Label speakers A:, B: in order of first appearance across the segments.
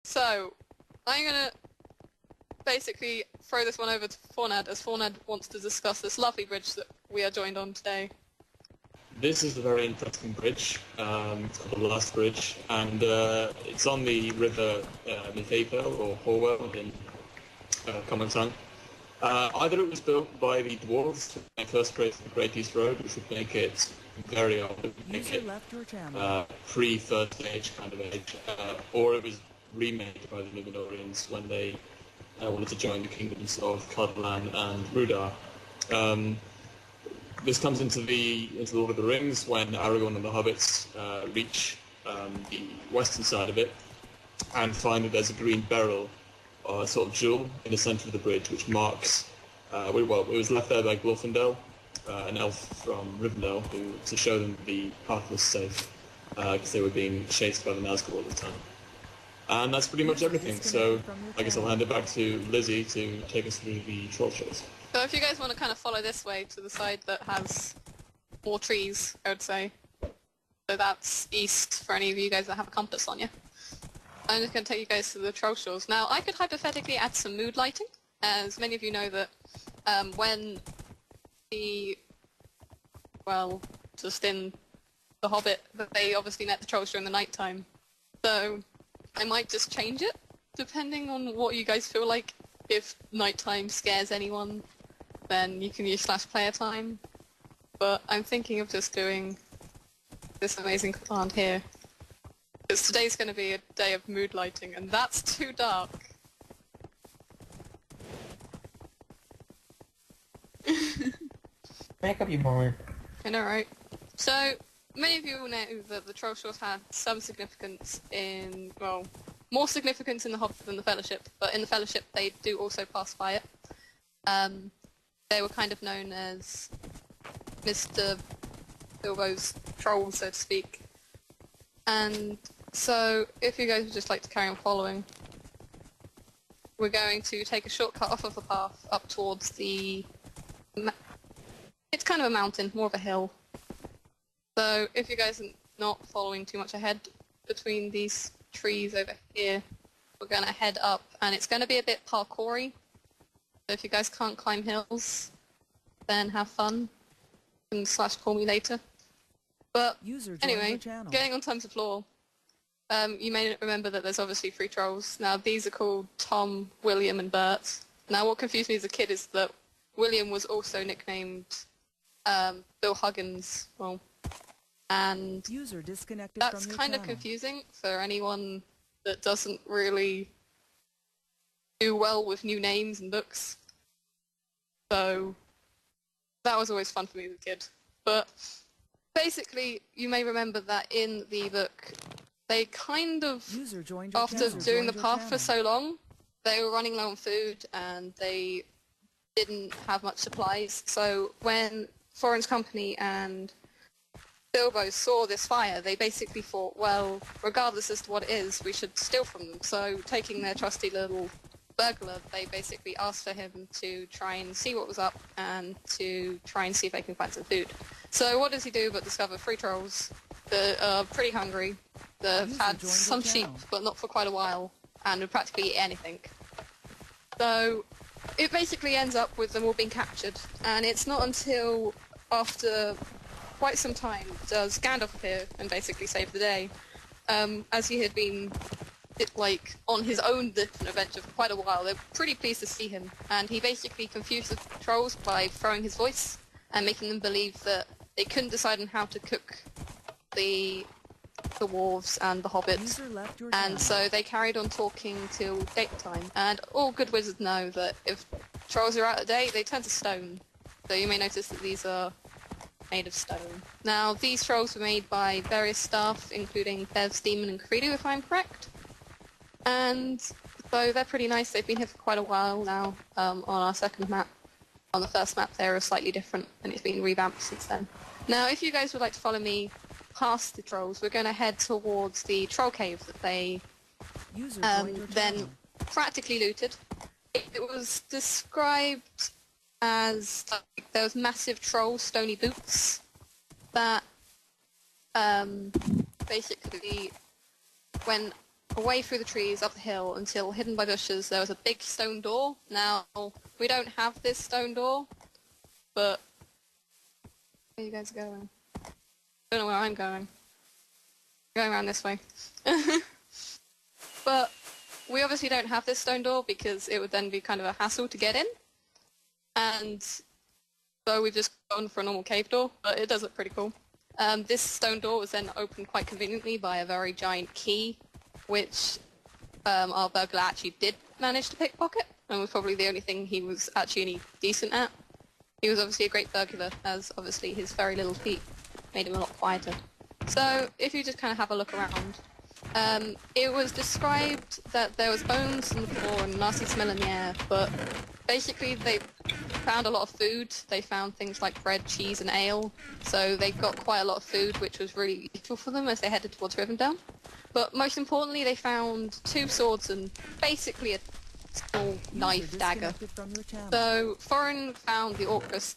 A: So, I'm gonna basically throw this one over to Fornad, as Fornad wants to discuss this lovely bridge that we are joined on today.
B: This is a very interesting bridge. It's called the Last Bridge, and it's on the river Mithapel or Horwell in Common Tongue. Either it was built by the dwarves when they first created the Great East Road, which would make it very old, make it pre-Third Age kind of age, or it was remade by the Lórien when they wanted to join the kingdoms of Cardolan and Rudar. This comes into the Lord of the Rings when Aragorn and the hobbits reach the western side of it and find that there's a green beryl, or a sort of jewel, in the centre of the bridge, which marks. Well, it was left there by Glorfindel, an elf from Rivendell, to show them the path was safe because they were being chased by the Nazgûl all the time. And that's pretty much everything. So I guess I'll hand it back to Lizzie to take us through the troll shows.
A: So if you guys want to kind of follow this way to the side that has more trees, I would say. So that's east for any of you guys that have a compass on you. I'm just going to take you guys to the troll shores. Now, I could hypothetically add some mood lighting, as many of you know that when just in The Hobbit, that they obviously met the trolls during the night time. So I might just change it, depending on what you guys feel like. If nighttime scares anyone, then you can use /player time. But I'm thinking of just doing this amazing command here. Because today's going to be a day of mood lighting, and that's too dark.
C: Make up your mind.
A: I know, right? So, many of you will know that the Troll Shores had some significance in, well, more significance in the Hobbit than the Fellowship, but in the Fellowship they do also pass by it. They were kind of known as Mr. Bilbo's trolls, so to speak. And so, if you guys would just like to carry on following, we're going to take a shortcut off of the path up towards the... It's kind of a mountain, more of a hill. So, if you guys are not following too much ahead between these trees over here, we're going to head up, and it's going to be a bit parkoury. So if you guys can't climb hills, then have fun, and /call me later. But anyway, getting on terms of lore, you may remember that there's obviously 3 trolls. Now these are called Tom, William and Bert. Now what confused me as a kid is that William was also nicknamed Bill Huggins, and that's kind of confusing for anyone that doesn't really do well with new names and books. So that was always fun for me as a kid. But basically, you may remember that in the book, they kind of, after doing the path for so long, they were running low on food and they didn't have much supplies. So when Thorin's company and Bilbo saw this fire, they basically thought, well, regardless as to what it is, we should steal from them. So taking their trusty little burglar, they basically asked for him to try and see what was up and to try and see if they can find some food. So what does he do but discover 3 trolls that are pretty hungry, that have had some sheep but not for quite a while, and would practically eat anything. So it basically ends up with them all being captured, and it's not until after quite some time does Gandalf appear and basically save the day, as he had been on his own different adventure for quite a while. They're pretty pleased to see him, and he basically confused the trolls by throwing his voice and making them believe that they couldn't decide on how to cook the dwarves and the hobbits, and so they carried on talking till daytime. And all good wizards know that if trolls are out at day, they turn to stone. So you may notice that these are made of stone. Now, these trolls were made by various staff, including Bev's Demon and Credo, if I'm correct. And so they're pretty nice. They've been here for quite a while now. On our second map, on the first map, they were slightly different, and it's been revamped since then. Now, if you guys would like to follow me past the trolls, we're going to head towards the troll cave that they then practically looted. It was described as there was massive troll stony boots that basically when away through the trees, up the hill, until hidden by bushes there was a big stone door. Now, we don't have this stone door, but... Where are you guys going? I don't know where I'm going. Going around this way. But we obviously don't have this stone door because it would then be kind of a hassle to get in. And so we've just gone for a normal cave door, but it does look pretty cool. This stone door was then opened quite conveniently by a very giant key, which our burglar actually did manage to pickpocket, and was probably the only thing he was actually any decent at. He was obviously a great burglar, as obviously his very little feet made him a lot quieter. So if you just kind of have a look around, it was described that there was bones on the floor and nasty smell in the air, but basically they found a lot of food. They found things like bread, cheese and ale, so they got quite a lot of food, which was really useful for them as they headed towards Rivendell. But most importantly, they found 2 swords and basically a small knife dagger. So Thorin found the Orcrist,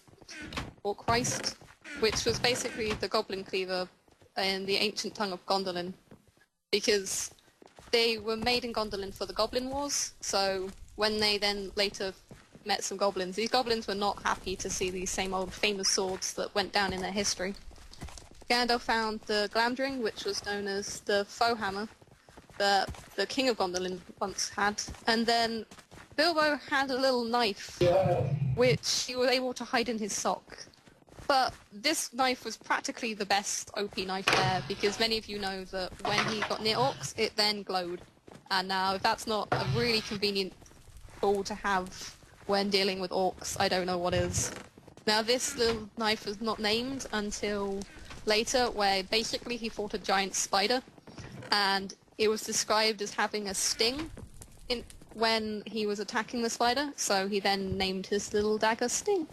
A: which was basically the goblin cleaver in the ancient tongue of Gondolin, because they were made in Gondolin for the Goblin Wars, so when they then later met some goblins, these goblins were not happy to see these same old famous swords that went down in their history. Gandalf found the Glamdring, which was known as the foe hammer that the King of Gondolin once had, and then Bilbo had a little knife, which he was able to hide in his sock. But this knife was practically the best OP knife there, because many of you know that when he got near orcs, it then glowed. And now, if that's not a really convenient tool to have when dealing with orcs, I don't know what is. Now, this little knife was not named until later, where basically he fought a giant spider, and it was described as having a sting when he was attacking the spider, so he then named his little dagger Sting.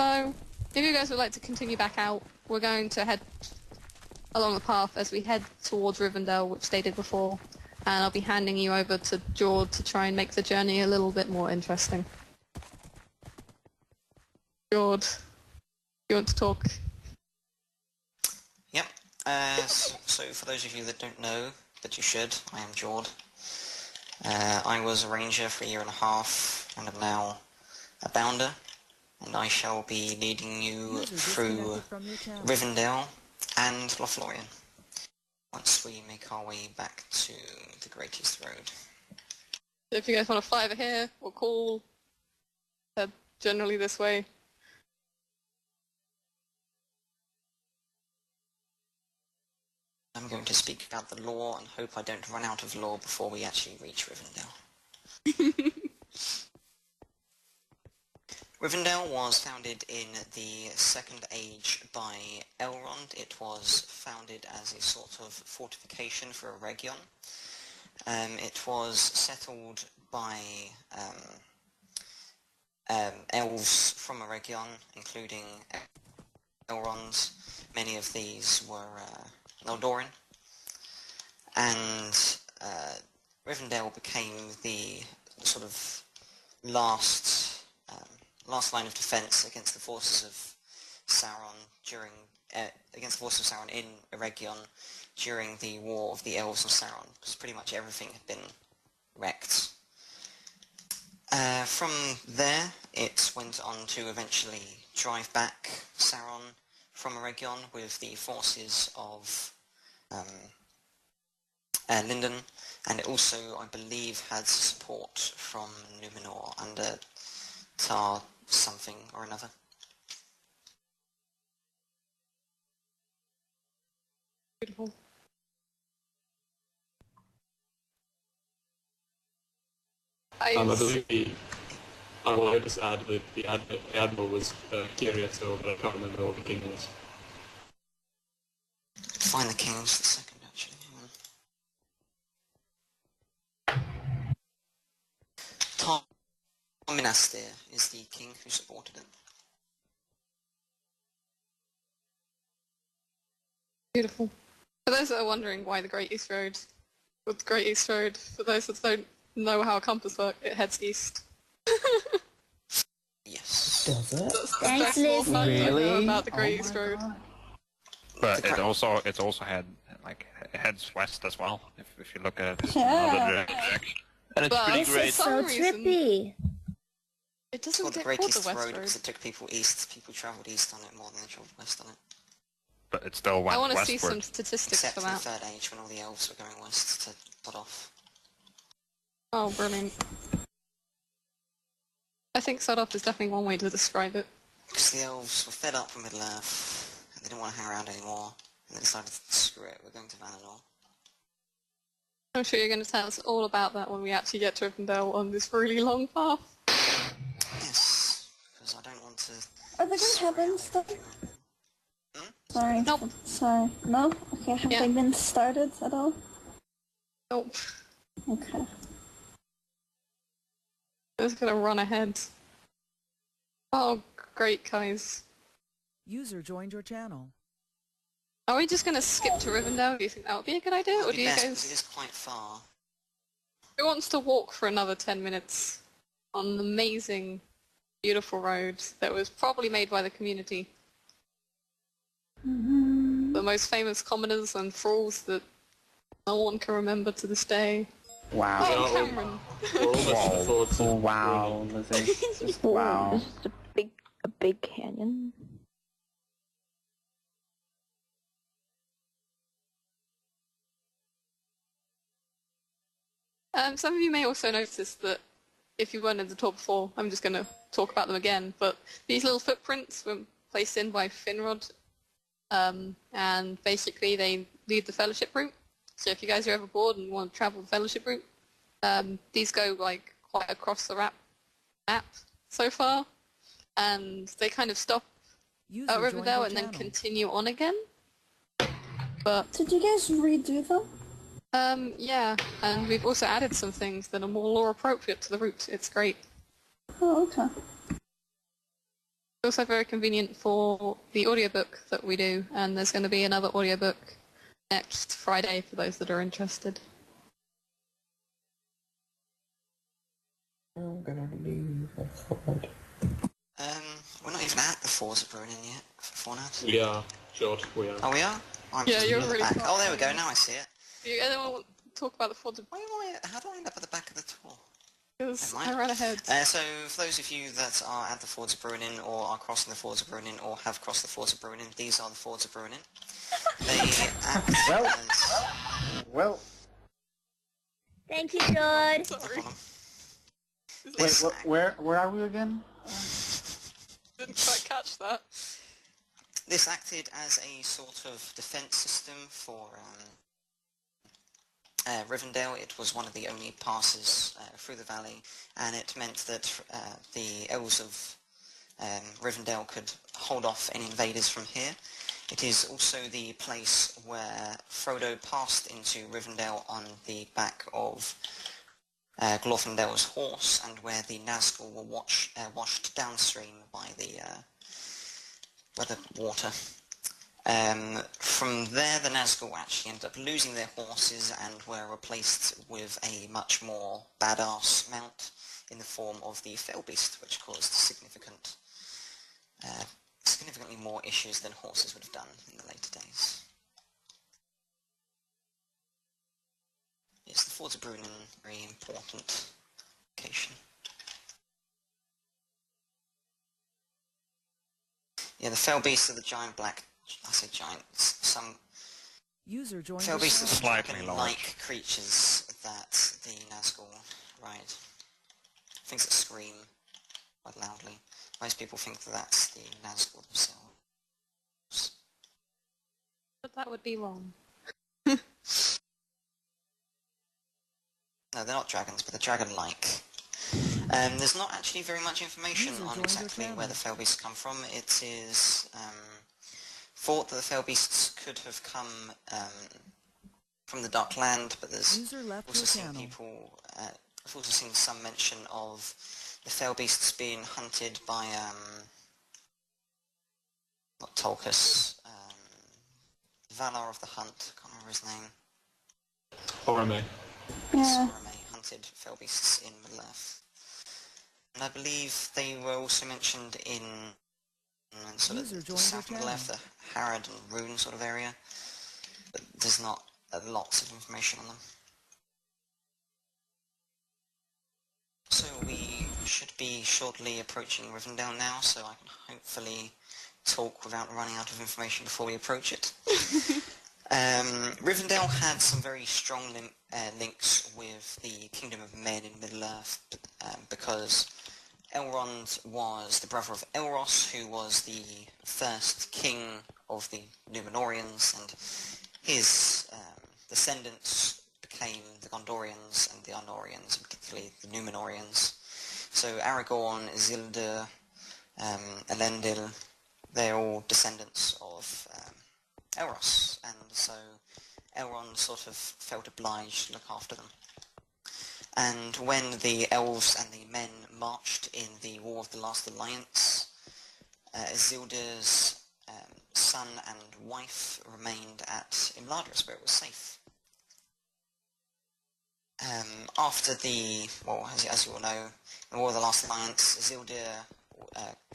A: So, if you guys would like to continue back out, we're going to head along the path as we head towards Rivendell, which they did before, and I'll be handing you over to Jord to try and make the journey a little bit more interesting. Jord, you want to talk?
C: Yep. So for those of you that don't know, but you should, I am Jord. I was a ranger for a year and a half, and am now a bounder. And I shall be leading you through Rivendell and Lórien once we make our way back to the Greatest Road.
A: If you guys want to fly over here, or call, head generally this way.
C: I'm going to speak about the lore and hope I don't run out of lore before we actually reach Rivendell. Rivendell was founded in the Second Age by Elrond. It was founded as a sort of fortification for Eregion. It was settled by elves from Eregion, including Elrond. Many of these were Lórien. And Rivendell became the sort of last line of defense against the forces of Sauron in Eregion during the War of the Elves of Sauron, because pretty much everything had been wrecked. From there, it went on to eventually drive back Sauron from Eregion with the forces of Lindon, and it also, I believe, had support from Numenor under Tar something or another.
A: Beautiful.
B: I believe I will just add that the Admiral was Kiriato, but I can't remember what the king was.
C: Find the king just a second, actually. Tar Minastir is the king who supported it.
A: Beautiful. For those that are wondering why the Great East Road, with the Great East Road, for those that don't know how a compass works, it heads east.
C: Yes.
D: Does it?
A: That's more fun to know
D: Really?
A: about the Great East Road.
D: God.
E: But it also had like
D: heads west as well, if you look at it in
E: Yeah.
D: another direction. And it's
A: Well,
D: pretty
A: this
D: great.
A: is
E: So
A: some reason-
E: trippy.
A: It
C: It's
A: doesn't
C: called the
A: get called
C: Great
A: the
C: East
A: West
C: Road
A: Road.
C: because it took people east. People travelled east on it more than they travelled west on it.
D: But it still
A: I
D: went
A: want to see
D: westward.
A: some statistics
C: Except
A: for
C: in the
A: that.
C: Third Age when all the elves were going west to cut off.
A: Oh, brilliant. I think sod off is definitely one way to describe it.
C: Because the elves were fed up with Middle-earth, and they didn't want to hang around anymore, and they decided, screw it, we're going to Valinor.
A: I'm sure you're going to tell us all about that when we actually get to Rivendell on this really long path.
C: Yes, because I don't want to...
E: Are they gonna have them stuff? Sorry.
A: Nope.
E: Sorry. No? Okay, have
A: Yeah.
E: they been started at all?
A: Nope.
E: Okay.
A: I'm just going to run ahead. Oh, great, guys.
F: User joined your channel.
A: Are we just going to skip to Rivendell? Do you think that would be a good idea? Or
C: It'd
A: do
C: be
A: you
C: best because it
A: guys...
C: is quite far.
A: Who wants to walk for another 10 minutes on an amazing, beautiful road that was probably made by the community? The most famous commoners and thralls that no one can remember to this day.
G: Wow.
A: Oh,
B: Yeah,
A: Cameron!
B: We're almost to the thoughts
G: Oh,
B: of
G: wow,
B: ruining.
G: Lizzie. Just
H: Ooh,
G: wow.
H: this is a big canyon.
A: Some of you may also notice that if you weren't in the tour before, I'm just going to talk about them again, but these little footprints were placed in by Finrod, and basically they lead the Fellowship route. So if you guys are ever bored and want to travel the Fellowship route, these go like quite across the map so far, and they kind of stop
F: User
A: at
F: joined
A: Rivendell
F: your
A: and then
F: channel.
A: continue on again. But
E: Did you guys redo them?
A: yeah, and we've also added some things that are more lore appropriate to the route. It's great.
E: Oh, okay.
A: It's also very convenient for the audiobook that we do, and there's going to be another audiobook next Friday for those that are interested.
G: I'm gonna leave. I thought.
C: We're not even at the Forza Brunnen yet, for now.
B: We are, George, we are.
C: Oh, we are? I'm
A: Yeah,
C: just
A: you're
C: at the
A: really
C: back.
A: far
C: Oh, there we go,
A: behind.
C: now I see it.
A: Do you anyone want to talk about the Forza?
C: Why am I... How do I end up at the back of the tour?
A: Because
C: Never mind.
A: I ran ahead.
C: So, for those of you that are at the Forza Brunnen, or are crossing the Forza Brunnen, or have crossed the Forza Brunnen, these are the Forza Brunnen. They act
G: Well.
C: as...
G: Well,
H: Thank you, George.
A: Sorry.
G: wait, where are we again?
A: Didn't quite catch that.
C: This acted as a sort of defence system for Rivendell. It was one of the only passes through the valley, and it meant that the elves of Rivendell could hold off any invaders from here. It is also the place where Frodo passed into Rivendell on the back of Glorfindel's horse, and where the Nazgul were washed downstream by the water. From there, the Nazgul actually ended up losing their horses and were replaced with a much more badass mount in the form of the Fellbeast, which caused significantly more issues than horses would have done in the later days. Yes, the Forza Brunnen, very important location. Yeah, the Fellbeasts are the giant black... I say giants. Some
F: User joined your
C: Fellbeasts are
F: channel.
D: Slightly
C: dragon-like creatures that the Nazgul ride. Things that scream quite loudly. Most people think that that's the Nazgul themselves.
A: But that would be wrong.
C: No, they're not dragons, but they're dragon-like. There's not actually very much information
F: User
C: on
F: joined your
C: exactly where the
F: channel.
C: Fellbeasts come from. It is thought that the Fellbeasts could have come from the Dark Land, but there's
F: User left
C: also
F: your
C: seen
F: channel.
C: people... I've also seen some mention of the Fellbeasts being hunted by... not Tolkien, Valar of the Hunt, I can't remember his name.
B: Boromir.
E: Yeah.
C: Boromir hunted Fellbeasts in Middle-earth. And I believe they were also mentioned in sort
F: User
C: of the
F: joined
C: south
F: your
C: Middle-earth, the Harad and Rune sort of area. But there's not lots of information on them. So we should be shortly approaching Rivendell now, so I can hopefully talk without running out of information before we approach it. Rivendell had some very strong links with the Kingdom of Men in Middle-earth, because Elrond was the brother of Elros, who was the first king of the Númenóreans, and his descendants became the Gondorians and the Arnorians, and particularly the Númenóreans. So Aragorn, Isildur, Elendil, they're all descendants of Elros, and so Elrond sort of felt obliged to look after them. And when the elves and the men marched in the War of the Last Alliance, Isildur's son and wife remained at Imladris, where it was safe. After the, well, as you all know, in the War of the Last Alliance, Isildur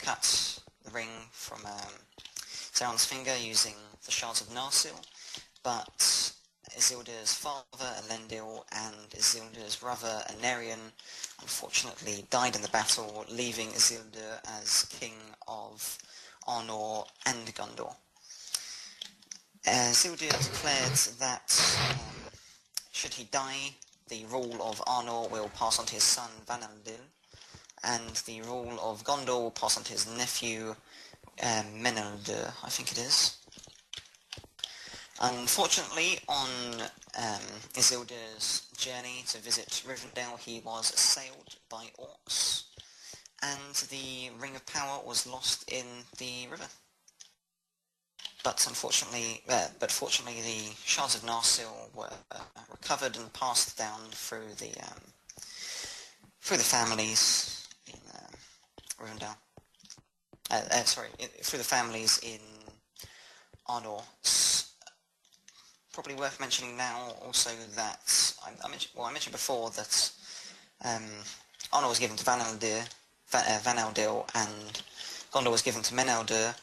C: cut the ring from Sauron's finger using the shards of Narsil, but Isildur's father, Elendil, and Isildur's brother, Anarion, unfortunately died in the battle, leaving Isildur as king of Arnor and Gondor. Isildur declared that should he die, the rule of Arnor will pass on to his son Vanandil, and the rule of Gondor will pass on to his nephew Meneldur, I think it is. Unfortunately, on Isildur's journey to visit Rivendell, he was assailed by orcs, and the Ring of Power was lost in the river. But fortunately, the shards of Narsil were recovered and passed down through the families in Rivendell. Through the families in Arnor. Probably worth mentioning now also that I mentioned before that Arnor was given to Vanaldil, and Gondor was given to Meneldur.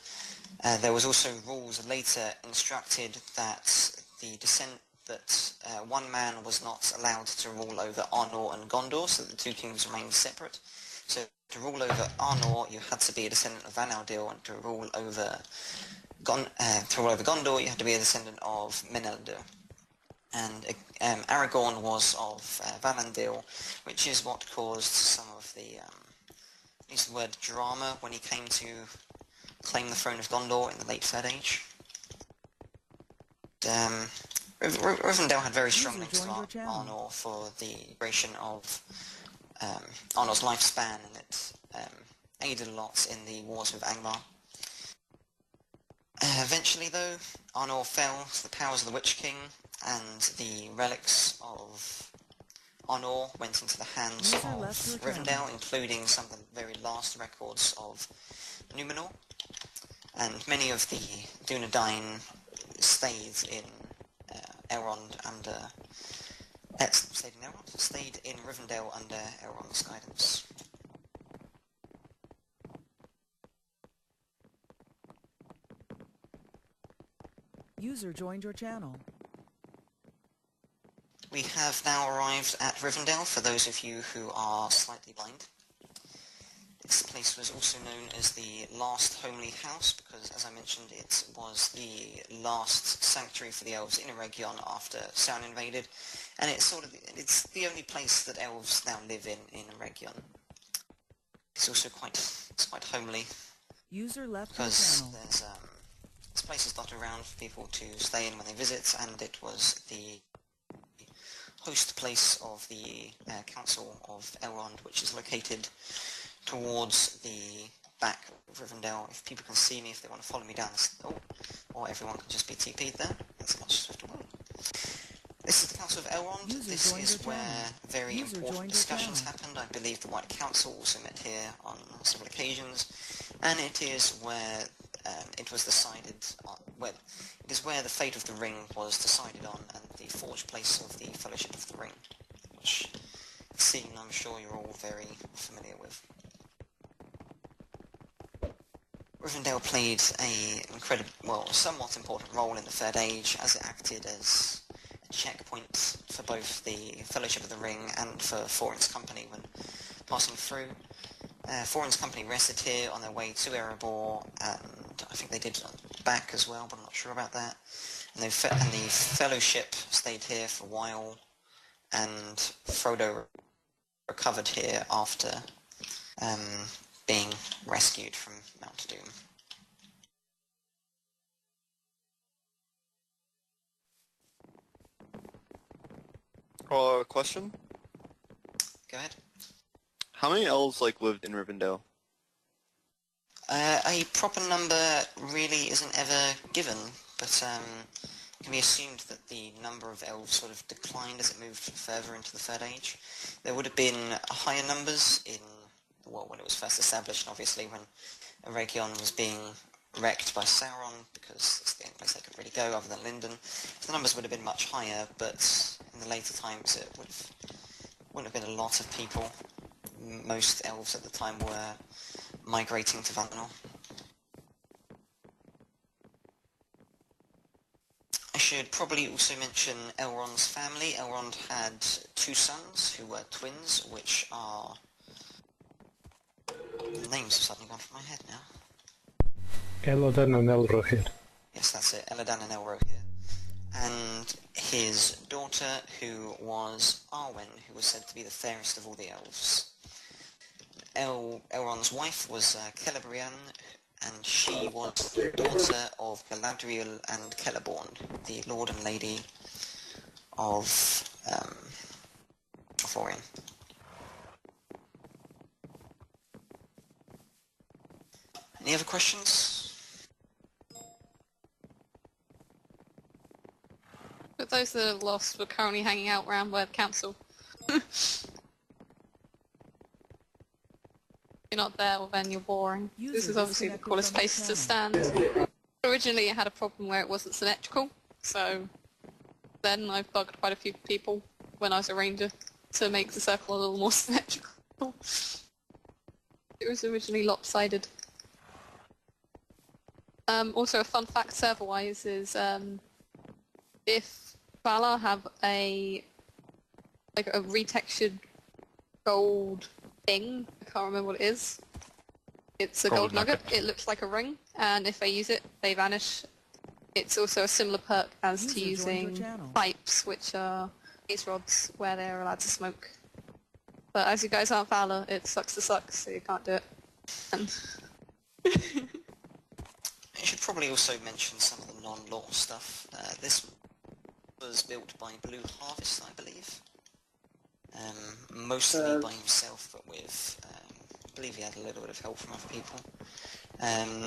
C: There was also rules later instructed that one man was not allowed to rule over Arnor and Gondor, so the two kingdoms remained separate. So to rule over Arnor, you had to be a descendant of Vanaldil, and to rule over Gondor, you had to be a descendant of Meneldur. And Aragorn was of Valandil, which is what caused some of the, use the word drama, when he came to claim the throne of Gondor in the late Third Age. Rivendell had very strong links to Arnor for the duration of Arnor's lifespan, and it aided a lot in the wars with Angmar. Eventually, though, Arnor fell to the powers of the Witch King, and the relics of Arnor went into the hands of Rivendell, including some of the very last records of Númenor. And many of the Dunedain stayed in Elrond under... stayed in Rivendell under Elrond's guidance.
F: User joined your channel.
C: We have now arrived at Rivendell, for those of you who are slightly blind. This place was also known as the Last Homely House, because, as I mentioned, it was the last sanctuary for the elves in Eregion after Sauron invaded, and it's the only place that elves now live in Eregion. It's also quite homely.
F: User left
C: because
F: the channel.
C: There's this place is dotted around for people to stay in when they visit, and it was the host place of the Council of Elrond, which is located towards the back of Rivendell. If people can see me, if they want to follow me down this... or everyone can just be TP'd there. That's a much swifter word. This is the Council of Elrond. This is where very important discussions happened. I believe the White Council also met here on several occasions, and it is where it was decided on... well, it is where the fate of the ring was decided on, and the forge place of the Fellowship of the Ring, which scene I'm sure you're all very familiar with. Rivendell played a somewhat important role in the Third Age, as it acted as a checkpoint for both the Fellowship of the Ring and for Thorin's company when passing through. Thorin's company rested here on their way to Erebor, and I think they did back as well, but I'm not sure about that. And the Fellowship stayed here for a while, and Frodo recovered here after being rescued from Mount Doom.
I: Question?
C: Go ahead.
I: How many elves lived in Rivendell?
C: A proper number really isn't ever given, but it can be assumed that the number of elves sort of declined as it moved further into the Third Age. There would have been higher numbers in, well, when it was first established, obviously, when Eregion was being wrecked by Sauron, because it's the only place they could really go other than Lindon. The numbers would have been much higher, but in the later times it wouldn't have been a lot of people. Most elves at the time were migrating to Valinor. I should probably also mention Elrond's family. Elrond had 2 sons who were twins, which are... The names have suddenly gone from my head now.
J: Elodan and Elrohir.
C: Yes, that's it, Elodan and Elrohir. And his daughter, who was Arwen, who was said to be the fairest of all the elves. Elrond's wife was Celebrian, and she was the daughter of Galadriel and Celeborn, the Lord and Lady of Lórien. Any other questions?
A: But those that are lost were currently hanging out around where the council. You're not there, well then you're boring. This is obviously the coolest place to stand. Originally it had a problem where it wasn't symmetrical, so then I bugged quite a few people when I was a ranger to make the circle a little more symmetrical. It was originally lopsided. Also a fun fact server-wise is if Valar have a retextured gold thing, I can't remember what it is. It's a gold nugget. It looks like a ring, and if they use it, they vanish. It's also a similar perk as to using pipes, which are these rods where they're allowed to smoke. But as you guys aren't Valar, it sucks to suck, so you can't do it. And
C: I should probably also mention some of the non-lore stuff. This was built by Blue Harvest, I believe. Mostly by himself, but with, I believe he had a little bit of help from other people.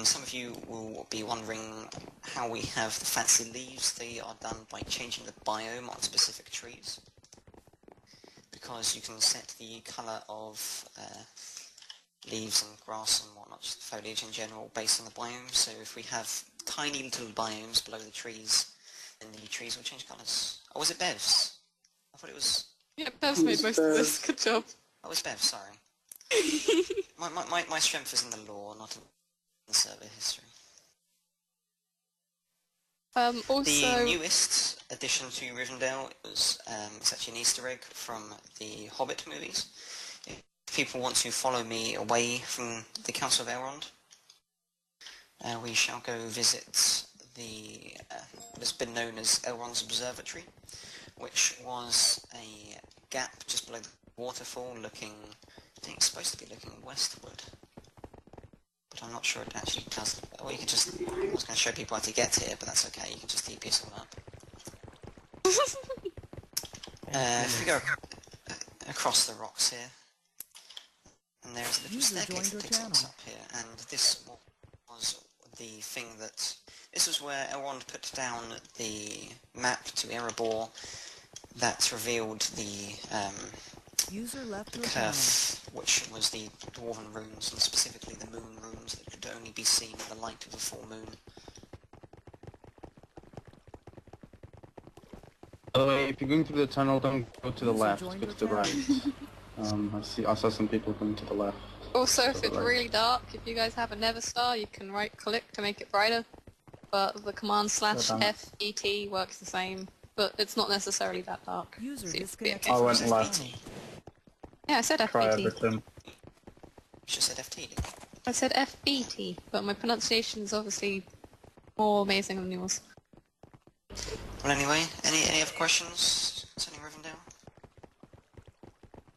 C: Some of you will be wondering how we have the fancy leaves. They are done by changing the biome on specific trees. Because you can set the colour of leaves and grass and whatnot, just foliage in general, based on the biome. So if we have tiny little biomes below the trees, then the trees will change colours. Oh, was it Bev's? I thought it was...
A: yeah, Bev's made most of this. Good job.
C: Oh, it's Bev, sorry. my strength is in the lore, not in the server history.
A: Also...
C: The newest addition to Rivendell was it's actually an Easter egg from the Hobbit movies. If people want to follow me away from the Council of Elrond, we shall go visit the what has been known as Elrond's Observatory, which was a gap just below the waterfall looking, I think it's supposed to be looking westward, but I'm not sure it actually does. Or you could just, I was going to show people how to get here, but that's okay, you can just TP some up. If we go across the rocks here, and there's a little staircase that takes us up here, and this was the thing that... This was where Elrond put down the map to Erebor that revealed the curse, which was the Dwarven runes, and specifically the moon runes that could only be seen in the light of the full moon.
G: By the way, if you're going through the tunnel, don't go to the left, go to the right. I saw some people going to the left.
A: Also, if it's really dark, if you guys have a Nether Star, you can right-click to make it brighter. But the command /FET works the same but it's not necessarily that dark.
F: User
A: So you'd be
F: disconnected.
A: okay.
J: I went
C: FBT.
J: left.
A: Yeah, I said
J: Try
A: FBT.
J: everything.
C: You should have said FT.
A: I said FBT, but my pronunciation is obviously more amazing than yours.
C: Well, anyway, any other questions concerning Rivendell?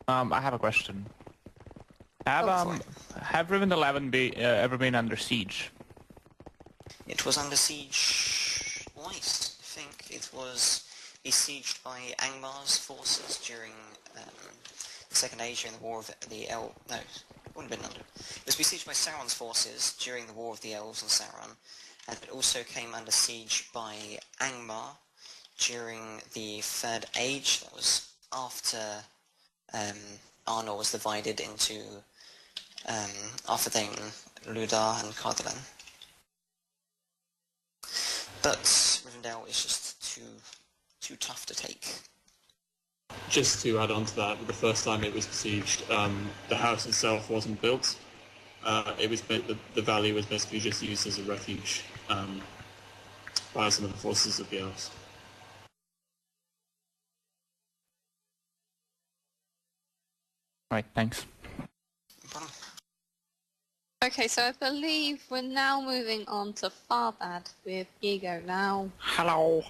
K: I have a question. Have
C: Go for it.
K: have Rivendell ever been under siege?
C: It was under siege twice, I think. It was besieged by Angmar's forces during the Second Age during the War of the No, it wouldn't have been under. It was besieged by Sauron's forces during the War of the Elves and Sauron, and it also came under siege by Angmar during the Third Age. That was after Arnor was divided into Arthedain, Ludar, and Cardolan. But Rivendell is just too tough to take.
B: Just to add on to that, the first time it was besieged, the house itself wasn't built. The valley was basically just used as a refuge by some of the forces of the elves.
K: Right, thanks.
A: Okay, so I believe we're now moving on to Farbad with Ego. Now,
K: Hello.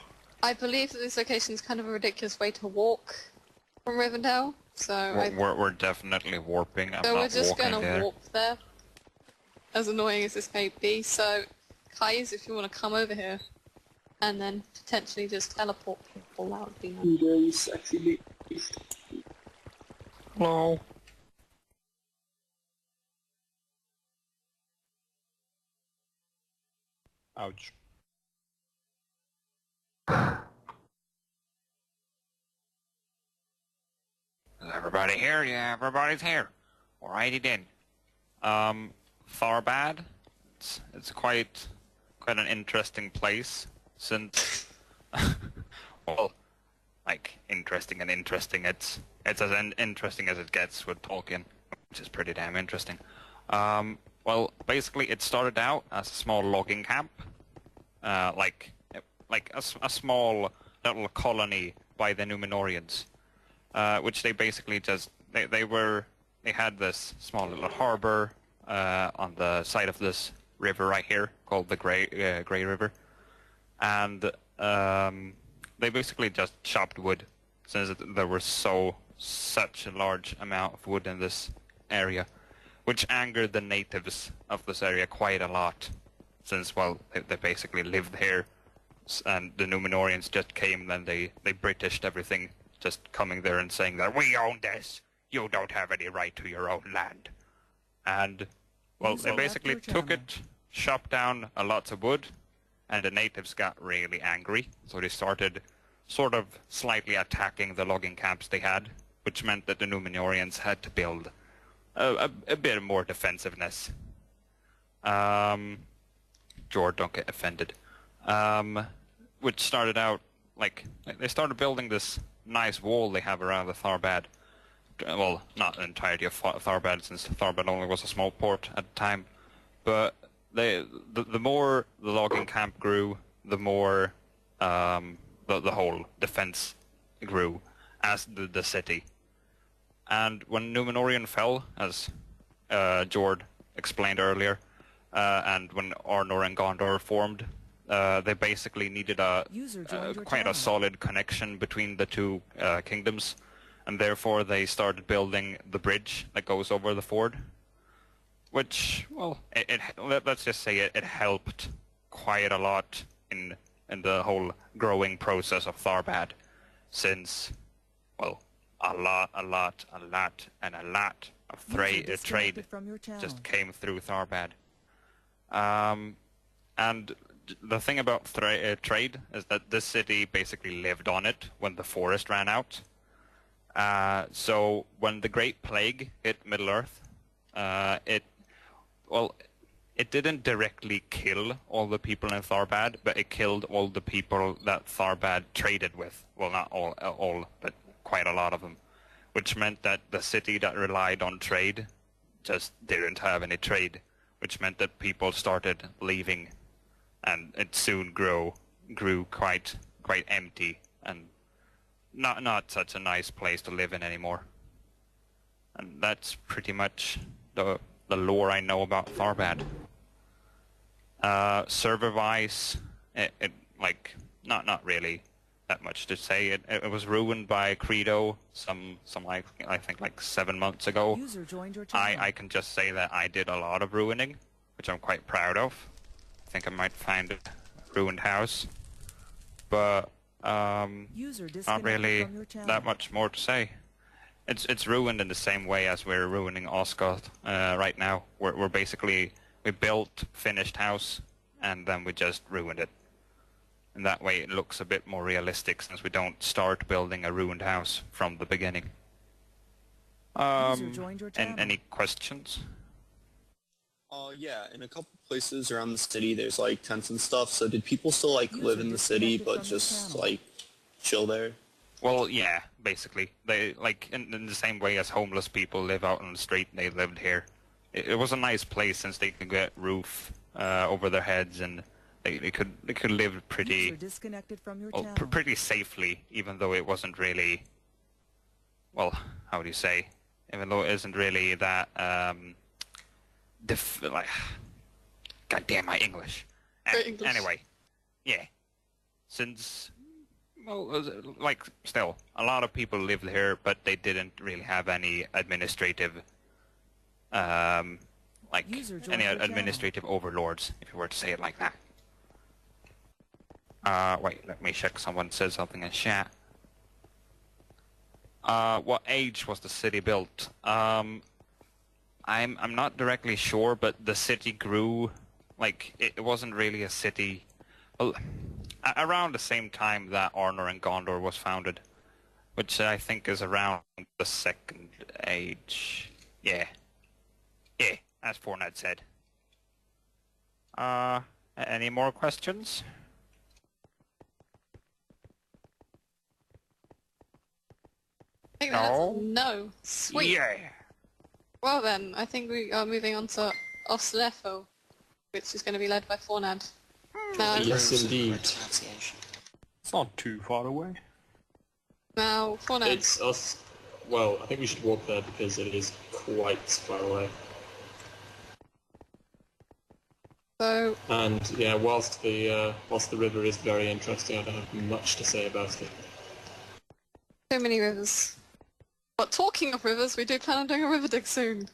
A: I believe that this location is kind of a ridiculous way to walk from Rivendell, so
D: We're definitely warping. I'm
A: so we're
D: not
A: just
D: walking
A: going to
D: there.
A: warp there, as annoying as this may be. So, Kais, if you want to come over here, and then potentially just teleport people, that would be nice.
J: There, you sexy beast.
K: Hello.
J: Ouch.
D: Is everybody here? Yeah, everybody's here. Alrighty then. Farbad. It's quite an interesting place since well, like interesting. It's as interesting as it gets with Tolkien, which is pretty damn interesting. Well, basically it started out as a small logging camp, like a small little colony by the Númenóreans. Which they basically just they had this small little harbor on the side of this river right here called the Grey River, and they basically just chopped wood since there was such a large amount of wood in this area, which angered the natives of this area quite a lot, since well they basically lived here, and the Númenóreans just came and they Britished everything. Just coming there and saying that we own this, you don't have any right to your own land. And, well, they basically took it, chopped down a lot of wood, and the natives got really angry. So they started sort of slightly attacking the logging camps they had, which meant that the Númenóreans had to build a bit more defensiveness. George, don't get offended. Which started out, like, they started building this nice wall they have around the Farbad. Well, not the entirety of Farbad, since Farbad only was a small port at the time. But the more the logging camp grew, the more the whole defense grew, as did the city. And when Númenórean fell, as Jord explained earlier, and when Arnor and Gondor formed, they basically needed quite a solid connection between the two kingdoms, and therefore they started building the bridge that goes over the ford, which, well, let's just say it helped quite a lot in the whole growing process of Farbad, since, well, a lot of trade just came through Farbad. And the thing about trade is that this city basically lived on it when the forest ran out. So when the Great Plague hit Middle-earth, it didn't directly kill all the people in Farbad, but it killed all the people that Farbad traded with. Well, not all, but quite a lot of them. Which meant that the city that relied on trade just didn't have any trade, which meant that people started leaving. And it soon grew quite empty and not such a nice place to live in anymore. And that's pretty much the lore I know about Tharbad. Server-wise, it like not really that much to say. It was ruined by Credo some I think like 7 months ago.
F: User joined your channel.
D: I can just say that I did a lot of ruining, which I'm quite proud of. I think I might find a ruined house, but not really that much more to say. It's ruined in the same way as we're ruining Osgard right now. We're basically, we built finished house and then we just ruined it. And that way it looks a bit more realistic since we don't start building a ruined house from the beginning. Any questions?
I: Yeah, in a couple places around the city there's like tents and stuff, so did people still like live in the city but just like chill there?
D: Well, yeah, basically. They, like, in the same way as homeless people live out on the street, they lived here. It was a nice place since they could get roof over their heads, and they could live pretty pretty safely, even though it wasn't really, well, how do you say, even though it isn't really that like, god damn my English. Anyway, yeah, since, well, like, still, a lot of people lived here, but they didn't really have any administrative, like, any administrative overlords, if you were to say it like that. Wait, let me check. Someone said something in chat. What age was the city built? I'm not directly sure, but the city grew, like, it wasn't really a city. Well, around the same time that Arnor and Gondor was founded, which I think is around the Second Age. Yeah, as Fortnite said. Any more questions?
A: I think that's no. Sweet.
D: Yeah.
A: Well then, I think we are moving on to Ost-in-Edhil, which is going to be led by Fornad. Now,
B: Yes, indeed.
J: It's not too far away.
A: Now, Fornad.
B: It's us. Well, I think we should walk there because it is quite far away.
A: So.
B: And yeah, whilst the river is very interesting, I don't have much to say about it.
A: So many rivers. But talking of rivers, we do plan on doing a river dig soon.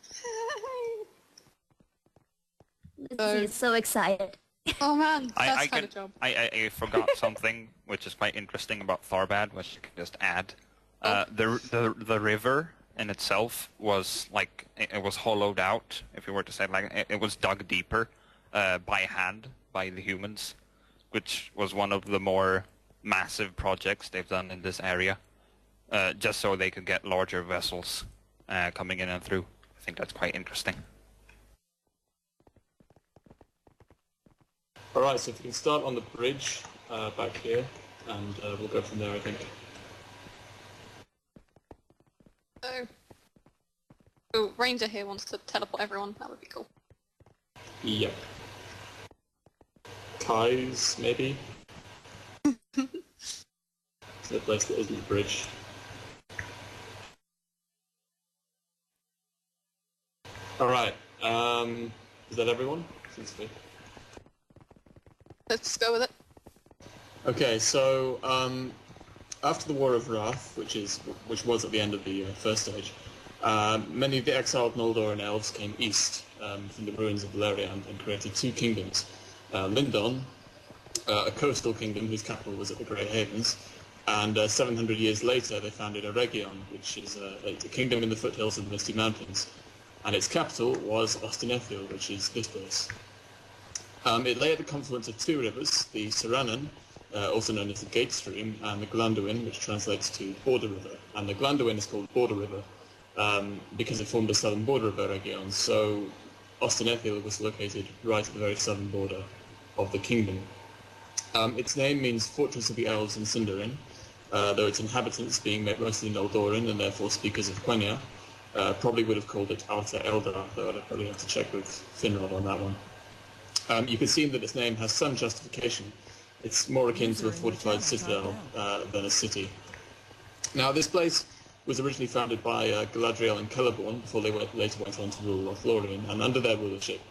H: He's so excited.
A: Oh man, that's kind of job.
D: I forgot something which is quite interesting about Tharbad, which you can just add. The river in itself was like, it was hollowed out, if you were to say, like, it was dug deeper by hand by the humans, which was one of the more massive projects they've done in this area, just so they could get larger vessels coming in and through. I think that's quite interesting.
B: Alright, so if we can start on the bridge back here, and we'll go from there, I think.
A: So, Ranger here wants to teleport everyone, that would be cool.
B: Yep. Ties, maybe? It's the place that isn't the bridge. Alright, is that everyone? Seems to be.
A: Let's just go with it.
B: Okay, so after the War of Wrath, which was at the end of the first stage, many of the exiled Noldor elves came east from the ruins of Lórien and created two kingdoms. Lindon, a coastal kingdom whose capital was at the Grey Havens, and 700 years later they founded Eregion, which is a kingdom in the foothills of the Misty Mountains, and its capital was Ost-in-Edhil, which is this place. It lay at the confluence of two rivers, the Saranen, also known as the Gate Stream, and the Glanduin, which translates to Border River. And the Glanduin is called Border River because it formed the southern border of Eregion. So Ost-in-Edhil was located right at the very southern border of the kingdom. Its name means Fortress of the Elves in Sindarin, though its inhabitants, being mostly Noldorin and therefore speakers of Quenya, probably would have called it Arta Eldar, though I'd probably have to check with Finrod on that one. You can see that its name has some justification It's more akin to a fortified citadel than a city. Now, this place was originally founded by Galadriel and Celeborn before they later went on to rule Lórien, and under their rulership,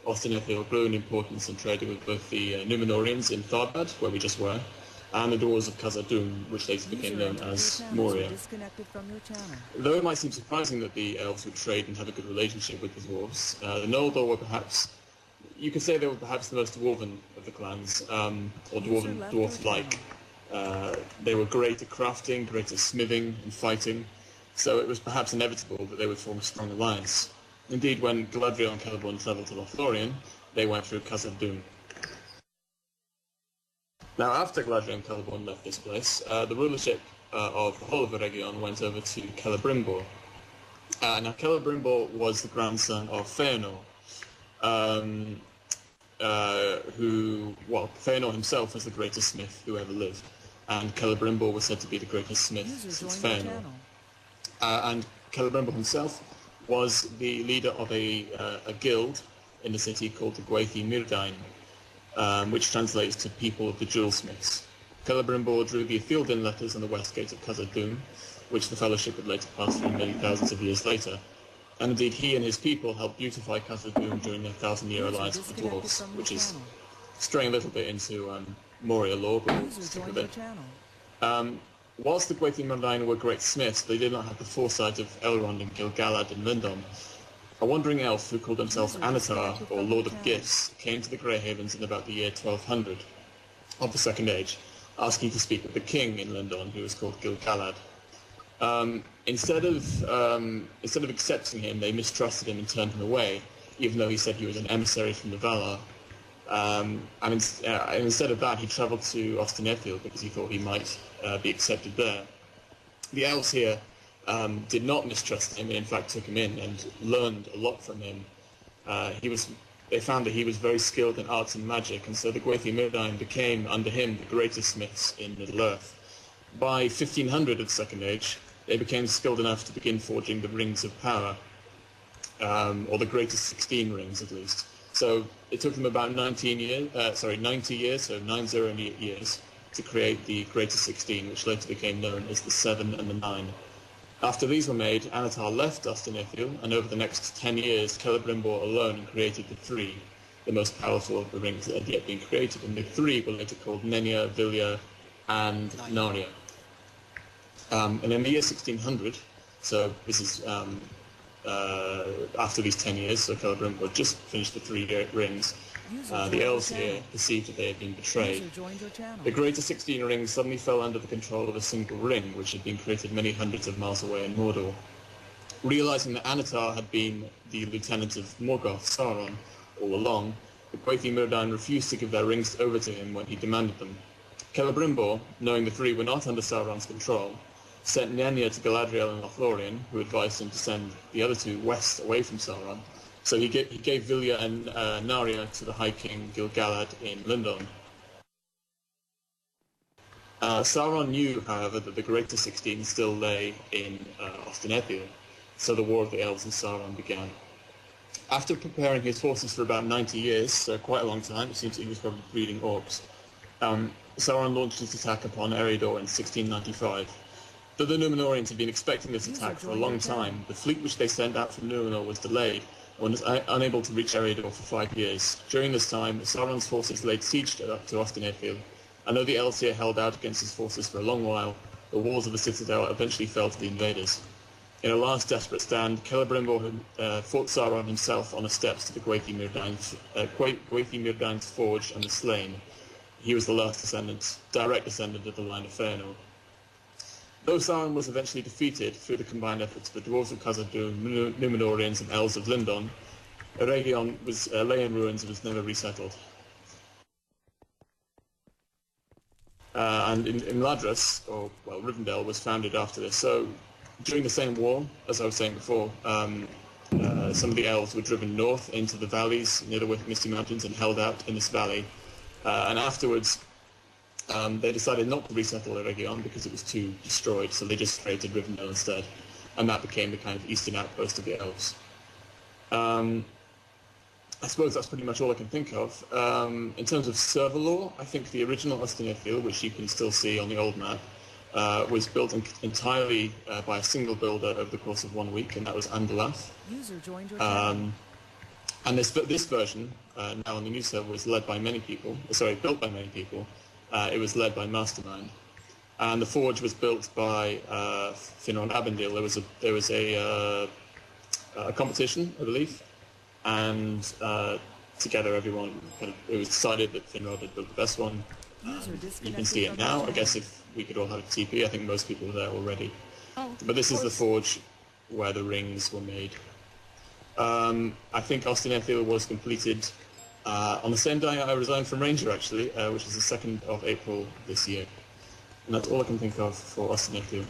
B: Ost-in-Edhil grew in importance and traded with both the Númenóreans in Tharbad, where we just were, and the dwarves of Khazad-dûm, which later became known as Moria. Though it might seem surprising that the elves would trade and have a good relationship with the dwarves, the Noldor were perhaps, you could say they were perhaps the most dwarven of the clans, or dwarf-like. They were great at crafting, great at smithing and fighting, so it was perhaps inevitable that they would form a strong alliance. Indeed, when Galadriel and Celeborn travelled to Lórien, they went through Khazad-dûm. Now, after Galadriel and Celeborn left this place, the rulership of the whole of Eregion went over to Celebrimbor. Now, Celebrimbor was the grandson of Fëanor, Fëanor himself was the greatest smith who ever lived, and Celebrimbor was said to be the greatest smith since Fëanor. And Celebrimbor himself was the leader of a guild in the city called the Gwathi Myrdain, which translates to People of the Jewelsmiths. Celebrimbor drew the Ithildin letters on the west gate of Khazad-dûm, which the Fellowship would later pass through many thousands of years later. And indeed, he and his people helped beautify Khazad-dûm during their 1,000-year alliance with the dwarves, which is straying a little bit into Moria lore, but we'll stick with it. Whilst the Gwathi Myrdain were great smiths, they did not have the foresight of Elrond and Gil-galad and Lindon. A wandering elf who called himself Anatar, or Lord of Gifts, came to the Grey Havens in about the year 1200 of the Second Age, asking to speak with the king in Lindon, who was called Gil-galad. Instead of accepting him, they mistrusted him and turned him away, even though he said he was an emissary from the Valar. And instead of that, he travelled to Ost-in-Edhil because he thought he might be accepted there. The elves here did not mistrust him and in fact took him in and learned a lot from him. They found that he was very skilled in arts and magic, and so the Gwathi Myrdain became, under him, the greatest smiths in Middle-earth. By 1500 of the Second Age, they became skilled enough to begin forging the Rings of Power, or the greatest 16 rings at least. So it took them about 90 years, so 90 years, to create the greatest 16, which later became known as the 7 and the 9. After these were made, Anatar left Ost-in-Edhil, and over the next 10 years, Celebrimbor alone created the 3, the most powerful of the rings that had yet been created, and the 3 were later called Nenya, Vilya, and Narnia. And in the year 1600, so this is after these 10 years, so Celebrimbor just finished the 3 rings, the elves here perceived that they had been betrayed. The greater 16 rings suddenly fell under the control of a single ring, which had been created many hundreds of miles away in Mordor. Realizing that Anatar had been the lieutenant of Morgoth, Sauron, all along, the Gwathi Myrdain refused to give their rings over to him when he demanded them. Celebrimbor, knowing the 3 were not under Sauron's control, sent Nenya to Galadriel and Lórien, who advised him to send the other 2 west away from Sauron. So he gave Vilya and Narnia to the High King Gil-galad in Lindon. Sauron knew, however, that the greater 16 still lay in Ost-in-Edhil, so the War of the Elves and Sauron began. After preparing his forces for about 90 years, so quite a long time, it seems that he was probably breeding orcs, Sauron launched his attack upon Eregion in 1695. Though the Númenóreans had been expecting this attack for a long time, the fleet which they sent out from Númenor was delayed and was unable to reach Eregion for 5 years. During this time, Sauron's forces laid siege to Ost-in-Edhil, and though the Aesir held out against his forces for a long while, the walls of the citadel eventually fell to the invaders. In a last desperate stand, Celebrimbor fought Sauron himself on the steps to the Gwathi Myrdain's forge and was slain. He was the last direct descendant of the line of Fëanor. Though Sauron was eventually defeated through the combined efforts of the dwarves of Khazad-dûm, Númenóreans, and elves of Lindon, Eregion lay in ruins and was never resettled. And in Ladras, or well, Rivendell, was founded after this. So during the same war, as I was saying before, some of the elves were driven north into the valleys near the Misty Mountains and held out in this valley. And afterwards, they decided not to resettle Eregion because it was too destroyed, so they just created Rivendell instead, and that became the kind of eastern outpost of the elves. I suppose that's pretty much all I can think of. In terms of server lore, I think the original Ost-in-Edhil, which you can still see on the old map, was built entirely by a single builder over the course of 1 week, and that was Argonath.
F: User joined your channel.
B: And this version, now on the new server, was led by many people. Sorry, built by many people. It was led by Mastermind, and the forge was built by Finrod and Abendil. There was a competition, I believe, and together everyone it was decided that Finrod had built the best one. You can see it now. I guess if we could all have a TP, I think most people were there already. But this is the forge where the rings were made. I think Ost-in-Edhil was completed on the same day I resigned from Ranger, actually, which is the 2nd of April this year. And that's all I can think of for Ost-in-Edhil.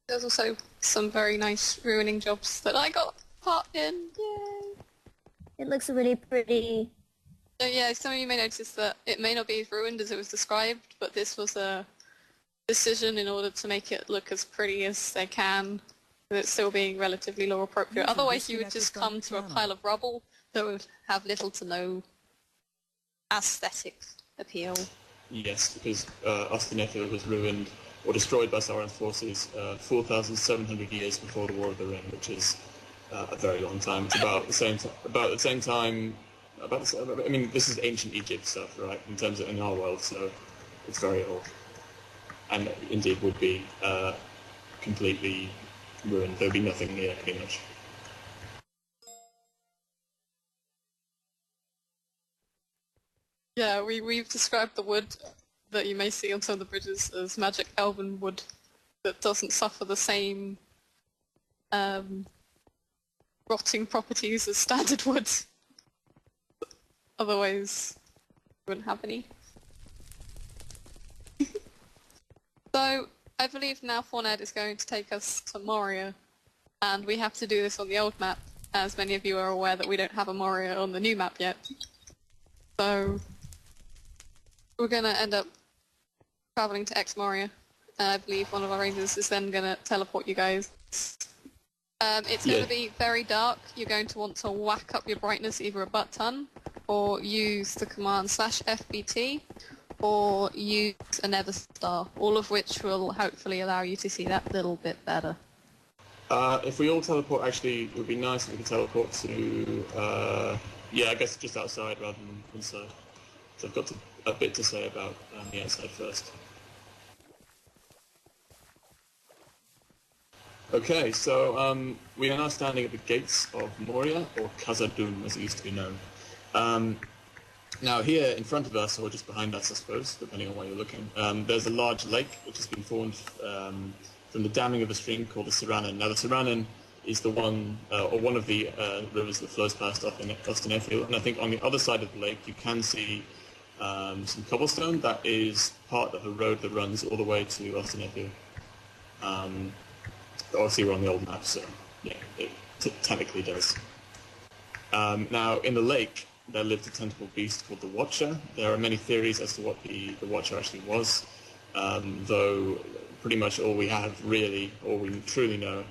A: There's also some very nice ruining jobs that I got part in. Yay!
H: It looks really pretty.
A: So yeah, some of you may notice that it may not be as ruined as it was described, but this was a decision in order to make it look as pretty as they can, with it still being relatively lore appropriate. Otherwise you would just come to a pile of rubble that would have little to no aesthetic appeal.
B: Yes, because Ost-in-Edhil was ruined or destroyed by Sauron's forces 4,700 years before the War of the Ring, which is a very long time. It's about the same time. I mean, this is ancient Egypt stuff, right? In terms of in our world, so it's very old, and indeed would be completely ruined. There'd be nothing here, pretty much.
A: Yeah, we've described the wood that you may see on some of the bridges as magic elven wood that doesn't suffer the same rotting properties as standard wood. Otherwise, we wouldn't have any. So, I believe now Forned is going to take us to Moria, and we have to do this on the old map, as many of you are aware that we don't have a Moria on the new map yet. So, we're going to end up travelling to Moria, and I believe one of our rangers is then going to teleport you guys. It's going to be very dark. You're going to want to whack up your brightness either a butt ton, or use the command /FBT, or use a Nether Star, all of which will hopefully allow you to see that little bit better.
B: If we all teleport, actually, it would be nice if we could teleport to, yeah, I guess just outside rather than inside. So I've got a bit to say about the outside first. Okay, so we are now standing at the gates of Moria, or Khazad-dûm as it used to be known. Now here in front of us, or just behind us I suppose, depending on where you're looking, there's a large lake which has been formed from the damming of a stream called the Siranen. Now the Siranen is the one, or one of the rivers that flows past Ost-in-Edhil, and I think on the other side of the lake you can see some cobblestone. That is part of a road that runs all the way to Ost-in-Edhil. Obviously we're on the old map, so yeah, it technically does. Now in the lake there lived a tentacle beast called the Watcher. There are many theories as to what the Watcher actually was, though pretty much all we have really, all we truly know,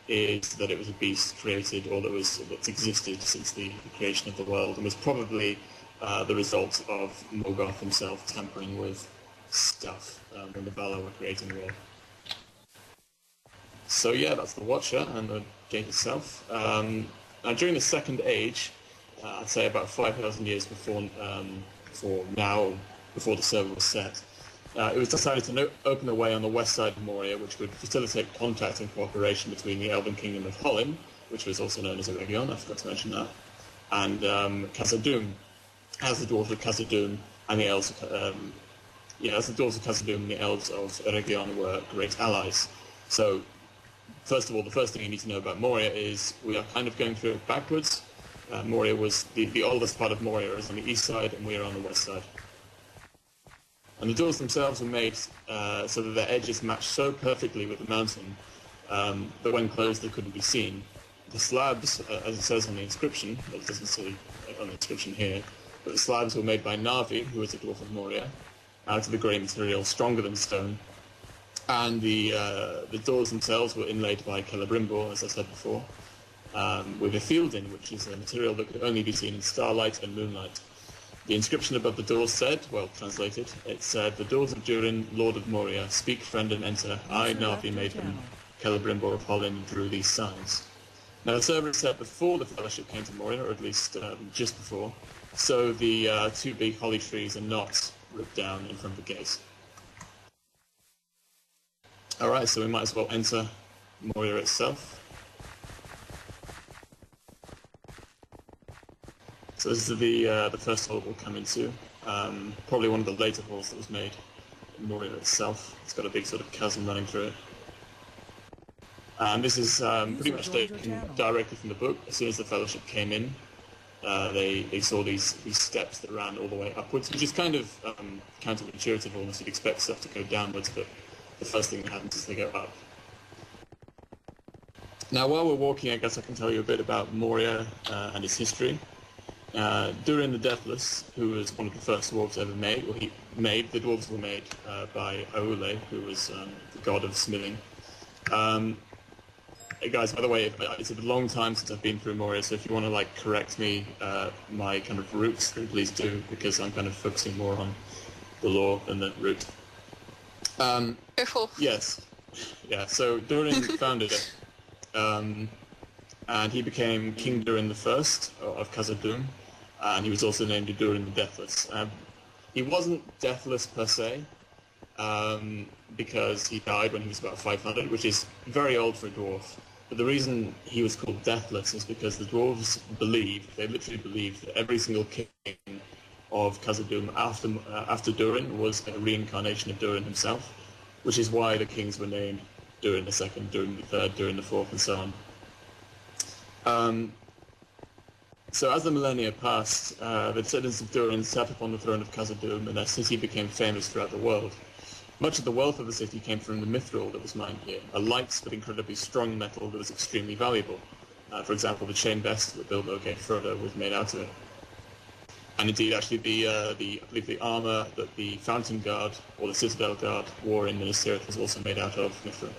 B: is that it was a beast created, or that's existed since the creation of the world, and was probably the result of Morgoth himself tampering with stuff when the Valar were creating the world. So yeah, that's the Watcher and the gate itself. Now during the Second Age, I'd say about 5,000 years before the server was set, it was decided to open a way on the west side of Moria, which would facilitate contact and cooperation between the Elven Kingdom of Hollin, which was also known as Eregion, I forgot to mention that, and Khazad-dûm, as the dwarves of Khazad-dûm and the elves as the dwarves of Khazad-dûm and the elves of Eregion were great allies. So first of all, the first thing you need to know about Moria is we are kind of going through it backwards. Moria was the oldest part of Moria is on the east side, and we are on the west side. And the doors themselves were made so that their edges matched so perfectly with the mountain that when closed they couldn't be seen. The slabs, as it says on the inscription, it doesn't say on the inscription here, but the slabs were made by Navi, who was a dwarf of Moria, out of the grey material, stronger than stone. And the doors themselves were inlaid by Celebrimbor, as I said before. with a fielding, which is a material that could only be seen in starlight and moonlight. The inscription above the doors said, well, translated, it said, "The doors of Durin, Lord of Moria, speak, friend, and enter. I, Narvi, made them. Celebrimbor of Hollin drew these signs." Now, the server is set before the Fellowship came to Moria, or at least just before, so the two big holly trees are not ripped down in front of the gate. Alright, so we might as well enter Moria itself. So this is the first hall we'll come into. Probably one of the later halls that was made in Moria itself. It's got a big sort of chasm running through it. And this is pretty much taken directly from the book. As soon as the Fellowship came in, they saw these steps that ran all the way upwards, which is kind of counterintuitive almost. You'd expect stuff to go downwards, but the first thing that happens is they go up. Now, while we're walking, I guess I can tell you a bit about Moria and its history. Durin the Deathless, who was one of the first dwarves ever made, the dwarves were made by Aule, who was the god of smithing. Guys, by the way, it's a long time since I've been through Moria, so if you want to correct me, my kind of roots, then please do, because I'm kind of focusing more on the lore than the root. Yes. Yeah, so Durin founded it, and he became King Durin the First of Khazad-dûm, and he was also named Durin the Deathless. He wasn't deathless per se, because he died when he was about 500, which is very old for a dwarf. But the reason he was called Deathless is because the dwarves they literally believed that every single king of Khazad-dûm after Durin was a reincarnation of Durin himself, which is why the kings were named Durin II, Durin III, Durin IV, and so on. So as the millennia passed, the descendants of Durin sat upon the throne of Khazad-dûm, and their city became famous throughout the world. Much of the wealth of the city came from the mithril that was mined here, a light but incredibly strong metal that was extremely valuable. For example, the chain vest that Bilbo gave Frodo was made out of it. And indeed, actually, I believe the armor that the Fountain Guard, or the Citadel Guard, wore in Minas Tirith was also made out of mithril.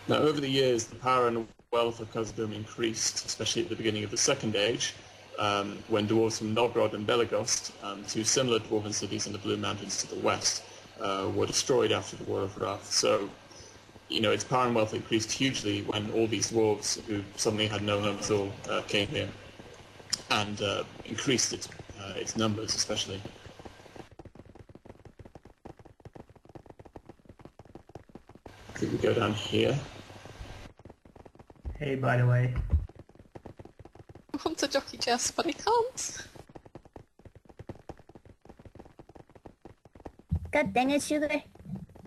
B: Now, over the years, the power and wealth of Khazad-dûm increased, especially at the beginning of the Second Age, when dwarves from Novgorod and Belegost, two similar dwarven cities in the Blue Mountains to the west, were destroyed after the War of Wrath. So, its power and wealth increased hugely when all these dwarves, who suddenly had no home at all, came here, and increased its numbers, especially. I think we go down here.
L: Hey, by the way.
A: I want to jockey chess, but I can't.
H: God dang it, Sugar.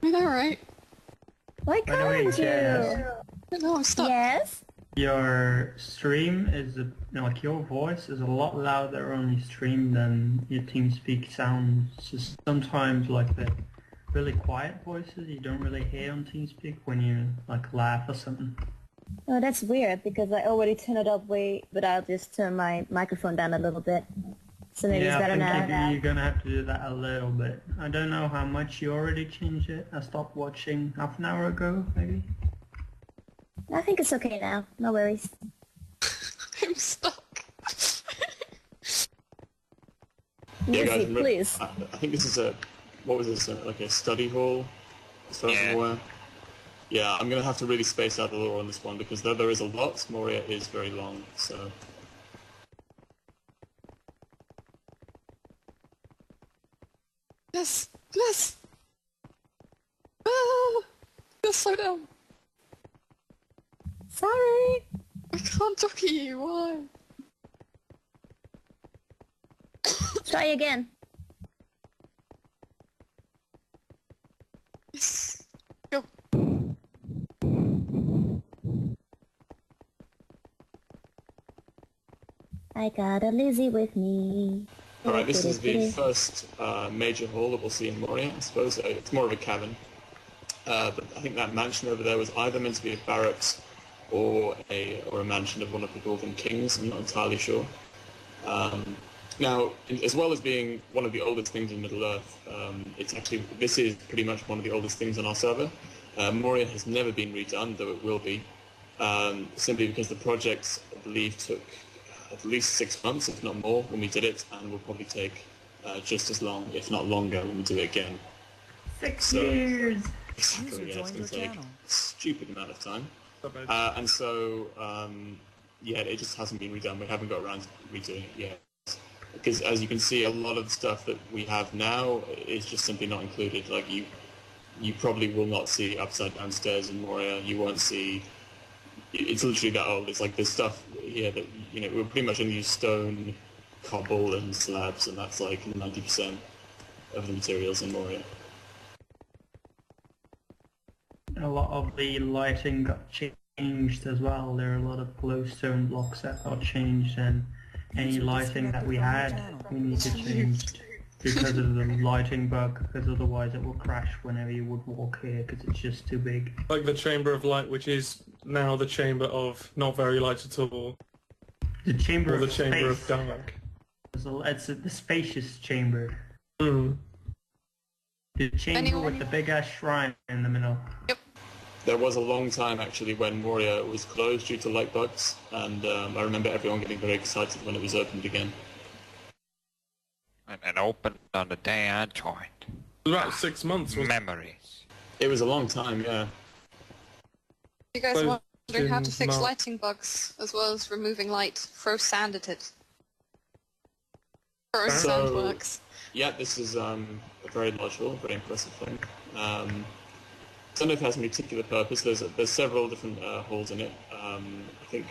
A: I know, right?
H: Why
L: By the way,
H: can't
L: Jess,
H: you?
A: No, I'm stuck.
H: Yes?
L: your stream is, your voice is a lot louder on your stream than your TeamSpeak sounds. So sometimes, the really quiet voices you don't really hear on TeamSpeak when you, laugh or something.
H: Oh, that's weird, because I already turned it up way, but I'll just turn my microphone down a little bit. So maybe it's better now.
L: I think you're going to have to do that a little bit. I don't know how much you already changed it. I stopped watching half an hour ago, maybe.
H: I think it's okay now. No worries.
A: I'm stuck.
B: Yeah, guys,
H: please.
B: I think this is what was this, like a study hall, as far as I'm aware? Yeah, I'm going to have to really space out the lore on this one, because though there is a lot, Moria is very long, so...
A: Yes, yes! Ah! Just slow down.
H: Sorry!
A: I can't jockey you, why?
H: Try again.
A: Yes. Go.
H: I got a Lizzie with me.
B: Alright, this is the first major hall that we'll see in Moria, I suppose. It's more of a cabin. But I think that mansion over there was either meant to be a barracks or a mansion of one of the Dwarven kings. I'm not entirely sure. Now, as well as being one of the oldest things in Middle-earth, this is pretty much one of the oldest things on our server. Moria has never been redone, though it will be, simply because the project, I believe, took at least 6 months, if not more, when we did it, and will probably take just as long, if not longer, when we do it again.
L: 6 years!
B: Exactly, yeah, it's going to take a stupid amount of time. And so, yeah, it just hasn't been redone. We haven't got around to redoing it yet. Because as you can see, a lot of the stuff that we have now is just simply not included. Like, you probably will not see upside down stairs in Moria. You won't see... It's literally that old. It's like there's stuff here that, you know, we'll pretty much only use stone, cobble, and slabs, and that's like 90% of the materials in Moria.
L: A lot of the lighting got changed as well. There are a lot of glowstone blocks that got changed, and any lighting that we had, we need to change because of the lighting bug, because otherwise it will crash whenever you would walk here, because it's just too big.
M: Like the Chamber of Light, which is now the Chamber of not very light at all.
L: The Chamber
M: or the
L: of
M: Chamber
L: Space.
M: of Dark.
L: It's the spacious chamber.
M: Mm.
L: The chamber with the big ass shrine in the middle.
A: Yep.
B: There was a long time, actually, when Moria was closed due to light bugs, and I remember everyone getting very excited when it was opened again.
D: And opened on the day I joined.
M: It was about 6 months, wasn't it?
D: Memories.
B: It was a long time, yeah.
A: You guys
M: Closed
A: wondering how to
M: in
A: fix
M: March.
A: lighting bugs, as well as removing light? Throw sand at it. Throw sand works.
B: Yeah, this is a very logical, very impressive thing. I don't know if it has any particular purpose. There's several different holes in it. I think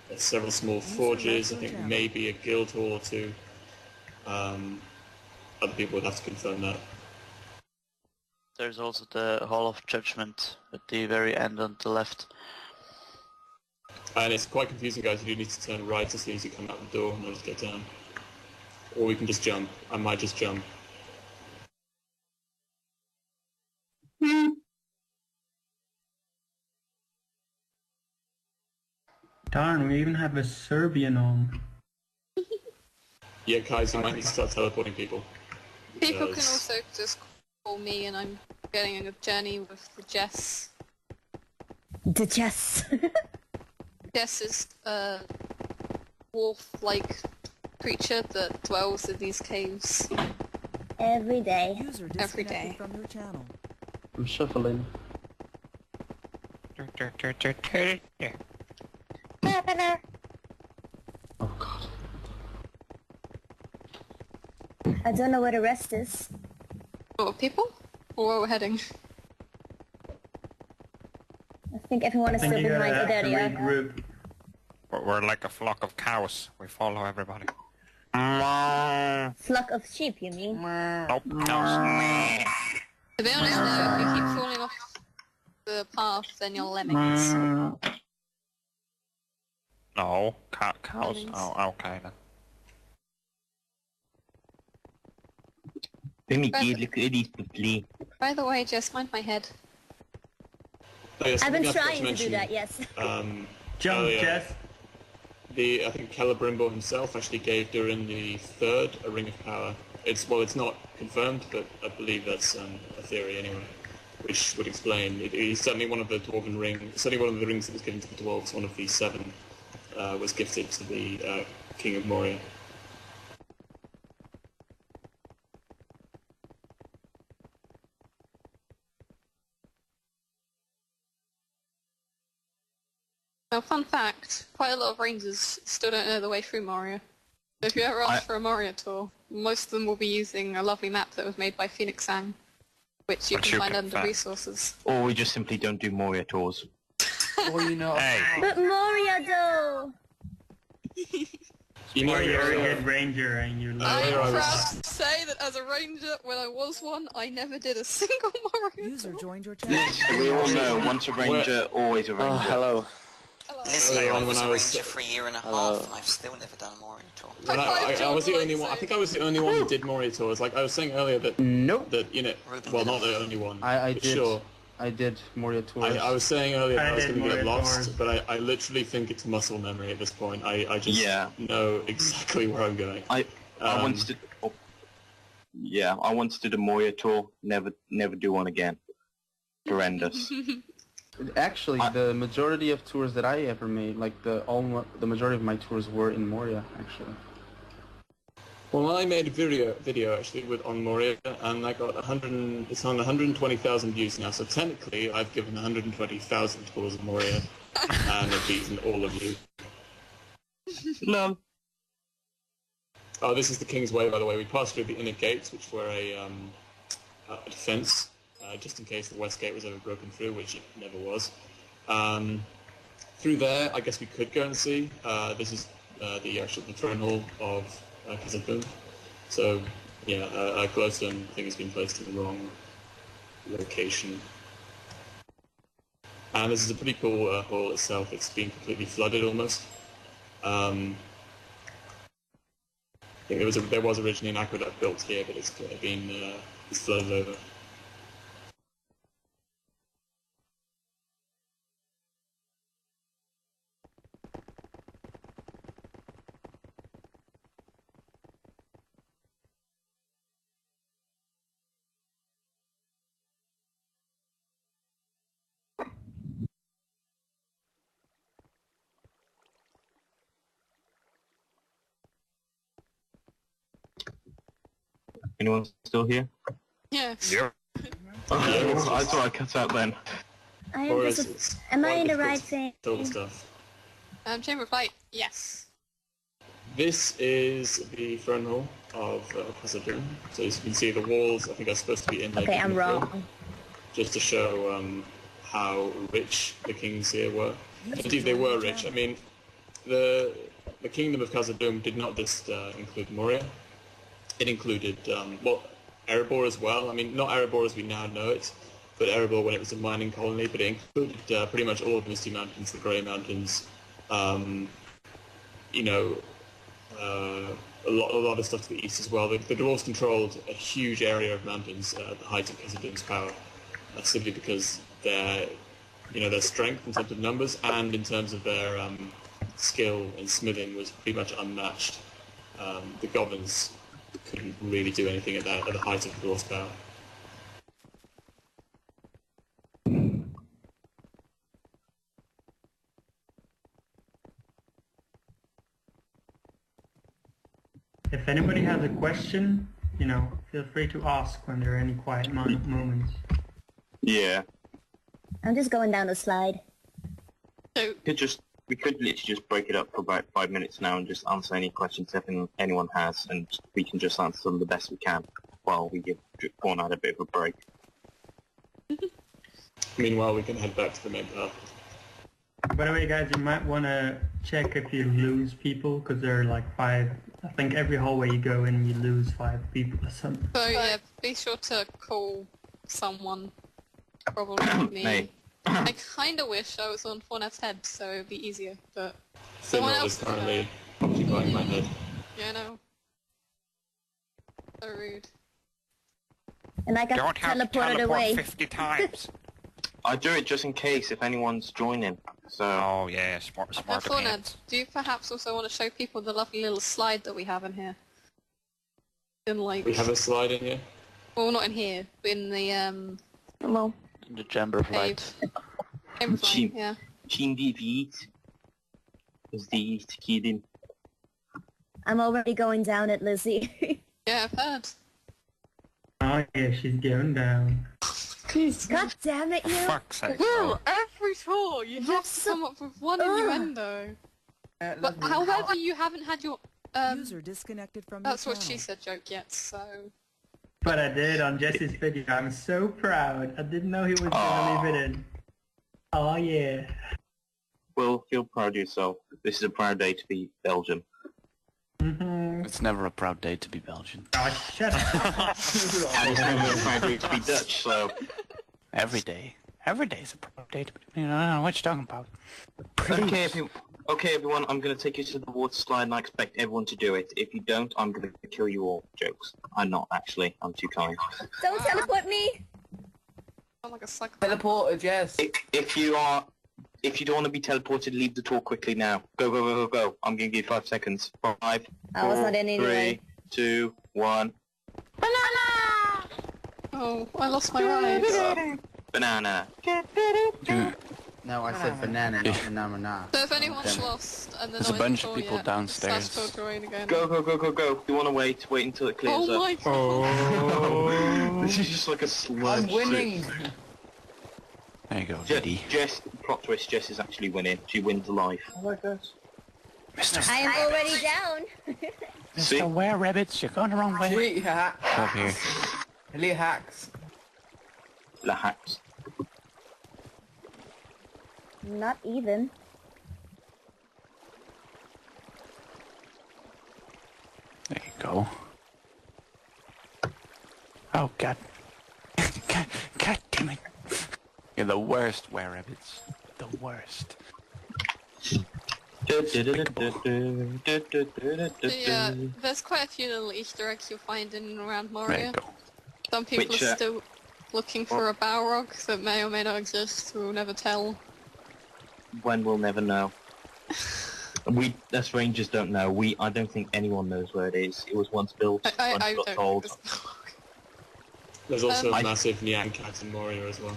B: there's several small forges. I think maybe a guild hall or two. Other people would have to confirm that.
N: There's also the Hall of Judgment at the very end on the left.
B: And it's quite confusing, guys. You do need to turn right as soon as you come out the door in order to get down. Or we can just jump. I might just jump.
L: Darn, we even have a Serbian on.
B: Yeah, guys, you might need to start teleporting people.
A: People can also just call me, and I'm getting a journey with the Jess.
H: The Jess.
A: Jess is a wolf-like creature that dwells in these caves.
H: Every day.
F: User
A: Every
F: disconnected
A: day.
F: from your channel.
G: I'm shuffling. Oh god.
H: I don't know where the rest is.
A: Oh, people? Or where we're heading?
H: I think everyone is
L: I think
H: still
L: you
H: behind
L: gotta have to
H: Eregion.
L: regroup.
D: We're like a flock of cows. We follow everybody.
H: Flock of sheep, you mean?
D: Nope, cows.
A: To be honest though, if you keep falling off the path, then you're lemmings.
D: No, cows.
A: Lemmings.
D: Oh, okay then.
A: By the way, Jess, mind my head.
B: Oh, yeah,
H: I've
B: something
H: been
B: I forgot
H: trying to do
B: mention,
H: that, yes.
L: Jump,
B: earlier,
L: Jess.
B: I think Celebrimbo himself actually gave Durin the Third a Ring of Power. It's not confirmed, but I believe that's a theory anyway, which would explain. He's certainly one of the Dwarven rings. Certainly one of the rings that was given to the dwarves. One of the 7 was gifted to the King of Moria.
A: Now, fun fact, quite a lot of rangers still don't know the way through Moria. So if you ever ask for a Moria tour, most of them will be using a lovely map that was made by Phoenix Sang, which you can find under resources.
O: Or we just simply don't do Moria tours.
G: Well, you know.
H: But Moria though!
B: You know,
L: you're a good ranger and you're
A: I'm proud to say that as a ranger, when I was one, I never did a single Moria
F: User
A: tour.
F: joined your channel.
O: Yes, we all know, once a ranger, always a ranger.
C: Hello. This year I
B: When
C: was
B: I
C: a
B: was-
C: ranger for a year and a half, and I've still never done a Moria tour.
B: I was the only one. I think I was the only one who did Moria tours. Like I was saying earlier that that well, not the only one.
G: I
B: but
G: did.
B: Sure.
G: I did Moria tours.
B: I was saying earlier that I was
L: did
B: going to get
L: Moria
B: lost,
L: tours.
B: but I literally think it's muscle memory at this point. I just know exactly where I'm going.
O: I once did. I once did a Moria tour. Never do one again. horrendous.
G: Actually, the majority of tours that I ever made, like the majority of my tours were in Moria, actually.
B: Well, I made a video actually on Moria, and I got it's on 120,000 views now. So technically, I've given 120,000 tours of Moria, and I've beaten all of you.
O: No.
B: Oh, this is the King's Way, by the way. We passed through the inner gates, which were a defense, just in case the west gate was ever broken through, which it never was. Through there, I guess we could go and see. This is the throne hall of Khazad-dûm. So, yeah, a glowstone thing has been placed in the wrong location. And this is a pretty cool hall itself. It's been completely flooded almost. I think there was originally an aqueduct built here, but it's flooded over.
O: Anyone still here?
A: Yes.
D: Yeah.
O: Oh, I thought I cut out then.
H: Am I in the right thing?
B: Total stuff.
A: Chamber of Light, yes.
B: This is the throne hall of Khazad-dûm. So as you can see, the walls, I think, are supposed to be inlaid.
H: Okay, I'm wrong.
B: Just to show how rich the kings here were. Indeed, they were rich. I mean, the kingdom of Khazad-dûm did not just include Moria. It included, Erebor as well. I mean, not Erebor as we now know it, but Erebor when it was a mining colony, but it included pretty much all of the Misty Mountains, the Grey Mountains, a lot of stuff to the east as well. The dwarves controlled a huge area of mountains at the height of Khazad-dûm's power, simply because their strength in terms of numbers and in terms of their skill in smithing was pretty much unmatched. The goblins couldn't really do anything at the height of the dwarves' power.
L: If anybody has a question, feel free to ask when there are any quiet moments.
O: Yeah.
H: I'm just going down the slide.
O: We could literally just break it up for about 5 minutes now and just answer any questions anyone has, and we can just answer them the best we can while we give one out a bit of a break.
B: Meanwhile, we can head back to the main path.
L: By the way, guys, you might want to check if you lose people, because there are like 5. I think every hallway you go in, you lose 5 people or something.
A: So yeah, be sure to call someone. Probably me. I kind of wish I was on Fornet's head, so it would be easier, but someone else
B: is currently occupying my head.
A: Yeah, I know. So rude.
H: And I got teleported away.
D: 50 times.
O: I do it just in case if anyone's joining. So.
D: Oh yeah, smart
A: Fornet, do you perhaps also want to show people the lovely little slide that we have in here?
B: We have a slide in here?
A: Well, not in here, but in the
H: Well.
N: In the Chamber of Light.
A: Chamber of Light, yeah.
H: I'm already going down it, Lizzie.
A: Yeah, I've heard.
L: Oh yeah, she's going down.
H: God damn it, you!
D: Fuck's sake.
A: Will, every tour you have to come up with one innuendo. But however, you haven't had your
F: User disconnected from
A: that's
F: your
A: what she
F: channel.
A: said joke yet, so
L: But I did on Jesse's video. I'm so proud. I didn't know he was gonna leave it in. Oh yeah.
O: Well, feel proud of yourself. This is a proud day to be Belgian.
J: It's never a proud day to be Belgian.
L: Oh, shut up.
O: And it's never a proud day to be Dutch, so...
J: Every day. Every day is a proud day to be... I don't know what you're talking about.
O: Okay, everyone, I'm going to take you to the water slide and I expect everyone to do it. If you don't, I'm going to kill you all. Jokes. I'm not, actually. I'm too kind.
H: Don't teleport me!
A: I'm like a psycho.
G: Teleported, yes.
O: If you don't want to be teleported, leave the tour quickly now. Go, go, go, go, go. I'm going to give you 5 seconds. 5,
H: I was not in anyway.
O: 3, 2, 1.
H: Banana!
A: Oh, I lost my ride.
O: Banana.
G: No, I said banana, not banana.
A: So if anyone's lost and they're
J: There's a
A: not
J: bunch
A: in
J: of
A: the
J: people
A: yet,
J: downstairs.
A: /code join again.
O: Go, go, go, go, go. You want to wait until it clears
A: Oh
O: up.
A: my god.
O: This is just like a sludge.
G: I'm winning!
J: There you go,
O: Jess, plot twist, Jess is actually winning. She wins life.
G: I like this.
H: I am already down.
J: Mr. Were-Rabbits, you're going the wrong way.
G: Sweet hacks.
J: Up here.
G: Elite hacks.
O: La hacks.
H: Not even.
J: There you go. Oh god. God damn it. You're the worst, Were-Rabbits. The worst.
A: Yeah, there's quite a few little Easter eggs you'll find in and around Moria. Some people
O: Which,
A: are still looking for a Balrog that may or may not exist, we'll never tell.
O: When we'll never know. We, as Rangers, don't know. I don't think anyone knows where it is. It was once built,
A: I
O: once got
A: don't
O: told.
B: There's also a massive Niang cat in Moria as well.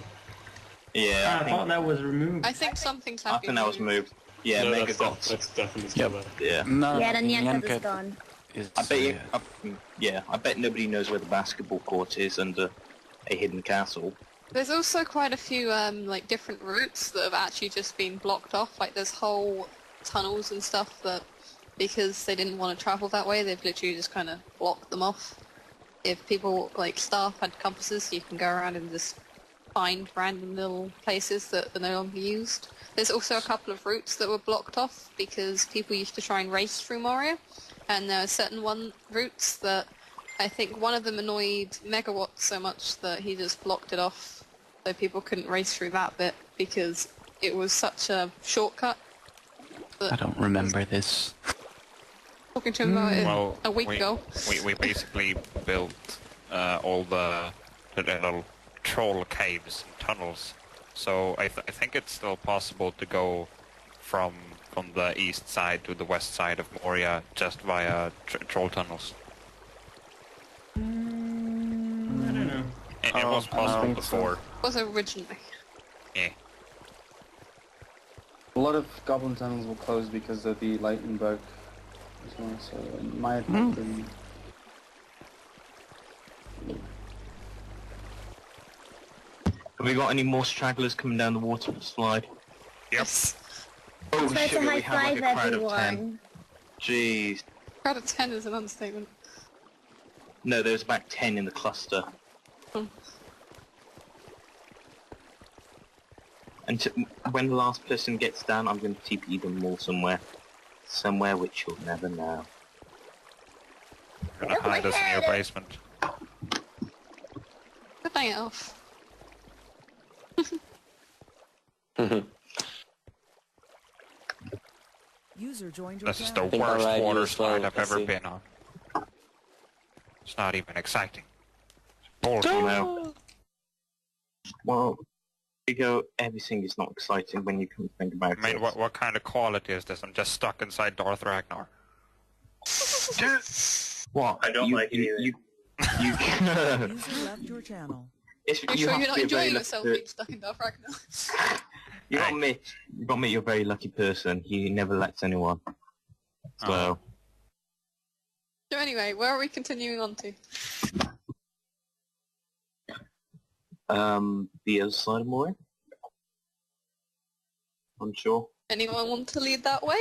O: Yeah,
L: I thought that was removed.
A: I think something's
O: I
A: happening.
O: think that was moved. Yeah,
B: no,
O: Mega
B: that's definitely still there.
O: Yeah.
J: No,
H: Yeah, the Nyankat
J: Nyankat
H: is gone.
O: I bet you, I bet nobody knows where the basketball court is under a hidden castle.
A: There's also quite a few like different routes that have actually just been blocked off. Like there's whole tunnels and stuff that, because they didn't want to travel that way, they've literally just kind of blocked them off. If people, like staff, had compasses, you can go around and just find random little places that are no longer used. There's also a couple of routes that were blocked off because people used to try and race through Moria, and there are certain routes that I think one of them annoyed Megawatt so much that he just blocked it off, so people couldn't race through that bit because it was such a shortcut.
J: I don't remember this.
A: Talking to him about it
D: Well,
A: a week ago.
D: We basically built all the little troll caves and tunnels, so I think it's still possible to go from the east side to the west side of Moria just via troll tunnels.
L: I don't know.
D: It was possible before.
A: Was originally.
D: Yeah.
G: A lot of goblin tunnels will close because of the lightning bug as well, so it might have been...
O: Have we got any more stragglers coming down the water slide?
D: Yes.
O: Oh
H: Try
O: sugar,
H: to
O: we have like a crowd of 10.
H: everyone.
O: Jeez.
A: Crowd of 10 is an understatement.
O: No, there's about 10 in the cluster. And when the last person gets down, I'm going to TP them all somewhere. Somewhere which you'll never know.
D: Gonna hide us in your basement.
A: Good night, Elf.
F: User joined your
D: This is the
F: channel.
D: worst water slide I've ever been on. It's not even exciting. Bullshit.
O: No. Well, you go, everything is not exciting when you can think about it.
D: I mean, what kind of quality is this? I'm just stuck inside Darth Ragnar.
O: What?
I: I don't like it either.
O: You
F: User left your channel.
O: it's,
A: Are you
O: you
A: sure
O: have
A: you're
O: to
A: not
O: be a very
A: enjoying
O: lucky
A: yourself
O: per-
A: being stuck in Darth Ragnar?
O: You got to admit, you're a very lucky person. He never lets anyone. So,
A: So anyway, where are we continuing on to?
O: the other side of Moria? I'm sure.
A: Anyone want to lead that way?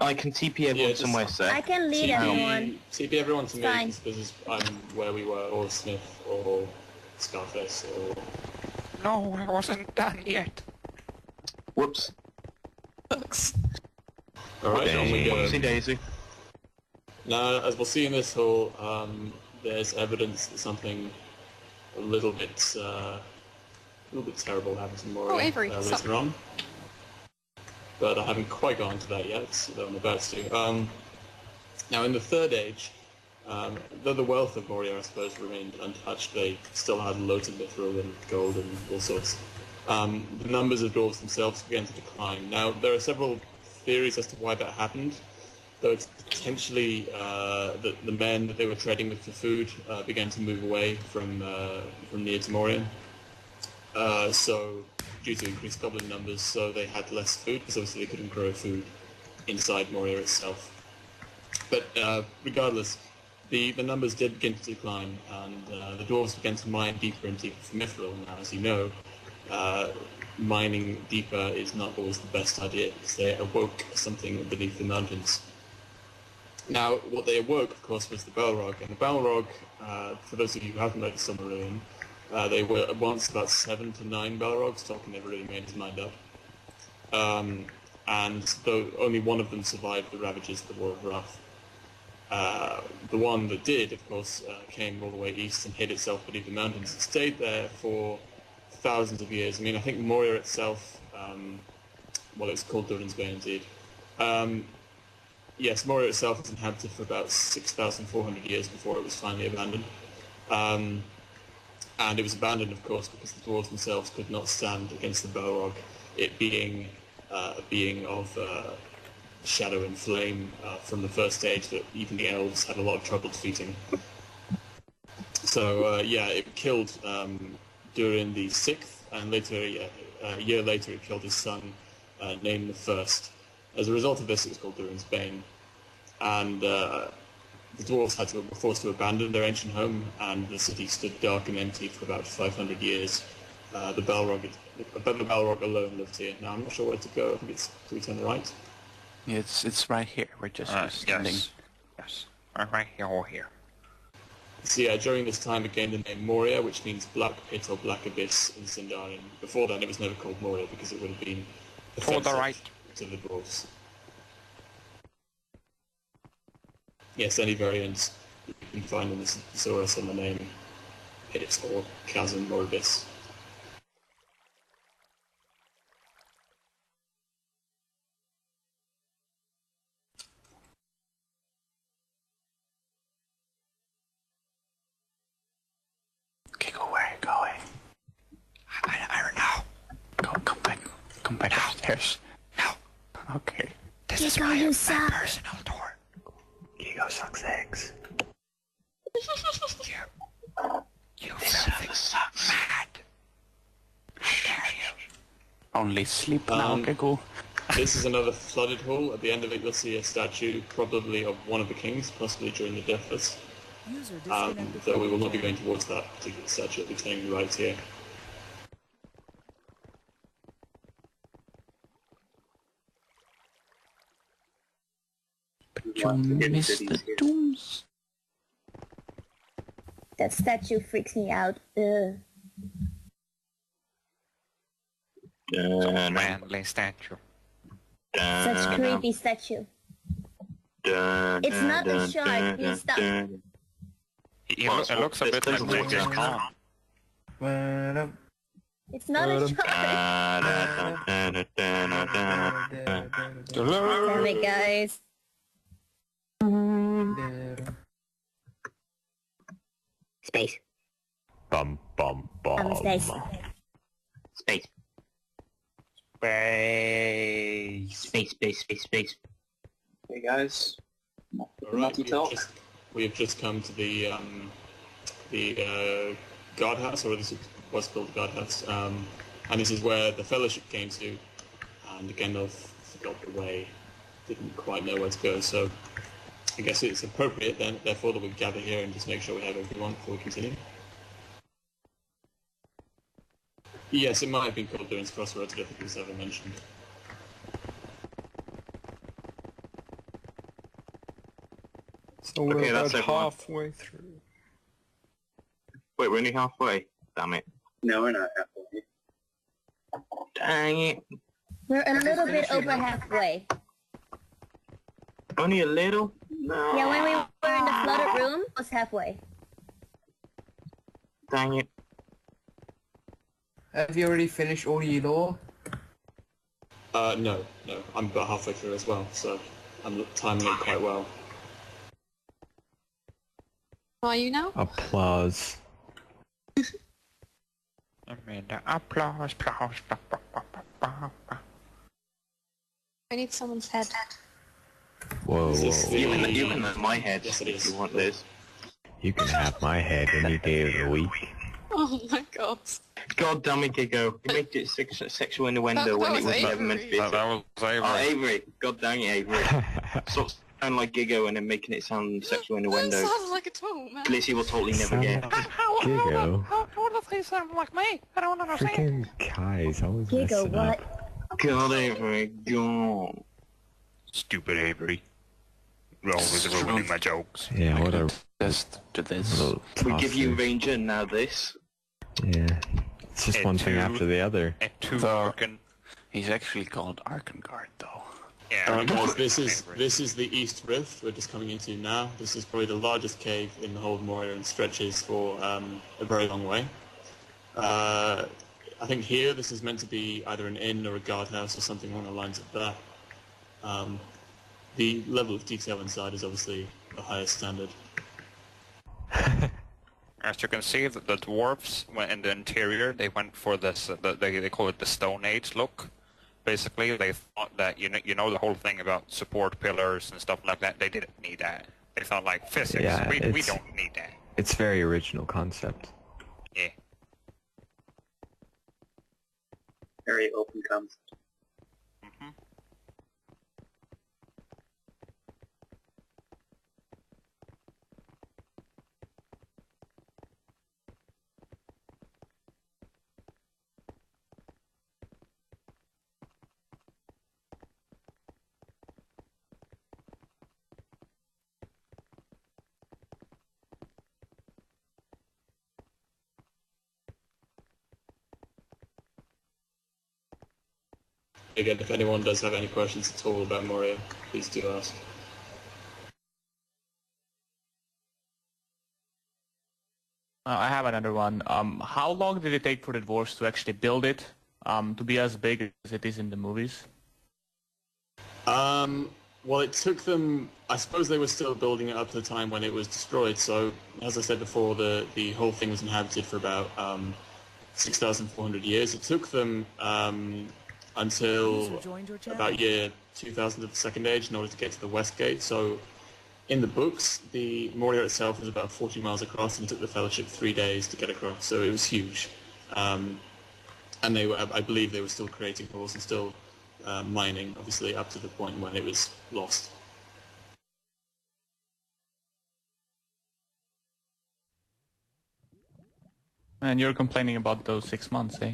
O: I can TP everyone somewhere safe.
H: I can lead everyone.
B: TP everyone to me,
H: Fine.
B: because this is where we were, or Smith, or Scarface, or...
D: No, I wasn't done yet.
O: Whoops.
B: Alright, on we go.
O: Whoopsie daisy.
B: Now, as we'll see in this hall, there's evidence that something a little bit terrible happens in Moria
A: Avery,
B: later on. But I haven't quite gone to that yet, though I'm about to. Now, in the Third Age, though the wealth of Moria, I suppose, remained untouched, they still had loads of mithril and gold and all sorts. The numbers of dwarves themselves began to decline. Now, there are several theories as to why that happened, though it's potentially the men that they were trading with for food began to move away from near to Moria. so due to increased goblin numbers, so they had less food, because obviously they couldn't grow food inside Moria itself. But regardless, the numbers did begin to decline, and the dwarves began to mine deeper and deeper from Mithril. Now, as you know, mining deeper is not always the best idea, because they awoke something beneath the mountains. Now, what they awoke, of course, was the Balrog, and the Balrog, for those of you who haven't read the Silmarillion, they were once about 7 to 9 Balrogs. Tolkien never really made his mind up. And though only one of them survived the ravages of the War of Wrath. The one that did, of course, came all the way east and hid itself beneath the mountains and stayed there for thousands of years. I mean, I think Moria itself, well, it's called Durin's Bane indeed. Yes, Moria itself was inhabited for about 6,400 years before it was finally abandoned. And it was abandoned, of course, because the dwarves themselves could not stand against the Balrog, it being a being of shadow and flame from the first age that even the elves had a lot of trouble defeating. So, yeah, it killed Durin the Sixth, and later, a year later, it killed his son, Nain the First. As a result of this, it was called Durin's Bane. And the dwarves were forced to abandon their ancient home, and the city stood dark and empty for about 500 years. The Balrog alone lived here. Now, I'm not sure where to go. I think it's... Do we turn right?
J: Yeah, it's right here. We're just standing.
D: Yes. Right here or here.
B: So yeah, during this time it gained the name Moria, which means Black Pit or Black Abyss in Sindarian. Before then it was never called Moria because it would have been offensive to the dwarves. Yes, any variants you can find in the thesaurus on the name Pit or Chasm or Abyss.
J: Okay, go where are you going? I don't know. Come back upstairs. No. Okay.
D: This is my personal door.
J: Gigo sucks eggs.
D: You filthy mad. How dare you?
J: Only sleep now, Gigo.
B: This is another flooded hall. At the end of it you'll see a statue, probably of one of the kings, possibly during the Deathless. Though we will not be going towards that particular statue, it'll be staying right here.
J: But you missed the tombs.
H: That statue freaks me out. Ugh.
D: Manly statue.
H: Such creepy statue. It's not a shark, you stop.
D: It looks a bit like Genghis Khan.
H: It's not a shark. Damn it, guys.
O: Space.
J: Bum bum bum.
H: I'm Space.
O: Space. Space.
I: Hey guys.
B: Alright, we have just come to the guardhouse, or this was called the guardhouse, and this is where the Fellowship came to, and Gandalf forgot the way, didn't quite know where to go, so I guess it's appropriate then, therefore, that we gather here and just make sure we have everyone before we continue. Yes, it might have been called Durin's Crossroads, I don't think it was ever mentioned.
P: So we're about halfway through.
O: Wait, we're only halfway? Damn it.
I: No, we're not halfway.
O: Dang it.
H: We're a little bit over halfway.
O: Only a little? No.
H: Yeah, when we were in the flooded room, it was halfway.
O: Dang it.
Q: Have you already finished all your lore?
B: No. I'm about halfway through as well, so I'm timing it quite well.
A: Are you now?
P: Applause.
D: Applause.
A: I need someone's head.
P: Whoa.
O: You can have my head if you want this.
P: You can have my head any day of the week.
A: Oh my god.
O: God damn it, Gigo. You made it sexual innuendo when it was never meant to be.
D: That was Avery.
O: Oh, Avery. God dang it, Avery. Stop sounding like Gigo and then making it sound sexual innuendo.
A: That sounds like a tool, man.
O: Lizzie will totally never get.
P: Gigo.
D: How do they sound like me? I don't understand.
P: Freaking Kai's always
H: Gigo,
P: messing
H: what?
P: up.
O: God, Avery, God.
D: Stupid Avery. You're always ruining my jokes.
P: Yeah, whatever.
J: Just to this.
O: We give you Ranger, now this.
P: Yeah. It's just one thing after the other.
J: He's actually called Arkengard, though.
D: Yeah.
B: Alright guys, this is the East Rift we're just coming into now. This is probably the largest cave in the whole of Moria and stretches for a very long way. I think here this is meant to be either an inn or a guardhouse or something along the lines of that. The level of detail inside is obviously the highest standard.
D: As you can see, the dwarves went in the interior. They went for this. They call it the Stone Age look. Basically, they thought that you know the whole thing about support pillars and stuff like that. They didn't need that. They thought like physics.
P: Yeah,
D: we don't need that.
P: It's very original concept.
D: Yeah.
O: Very open concept.
B: Again, if anyone does have any questions at all about Moria, please do ask.
K: I have another one. How long did it take for the dwarves to actually build it to be as big as it is in the movies?
B: Well, it took them. I suppose they were still building it up to the time when it was destroyed. So, as I said before, the whole thing was inhabited for about 6,400 years. It took them until about year 2000 of the Second Age in order to get to the West Gate. So in the books, the Moria itself was about 40 miles across, and it took the Fellowship 3 days to get across, so it was huge. And they were, I believe they were still creating ores and still mining, obviously, up to the point when it was lost.
K: And you're complaining about those 6 months, eh?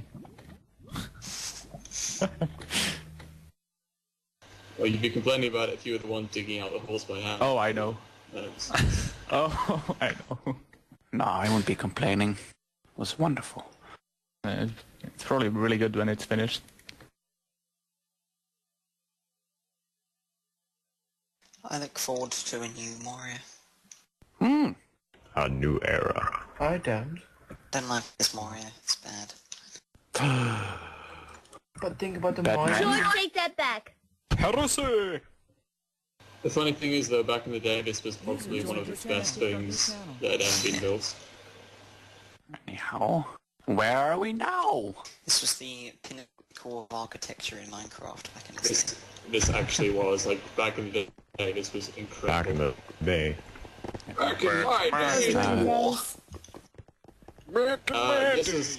B: Well, you'd be complaining about it if you were the one digging out the holes by hand.
K: Oh, I know. Oh, I know.
J: No, I wouldn't be complaining. It was wonderful.
K: It's probably really good when it's finished.
C: I look forward to a new Moria.
P: A new era.
Q: I don't.
C: Don't like this Moria, it's bad.
Q: But think about the
H: George,
Q: mine.
H: take that back.
J: Heresy!
B: The funny thing is, though, back in the day, this was probably one of the best things that had ever been built.
J: Anyhow, where are we now?
C: This was the pinnacle of architecture in Minecraft back in the day.
B: This actually was, like, back in the day, this was incredible.
P: Back in the day.
B: Back in my day!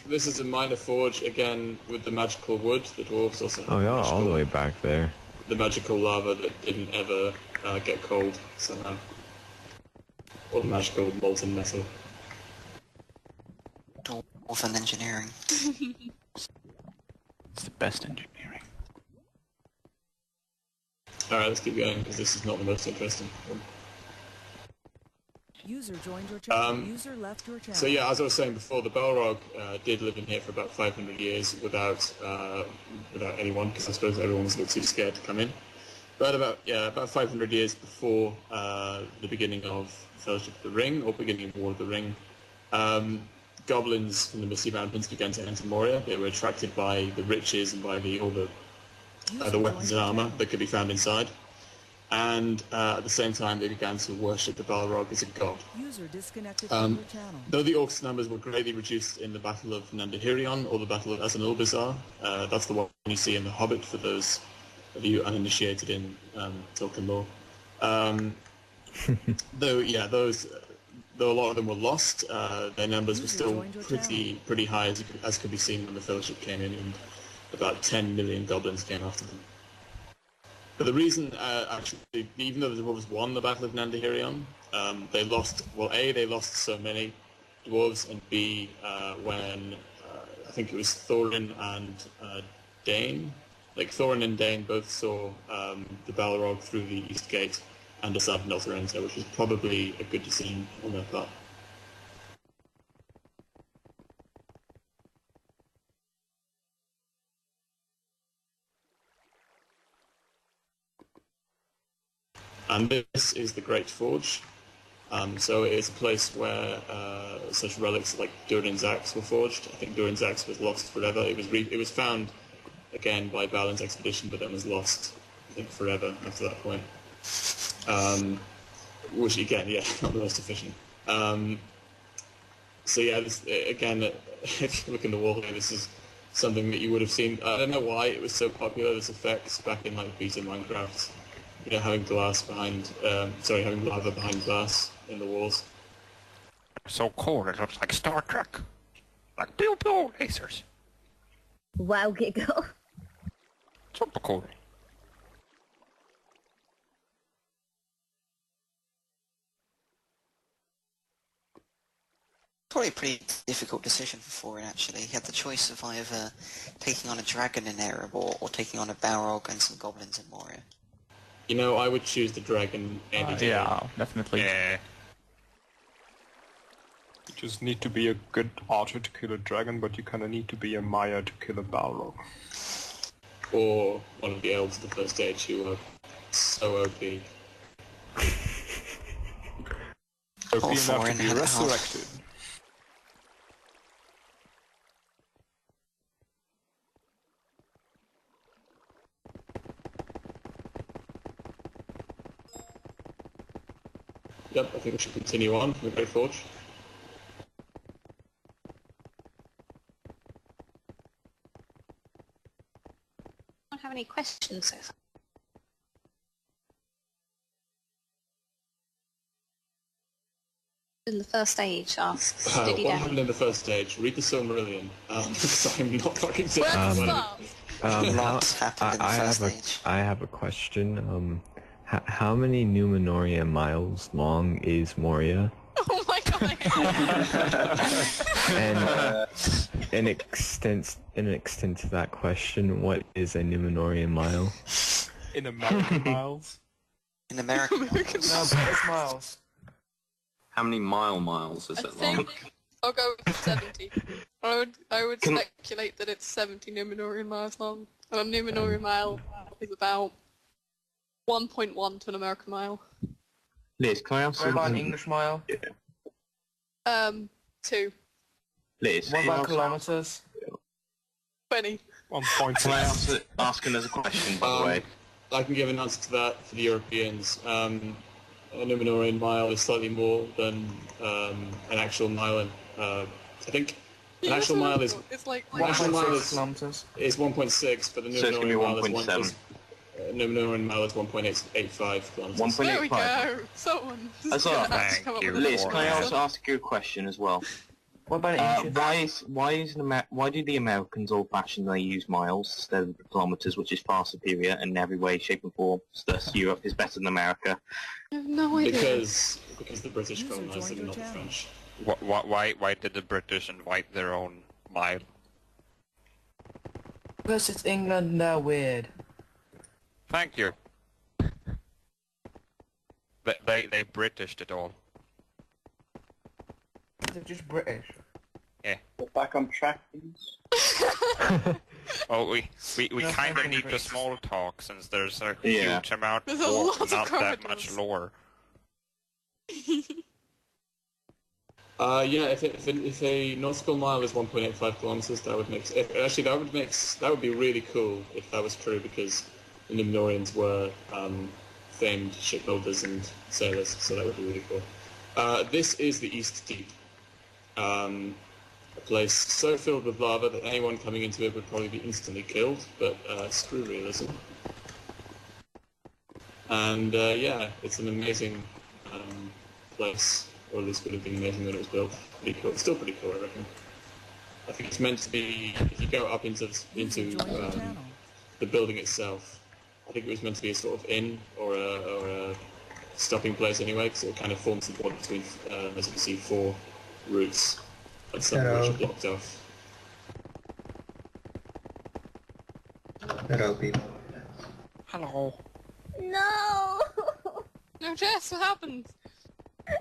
B: This is a minor forge, again, with the magical wood. The dwarves also have
P: Oh yeah, all the way back there.
B: the magical lava that didn't ever get cold somehow. Or the magical molten metal.
C: Dwarf engineering.
J: It's the best engineering.
B: Alright, let's keep going, because this is not the most interesting one.
F: User joined your channel. User left your channel.
B: So yeah, as I was saying before, the Balrog did live in here for about 500 years without anyone, because I suppose everyone was a bit too scared to come in. But about 500 years before the beginning of Fellowship of the Ring, or beginning of War of the Ring, goblins from the Misty Mountains began to enter Moria. They were attracted by the riches and by all the weapons and armor that could be found inside. And at the same time, they began to worship the Balrog as a god.
F: User disconnected from your channel.
B: Though the orcs' numbers were greatly reduced in the Battle of Nandahirion or the Battle of Azanulbizar, that's the one you see in The Hobbit for those of you uninitiated in Tolkien lore. Though, yeah, those though a lot of them were lost, their numbers were still pretty high, as could be seen when the Fellowship came in, and about 10 million goblins came after them. But the reason, actually, even though the dwarves won the Battle of Nandahirion, they lost, well, A, they lost so many dwarves, and B, when I think it was Thorin and Dane, like Thorin and Dane both saw the Balrog through the East Gate and decided not to enter, which was probably a good decision on their part. And this is the Great Forge. So it is a place where such relics like Durin's axe were forged. I think Durin's axe was lost forever. It was found again by Balin's expedition, but then was lost, I think, forever after that point. Which again, yeah, not the most efficient. So yeah, this, again, if you look in the wall here, this is something that you would have seen. I don't know why it was so popular, this effect, back in like beta Minecraft. You know, having glass behind, having lava behind glass in the walls.
D: So cool, it looks like Star Trek. Like pew pew lasers.
H: Wow, Giggle.
D: Super cool.
C: Probably a pretty difficult decision for Thorin, actually. He had the choice of either taking on a dragon in Erebor or taking on a Balrog and some goblins in Moria.
B: You know, I would choose the dragon any day.
K: Yeah, definitely.
D: Yeah.
R: You just need to be a good archer to kill a dragon, but you kind of need to be a Maya to kill a Balrog.
B: Or one of the elves of the first stage who are so OP.
R: OP enough to be resurrected.
B: Yep, I think we should continue on from the Great Forge.
A: I don't have any questions so far. In the first stage, asks Diddy
B: What
A: Down.
B: happened in the first stage? Read the Silmarillion. Because I'm not fucking certain.
P: I have a question. How many Numenorian miles long is Moria?
A: Oh my god!
P: And in extent to that question, what is a Numenorian mile?
R: In American miles?
C: In American miles?
Q: No, British miles.
I: How many miles is it long?
A: I'll go with 70. I would speculate that it's 70 Numenorian miles long. And a Numenorian mile is about 1.1 to an American mile.
O: Liz, can I ask
Q: What about an English mile?
A: 2.
O: Liz,
Q: What about kilometers?
A: 20.
R: 1.6.
O: Can I ask another question, by the way?
B: I can give an answer to that for the Europeans. A Numenorian mile is slightly more than an actual mile. I think an actual mile is...
A: It's like...
B: An actual mile
Q: kilometers.
B: is 1.6, but the
O: So it's going to be
B: Numenorian mile is
O: 1.7.
B: Numenorian mile is 1.85 kilometers.
A: There we go! Someone just gonna have to come up with
O: Liz,
A: a
O: can I also
A: answer.
O: ask you a question as well?
Q: What about inches?
O: Why do the Americans old-fashioned they use miles instead of kilometers, which is far superior in every way, shape, and form? Thus, Europe is better than America.
A: I have no idea.
B: Because the British colonized them, not the French.
D: Why did the British invite their own mile?
Q: Because it's England, they're weird.
D: Thank you. They Britished it all.
Q: They're just British.
D: Yeah.
I: Get back on track, please.
D: Well, we kind of need the small talk since there's a
O: Yeah.
D: huge amount
A: There's a
D: more,
A: lot of
D: not that
A: corridors.
D: much lore.
B: Yeah, if a nautical mile is 1.85 kilometers, that would make that would be really cool if that was true, because the Numenorians were famed shipbuilders and sailors, so that would be really cool. This is the East Deep, a place so filled with lava that anyone coming into it would probably be instantly killed, but screw realism. And yeah, it's an amazing place. or at least would have been amazing when it was built. Pretty cool. It's still pretty cool, I reckon. I think it's meant to be, if you go up into the building itself, I think it was meant to be a sort of inn or a stopping place anyway, because it kind of forms the border between, as you can see, 4 routes, and some of which are blocked off.
S: Hello, people.
K: Hello.
H: No!
A: No, Jess, what happened?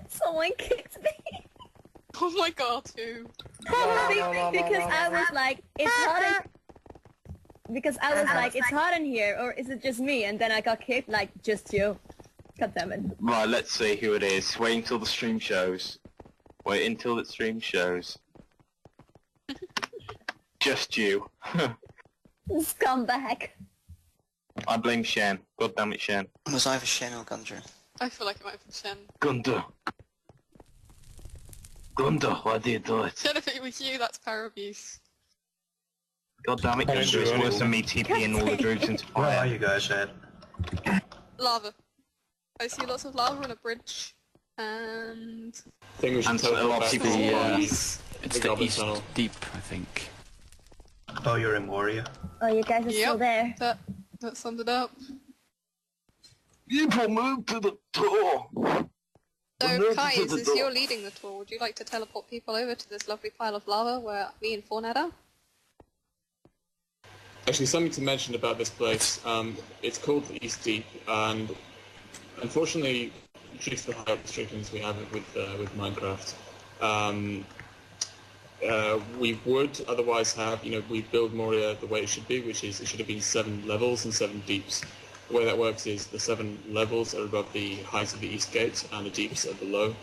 H: Someone kicked me.
A: Oh my god, who?
H: Because I was like, it's hot in... Because I was like, it's hot in here, or is it just me? And then I got kicked, like, just you. God damn it.
O: Right, let's see who it is. Wait until the stream shows. Wait until the stream shows. Just you.
H: Scumbag.
O: I blame Shen. God damn it, Shen.
C: It was either Shen or Gundra.
A: I feel like it might be Shen.
O: Gunda. Gunda, why do you do it?
A: Shen, if it was you, that's power abuse.
O: God damn it, Gunda, it's worse than me TPing all the druids into fire.
S: Where are you guys at?
A: Lava. I see lots of lava on a bridge, and...
B: I think we should tell
O: a lot of people...
J: It's the east deep, I think.
S: Oh, you're in Moria.
H: Oh, you guys are still there.
A: That sums it up.
O: People move to the tour!
A: So, Kai, since you're leading the tour, would you like to teleport people over to this lovely pile of lava where me and Fornad are?
B: Actually, something to mention about this place. It's called the East Deep, and unfortunately, due to the high restrictions we have with Minecraft, we would otherwise have, we build Moria the way it should be, which is it should have been 7 levels and 7 deeps. The way that works is the 7 levels are above the height of the East Gate, and the deeps are below.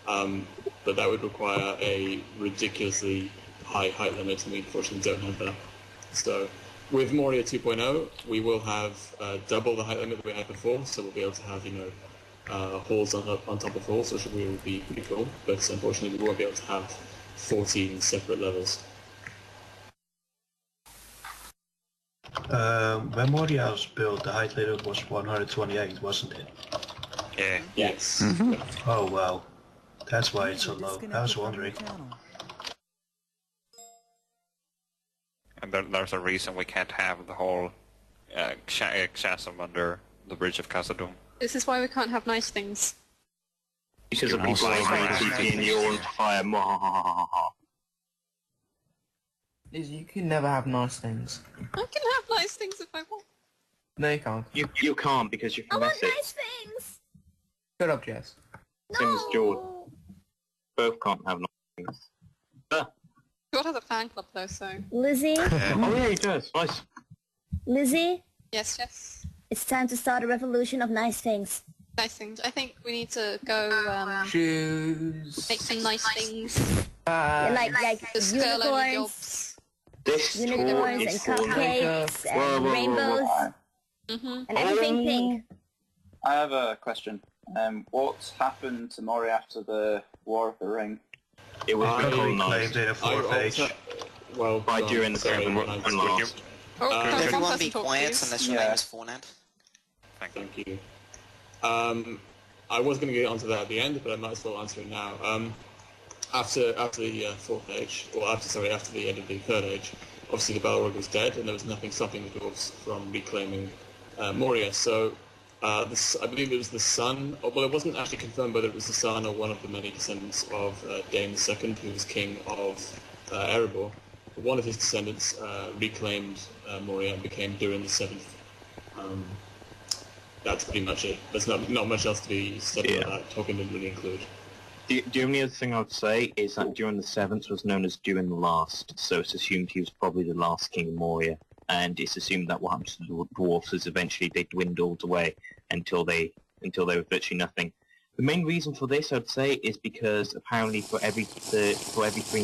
B: But that would require a ridiculously high height limit, and we unfortunately don't have that. So, with Moria 2.0, we will have double the height limit that we had before, so we'll be able to have, halls on top of halls, which will be pretty cool, but unfortunately we won't be able to have 14 separate levels.
S: When Moria was built, the height limit was 128, wasn't it?
D: Yeah.
B: Yes.
S: Oh, wow. That's why it's so low. I was wondering.
D: And there's a reason we can't have the whole chasm under the bridge of Khazad-dûm.
A: This is why we can't have nice things.
O: Because of people TPing you all into fire.
Q: You can never have nice things.
A: I can have nice things if I want.
Q: No, you can't.
O: You can't because you're from Essex.
H: Nice things!
Q: Shut up, Jess.
O: Same as George. Both can't have nice things.
A: George has a fan club though, so...
H: Lizzie?
O: Oh yeah, he does. Nice.
H: Lizzie?
A: Yes.
H: It's time to start a revolution of nice things.
A: Nice things. I think we need to go,
Q: Shoes.
A: make some nice things.
H: Like
A: Just girl-only
H: unicorns.
A: jobs.
O: This
H: Unicorns and cupcakes and rainbows and everything pink.
T: I have a question. What happened to Moria after the War of the Ring?
O: It was
S: reclaimed in a 4th age.
B: Well,
O: by during the Seven and last.
C: Could everyone be quiet unless your name is Fornad?
B: Thank you. I was going to get onto that at the end, but I might as well answer it now. After the 4th age, or after the end of the 3rd age, obviously the Balrog was dead, and there was nothing stopping the dwarves from reclaiming Moria. So I believe it was the son, well, it wasn't actually confirmed whether it was the son or one of the many descendants of Dain II, who was king of Erebor. But one of his descendants reclaimed Moria and became Durin the 7th. That's pretty much it. There's not much else to be said about that. Tolkien didn't really include.
O: The only other thing I would say is that Durin the 7th was known as Durin the Last, so it's assumed he was probably the last king of Moria, and it's assumed that what happened to the dwarfs is eventually they dwindled away until they were virtually nothing. The main reason for this, I'd say, is because apparently for every 3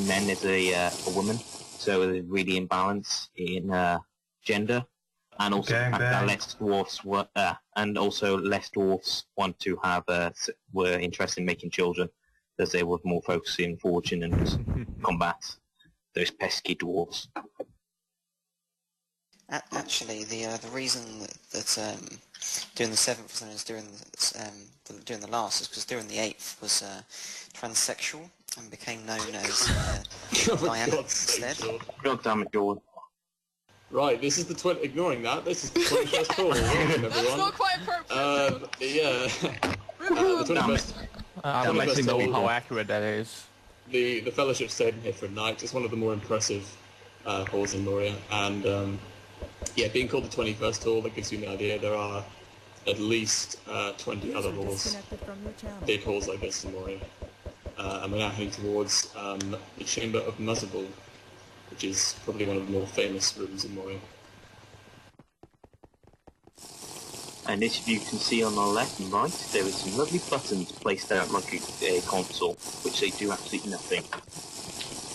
O: men there's a woman, so there's really imbalance in gender, and also the fact that less dwarfs want to have were interested in making children, as they were more focused in fortune and combat those pesky dwarves.
C: Actually, the reason that doing the 7th was known as doing the last is because doing the 8th was transsexual and became known as Diana instead.
O: God damn it, George.
B: Right, this is the ignoring that, this is the 21st call. Welcome, everyone.
A: That's not quite appropriate.
B: Yeah. The 21st...
K: I'm letting you know how accurate that is.
B: The Fellowship stayed in here for a night. It's one of the more impressive halls in Moria, and yeah, being called the 21st hall, that gives you an idea. There are at least 20 other halls, big halls like this in Moria. And we're now heading towards the Chamber of Muzzable, which is probably one of the more famous rooms in Moria.
O: And as you can see on the left and right, there is some lovely buttons placed out like a console, which they do absolutely nothing.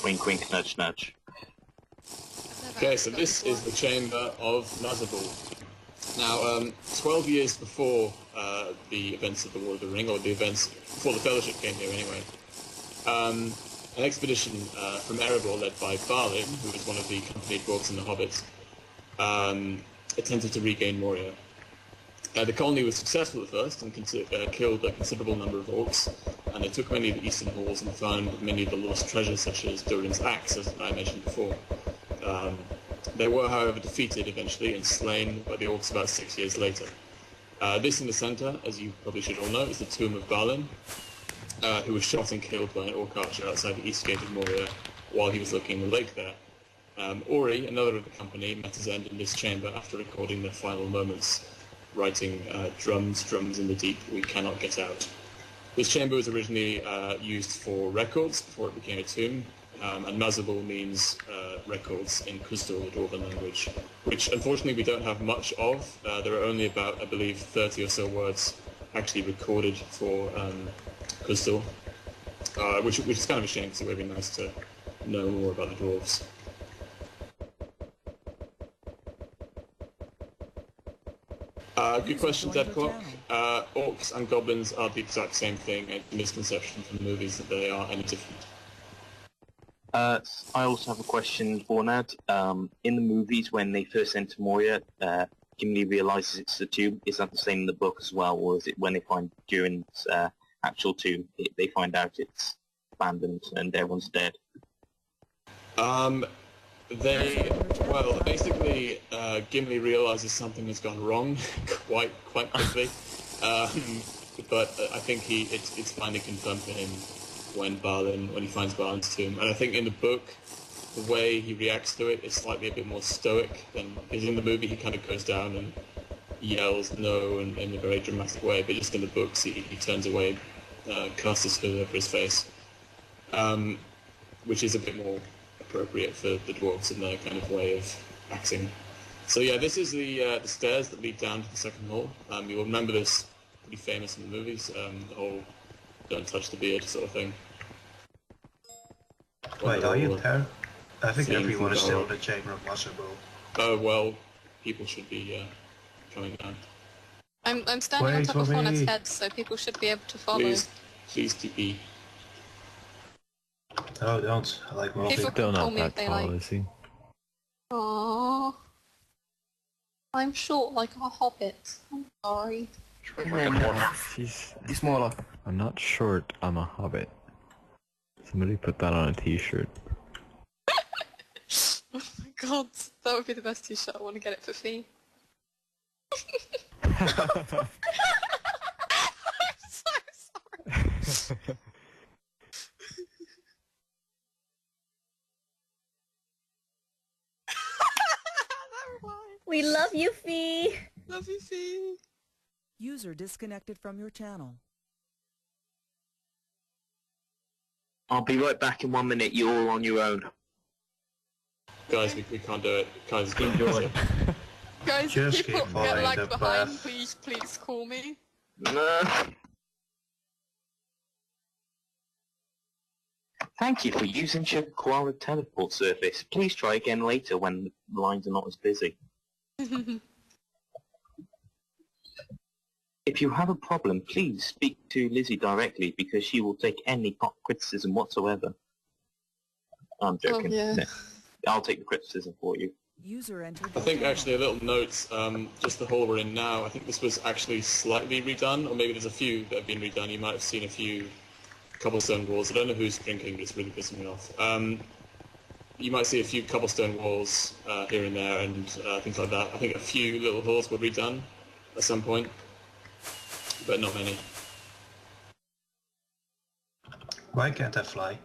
O: Wink wink, nudge nudge.
B: Okay, so this is the Chamber of Muzzable. Now, 12 years before the events of the War of the Ring, or the events before the Fellowship came here anyway, an expedition from Eregion led by Balin, who was one of the company dwarves and the hobbits, attempted to regain Moria. The colony was successful at first and killed a considerable number of orcs, and they took many of the eastern halls and found many of the lost treasures, such as Durin's axe, as I mentioned before. They were, however, defeated eventually and slain by the orcs about 6 years later. This in the centre, as you probably should all know, is the tomb of Balin, who was shot and killed by an orc archer outside the east gate of Moria while he was looking in the lake there. Ori, another of the company, met his end in this chamber after recording their final moments, writing drums, drums in the deep, we cannot get out. This chamber was originally used for records before it became a tomb, and Muzzable means records in Kuzdor, the Dwarven language, which unfortunately we don't have much of. There are only about, I believe, 30 or so words actually recorded for Kuzdor, which is kind of a shame, because it would be nice to know more about the dwarves. Good question, Deadclock. Orcs and goblins are the exact same thing, a misconception from the movies that they are any different.
O: I also have a question, Bornad. In the movies, when they first enter Moria, Gimli realizes it's the tomb. Is that the same in the book as well, or is it when they find Durin's actual tomb, they find out it's abandoned and everyone's dead?
B: Basically, Gimli realizes something has gone wrong quite quickly, but I think it's finally confirmed to him when he finds Balin's tomb. And I think in the book, the way he reacts to it is slightly a bit more stoic than, because in the movie he kind of goes down and yells no in a very dramatic way, but just in the books he turns away, casts his hood over his face, which is a bit more appropriate for the dwarves in their kind of way of acting. So yeah, this is the stairs that lead down to the second hall. You will remember this, pretty famous in the movies, the whole don't touch the beard sort of thing.
S: Wait, are you there? I think everyone is still in the Chamber of Muzzable.
B: Oh well, people should be coming down.
A: I'm standing on top of Hornet's head, so people should be able to follow.
B: Please TP.
S: Oh, don't. I like Morty.
A: People can call me if they like. Aww. I'm short like a hobbit. I'm sorry.
P: He's
Q: smaller.
P: I'm not short, I'm a hobbit. Somebody put that on a t-shirt.
A: Oh my god, that would be the best t-shirt. I want to get it for free. I'm so sorry.
H: We love you, Fee!
A: Love you, Fee!
F: User disconnected from your channel.
O: I'll be right back in 1 minute, you're all on your own.
B: Guys, we can't do it. Guys,
O: enjoy.
A: Guys,
S: Just
A: people
S: keep
A: get
S: following
A: lagged
S: the
A: behind,
S: path.
A: please call me.
O: No. Thank you for using Koala teleport service. Please try again later when the lines are not as busy. If you have a problem, please speak to Lizzie directly because she will take any criticism whatsoever. I'm joking.
A: Oh, yeah.
O: I'll take the criticism for you.
F: User entered.
B: I think actually a little note, just the hall we're in now, I think this was actually slightly redone, or maybe there's a few that have been redone. You might have seen a few cobblestone walls. I don't know who's drinking, but it's really pissing me off. You might see a few cobblestone walls here and there and things like that. I think a few little halls were redone at some point, but not many.
S: Why can't I fly?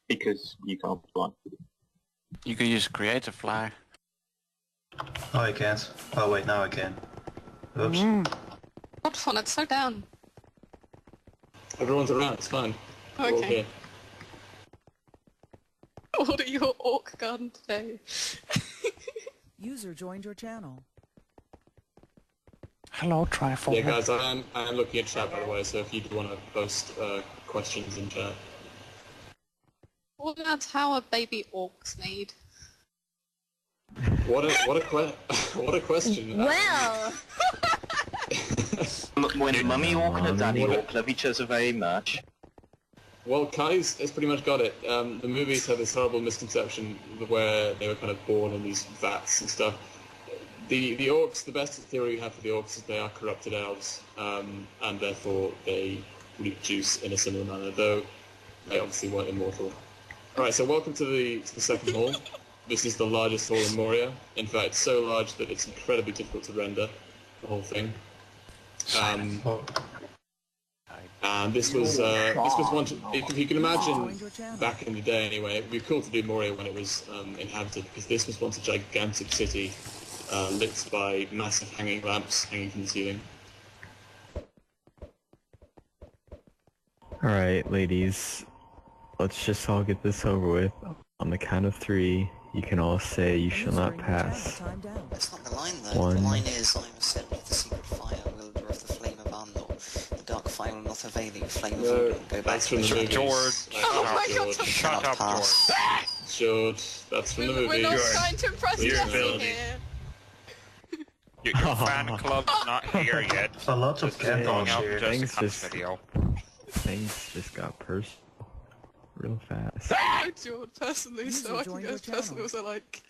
O: Because you can't fly.
J: You can use create a fly.
S: Oh, I can't. Oh wait, now I can. Oops.
A: What fun, it's so down.
B: Everyone's around, it's fine. We're all
A: Okay.
B: here.
A: Order your orc gun today.
F: User joined your channel.
J: Hello, Triforce.
B: Yeah, guys, I am looking at chat, by the way, so if you do want to post questions in chat.
A: What about how are baby orcs made?
B: What a question.
H: Well,
O: When Mummy Orc and Daddy Orc love each other very much.
B: Well, Kai's has pretty much got it. The movies have this horrible misconception where they were kind of born in these vats and stuff. The orcs, the best theory we have for the orcs is they are corrupted elves, and therefore they reproduce in a similar manner, though they obviously weren't immortal. Alright, so welcome to the second hall. This is the largest hall in Moria. In fact, it's so large that it's incredibly difficult to render the whole thing. And this was one. If you can imagine, back in the day anyway, it'd be cool to do Moria when it was inhabited, because this was once a gigantic city, lit by massive hanging lamps hanging from the ceiling.
P: Alright, ladies. Let's just all get this over with. On the count of 3, you can all say you shall not pass.
C: That's not the line though.
P: 1.
C: The line is, I am ascended with the secret fire, wielder of the flame of Arnold. The dark fire will not avail you, flame of Odin. Go back to the
B: movies.
C: George.
A: Oh my god,
D: Shut up, George.
B: George, that's from the movies.
A: we're not trying to impress
B: Your
A: Jesse
B: ability.
A: here.
D: Your fan club's not here yet.
S: A lot of
D: It's going
S: candles
D: up
S: here.
D: just a video.
P: Things just got personal real fast.
A: I know George personally, so I can
F: joined
A: go
F: your
A: as personal as I like.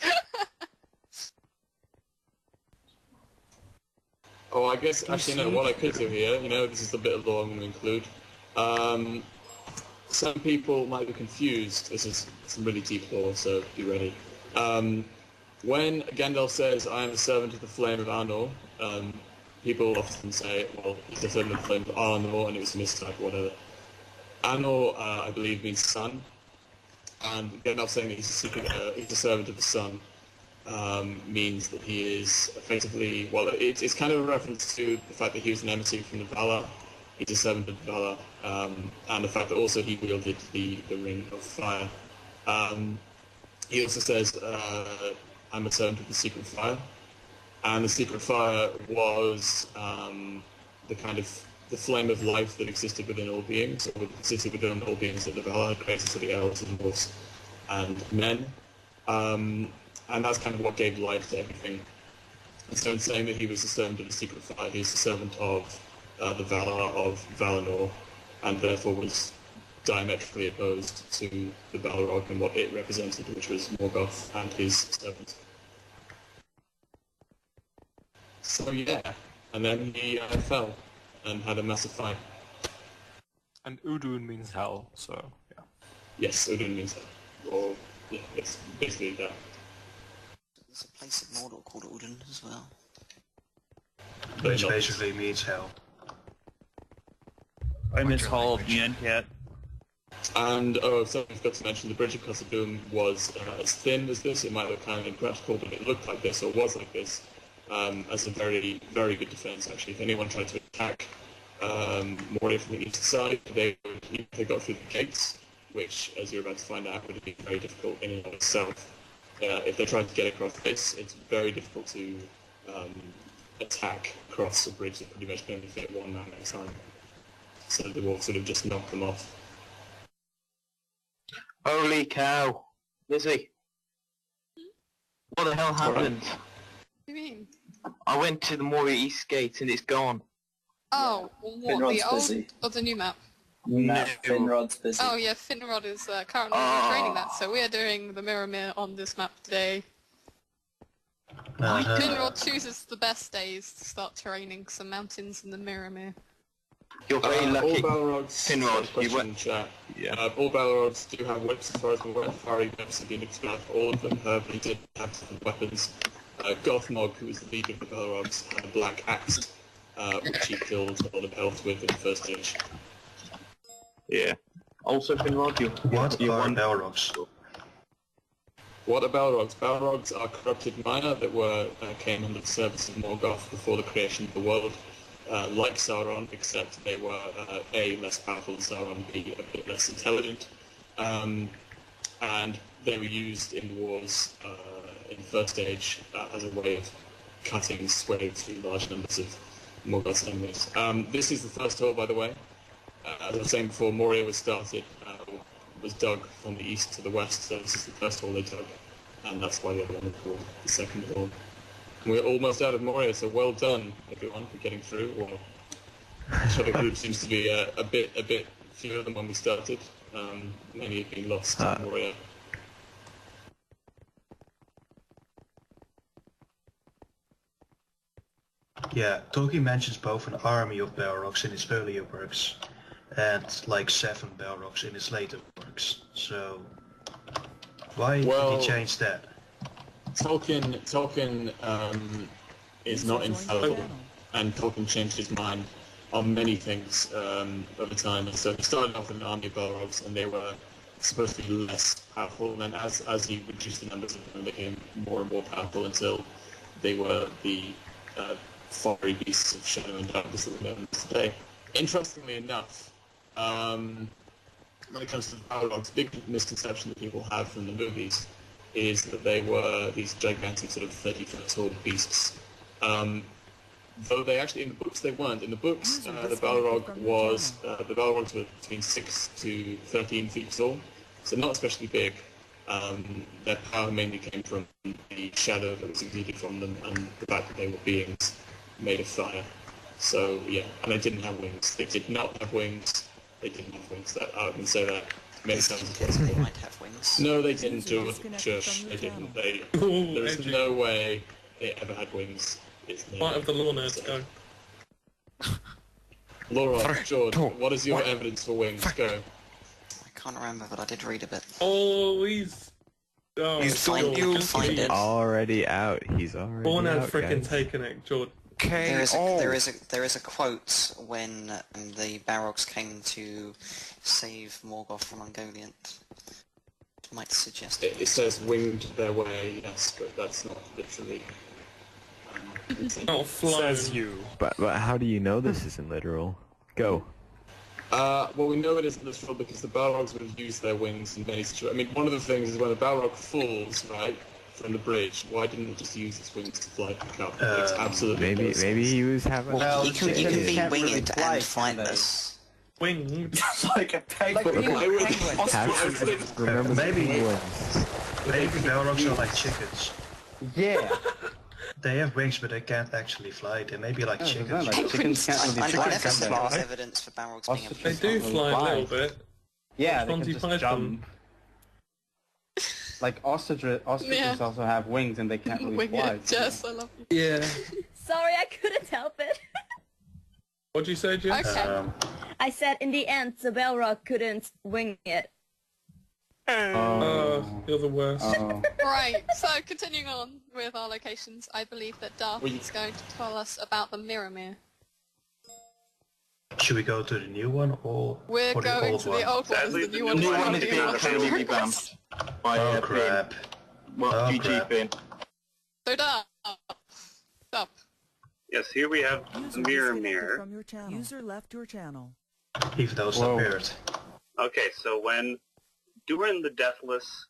B: Oh, I guess, actually, no, what I could do here, this is a bit of law I'm going to include. Some people might be confused. This is some really deep law, so be ready. When Gandalf says, I am a servant of the flame of Arnor, people often say, well, he's a servant of the flame of Arnor, and it was a mistype or whatever. Arnor, I believe, means sun, and Gandalf saying that he's a servant of the sun means that he is effectively, well, it's kind of a reference to the fact that he was an emissary from the Valar, he's a servant of the Valar, and the fact that also he wielded the Ring of Fire. He also says, I'm a servant of the Secret Fire, and the Secret Fire was the flame of life that existed within all beings, or existed within all beings that the Valar created, so the elves and dwarves and men. And that's kind of what gave life to everything. And so in saying that he was a servant of the Secret Fire, he was a servant of the Valar of Valinor, and therefore was diametrically opposed to the Balrog and what it represented, which was Morgoth and his servants. So yeah, and then he fell and had a massive fight.
R: And Udun means hell, so yeah.
B: Yes, Udun means hell. Or, yeah, it's basically that.
C: There's a place in Mordor called Odin as well.
S: Which basically means hell.
U: I miss Hall of the Cat.
B: And, something I forgot to mention, the Bridge of Khazad-dûm was as thin as this. It might look kind of impractical, but it looked like this, or was like this, as a very, very good defense, actually. If anyone tried to attack Moria from the east side, they got through the gates, which, as you're about to find out, would be very difficult in and of itself. If they tried to get across this, it's very difficult to attack across a bridge that pretty much can only fit one man at a time. So the wolves sort of just knock them off.
O: Holy cow! Lizzie! What the hell happened?
A: What do you mean?
O: I went to the Moria East Gate and it's gone.
A: Oh, what,
T: Finrod's
A: the old
T: busy.
A: or the new map?
T: No, Finrod's busy.
A: Oh yeah, Finrod is currently training that, so we are doing the Mirror on this map today. Finrod chooses the best days to start training some mountains in the Mirrormere.
O: You're very lucky.
B: All Balrogs,
O: Finrod, you went...
B: chat.
O: Yeah.
B: All Balrogs do have whips as far as the fiery whips have been expelled. All of them have did have different weapons. Gothmog, who was the leader of the Balrogs, had a black axe, which he killed a lot of elves with in the first age.
O: Yeah. Also, Finrod,
S: What are Balrogs?
B: What are Balrogs? Balrogs are corrupted minor that came under the service of Morgoth before the creation of the world. Like Sauron, except they were A, less powerful than Sauron, B, a bit less intelligent, and they were used in wars in the First Age as a way of cutting sway to large numbers of Morgoth's enemies. This is the first hole, by the way. As I was saying before, Moria was dug from the east to the west, so this is the first hole they dug, and that's why the other one is called the second hole. We're almost out of Moria, so well done, everyone, for getting through. Well, each other group seems to be a bit fewer than when we started. Many have been lost in Moria.
S: Yeah, Tolkien mentions both an army of Balrogs in his earlier works and like 7 Balrogs in his later works. So why did he change that?
B: Tolkien is not infallible, and Tolkien changed his mind on many things over time. And so he started off with an army of Balrogs, and they were supposed to be less powerful. And then as he reduced the numbers of them, they became more and more powerful until they were the fiery beasts of shadow and darkness that we know today. Interestingly enough, when it comes to the Balrogs, big misconception that people have from the movies is that they were these gigantic sort of 30-foot tall beasts. Though they actually, in the books, they weren't. In the books, the Balrogs were between 6 to 13 feet tall, so not especially big. Their power mainly came from the shadow that was exuded from them and the fact that they were beings made of fire. So, yeah, and they didn't have wings. They did not have wings. They didn't have wings. I can say that many times as possible.
C: They might have wings.
B: No, they didn't do it. Shush, they didn't. There's no way they ever had wings.
M: Part of the law nerds, go.
B: Laura, George, what is your evidence for wings? Go.
C: I can't remember, but I did read a bit.
M: Oh, he's... Oh,
C: you'll find it.
P: Already out. He's already
M: Born
P: out,
M: had frickin'
P: guys.
M: taken it, George.
C: There is a quote when the Balrogs came to save Morgoth from Ungoliant. Might suggest
B: it says winged their way, yes, but that's not literally.
M: Not flown.
P: Says you. But how do you know this isn't literal? Go.
B: Well, we know it isn't literal because the Balrogs would have used their wings in many situations. I mean, one of the things is when a Balrog falls, right, from the bridge, why didn't he just use his wings to fly back up? It's absolutely
P: Maybe he was having.
C: Well, you can be winged and flightless.
M: Winged?
Q: It's like a penguin.
P: Remember
S: Maybe
P: penguins.
S: Balrogs are like chickens.
Q: Yeah.
S: They have wings, but they can't actually fly. They may be like chickens.
Q: Like chickens can't really
C: I
Q: fly.
C: never said there was evidence for Balrogs being able to
M: They do fly a little bit.
Q: Yeah, they
M: Monty
Q: can just
M: Python.
Q: jump. Like ostriches also have wings and they can't really
A: Wing
Q: fly.
A: it, Jess, I love you.
M: Yeah.
H: Sorry, I couldn't help it.
M: What'd you say, Jess?
A: Okay.
H: I said in the end, the Balrog couldn't wing it.
M: You're the worst.
A: Right, so continuing on with our locations, I believe that Darth is going to tell us about the Mirrormere.
S: Should we go to the new one or
A: We're
S: the
A: going
S: old
A: to
S: one?
A: the old one, as the new one is
O: one
A: currently
O: is being currently revamped by
S: Oh crap.
O: Well,
S: Oh,
O: GG
S: crap.
O: Finn.
A: So Darth, stop.
E: Yes, here we have the Mirror.
F: From your channel. User left your channel.
S: Even though it's not paired.
E: Okay, so when Durin the Deathless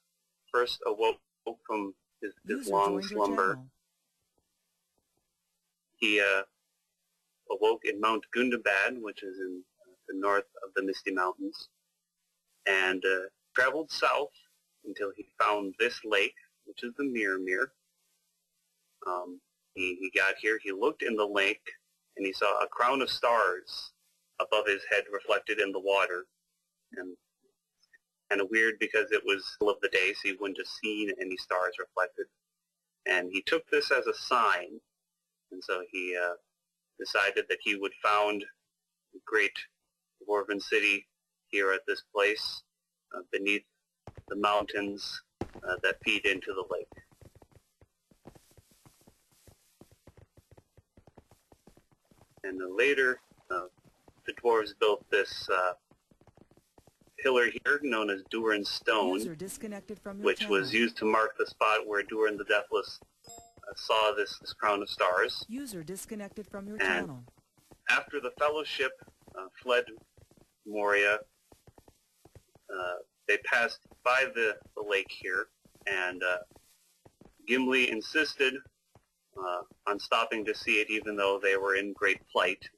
E: first awoke from his long slumber, he awoke in Mount Gundabad, which is in the north of the Misty Mountains, and traveled south until he found this lake, which is the Mirror. He got here, he looked in the lake, and he saw a crown of stars above his head reflected in the water. And kind of weird because it was still of the day, so he wouldn't have seen any stars reflected. And he took this as a sign, and so he decided that he would found a great dwarven city here at this place, beneath the mountains that feed into the lake. And then later, the dwarves built this pillar here known as Durin's Stone,
F: User disconnected from your
E: which
F: channel.
E: was used to mark the spot where Durin the Deathless saw this crown of stars.
F: User disconnected from your
E: And
F: channel.
E: after the Fellowship fled Moria, they passed by the lake here, and Gimli insisted on stopping to see it even though they were in great plight.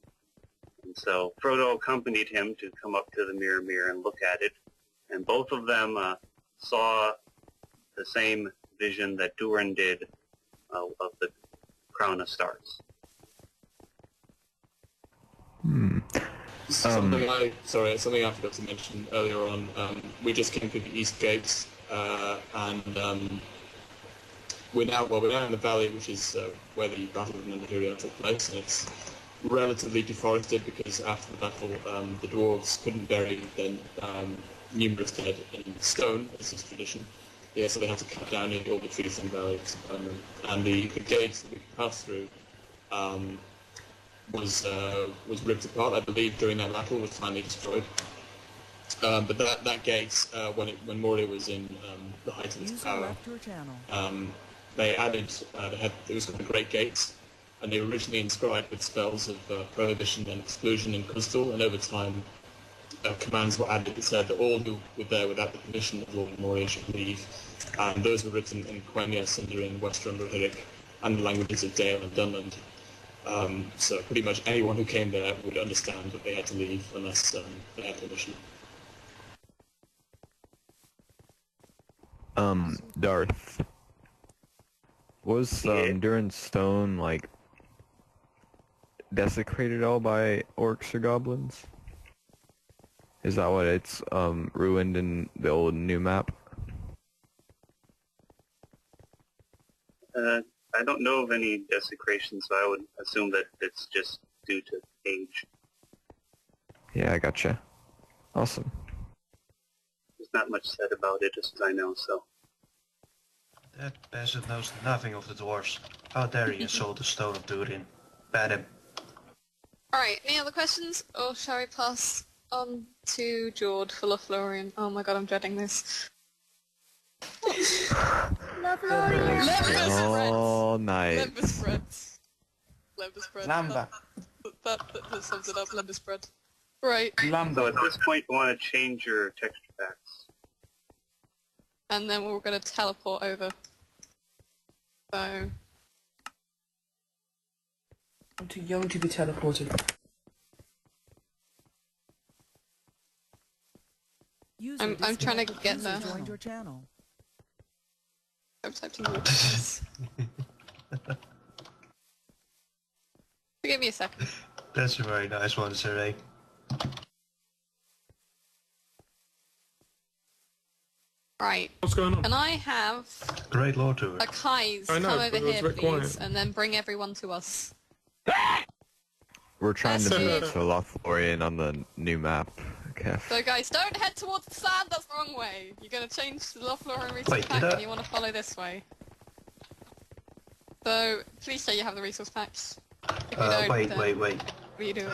E: And so Frodo accompanied him to come up to the Mirror and look at it, and both of them saw the same vision that Durin did of the crown of stars.
B: Something I forgot to mention earlier on. We just came through the East Gate, and we're now in the valley, which is where the Battle of Eregion took place, and it's relatively deforested because after the battle, the dwarves couldn't bury their numerous dead in stone, as is tradition. Yeah, so they had to cut down nearly all the trees in the valley, and the gates that we could pass through was ripped apart. I believe during that battle was finally destroyed. But that gate, when Moria was in the height of its power, they added it was called the Great Gate, and they were originally inscribed with spells of prohibition and exclusion and crystal, and over time commands were added that said that all who were there without the permission of Lord Moria should leave, and those were written in Quenya, Sindarin, Western Rohirric, and the languages of Dale and Dunland. So pretty much anyone who came there would understand that they had to leave unless they had permission.
P: Darth. Was Durin's Stone, like, desecrated all by orcs or goblins? Is that what it's ruined in the old new map?
E: I don't know of any desecration, so I would assume that it's just due to age.
P: Yeah, I gotcha. Awesome.
E: There's not much said about it, as I know, so.
S: That peasant knows nothing of the dwarves. How dare he insult the stone of Durin? Ban him.
A: Alright, any other questions? Or shall we pass on to Jord for Lórien? Oh my god, I'm dreading this.
P: Oh, nice.
A: Lember spreads. Lember spread.
Q: Lamba.
A: That sums it up, lember spread. Right.
E: So at this point you want to change your texture packs.
A: And then we're going to teleport over. So...
N: I'm too young to be teleported.
A: I'm trying to get there.
F: Joined your channel.
A: I'm typing words. Give me a second.
S: That's a very nice one, Sir.
A: Right.
M: What's going on?
A: Can I have
S: Great Lord Tour.
A: a Kai's come over here, please, and then bring everyone to us?
P: We're trying to
A: That's
P: move
A: it.
P: to Lórien on the new map. Okay.
A: So guys, don't head towards the sand, that's the wrong way. You're going to change to the Lórien resource
S: Wait,
A: pack
S: did I-
A: and you want to follow this way. So, please say you have the resource packs. If you don't,
S: Wait.
A: then what are you doing?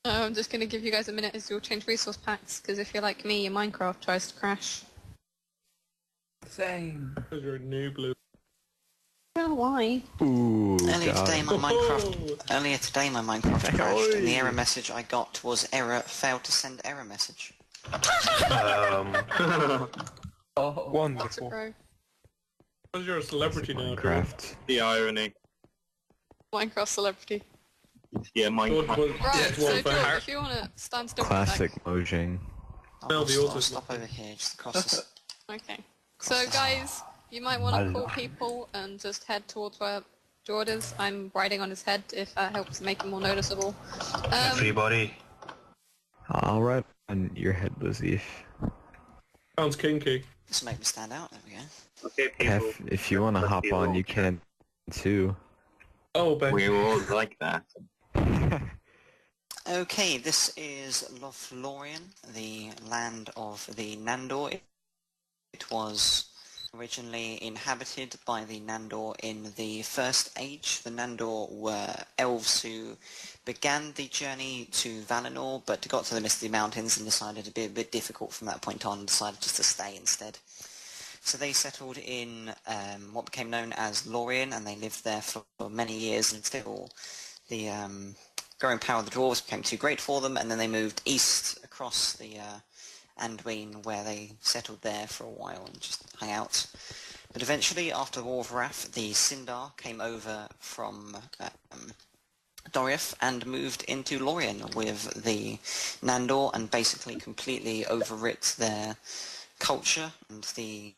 A: I'm just going to give you guys a minute as you'll change resource packs, because if you're like me, your Minecraft tries to crash.
N: Same.
M: Because you're a new blue.
A: Well, why?
P: Ooh,
C: Earlier
P: God.
C: today, my Minecraft crashed, and the error message I got was error failed to send error message.
R: Wonderful.
M: Because you're a celebrity now.
P: Minecraft.
I: The irony.
A: Minecraft celebrity.
I: Yeah, Minecraft.
A: Right, so George, if you want to stand still for a sec.
P: Classic Mojang.
C: I'll stop over here, just across this.
A: Okay. So guys, you might want to call people and just head towards where Jord is. I'm riding on his head if that helps make him more noticeable.
S: Everybody.
P: I'll ride on your head, Lizzie.
M: Sounds kinky.
C: This will make me stand out. There we go.
E: Okay, people.
P: Kev, if you want to hop on, you can too.
M: Oh, baby.
O: We all like that.
C: Okay, this is Lórien, the land of the Nandor. It was originally inhabited by the Nandor in the First Age. The Nandor were elves who began the journey to Valinor, but got to the Misty Mountains and decided to be a bit difficult from that point on and decided just to stay instead. So they settled in what became known as Lórien, and they lived there for many years until the growing power of the dwarves became too great for them, and then they moved east across the Anduin, where they settled there for a while and just hung out. But eventually, after the War of Wrath, the Sindar came over from Doriath and moved into Lórien with the Nandor and basically completely overwrit their culture, and the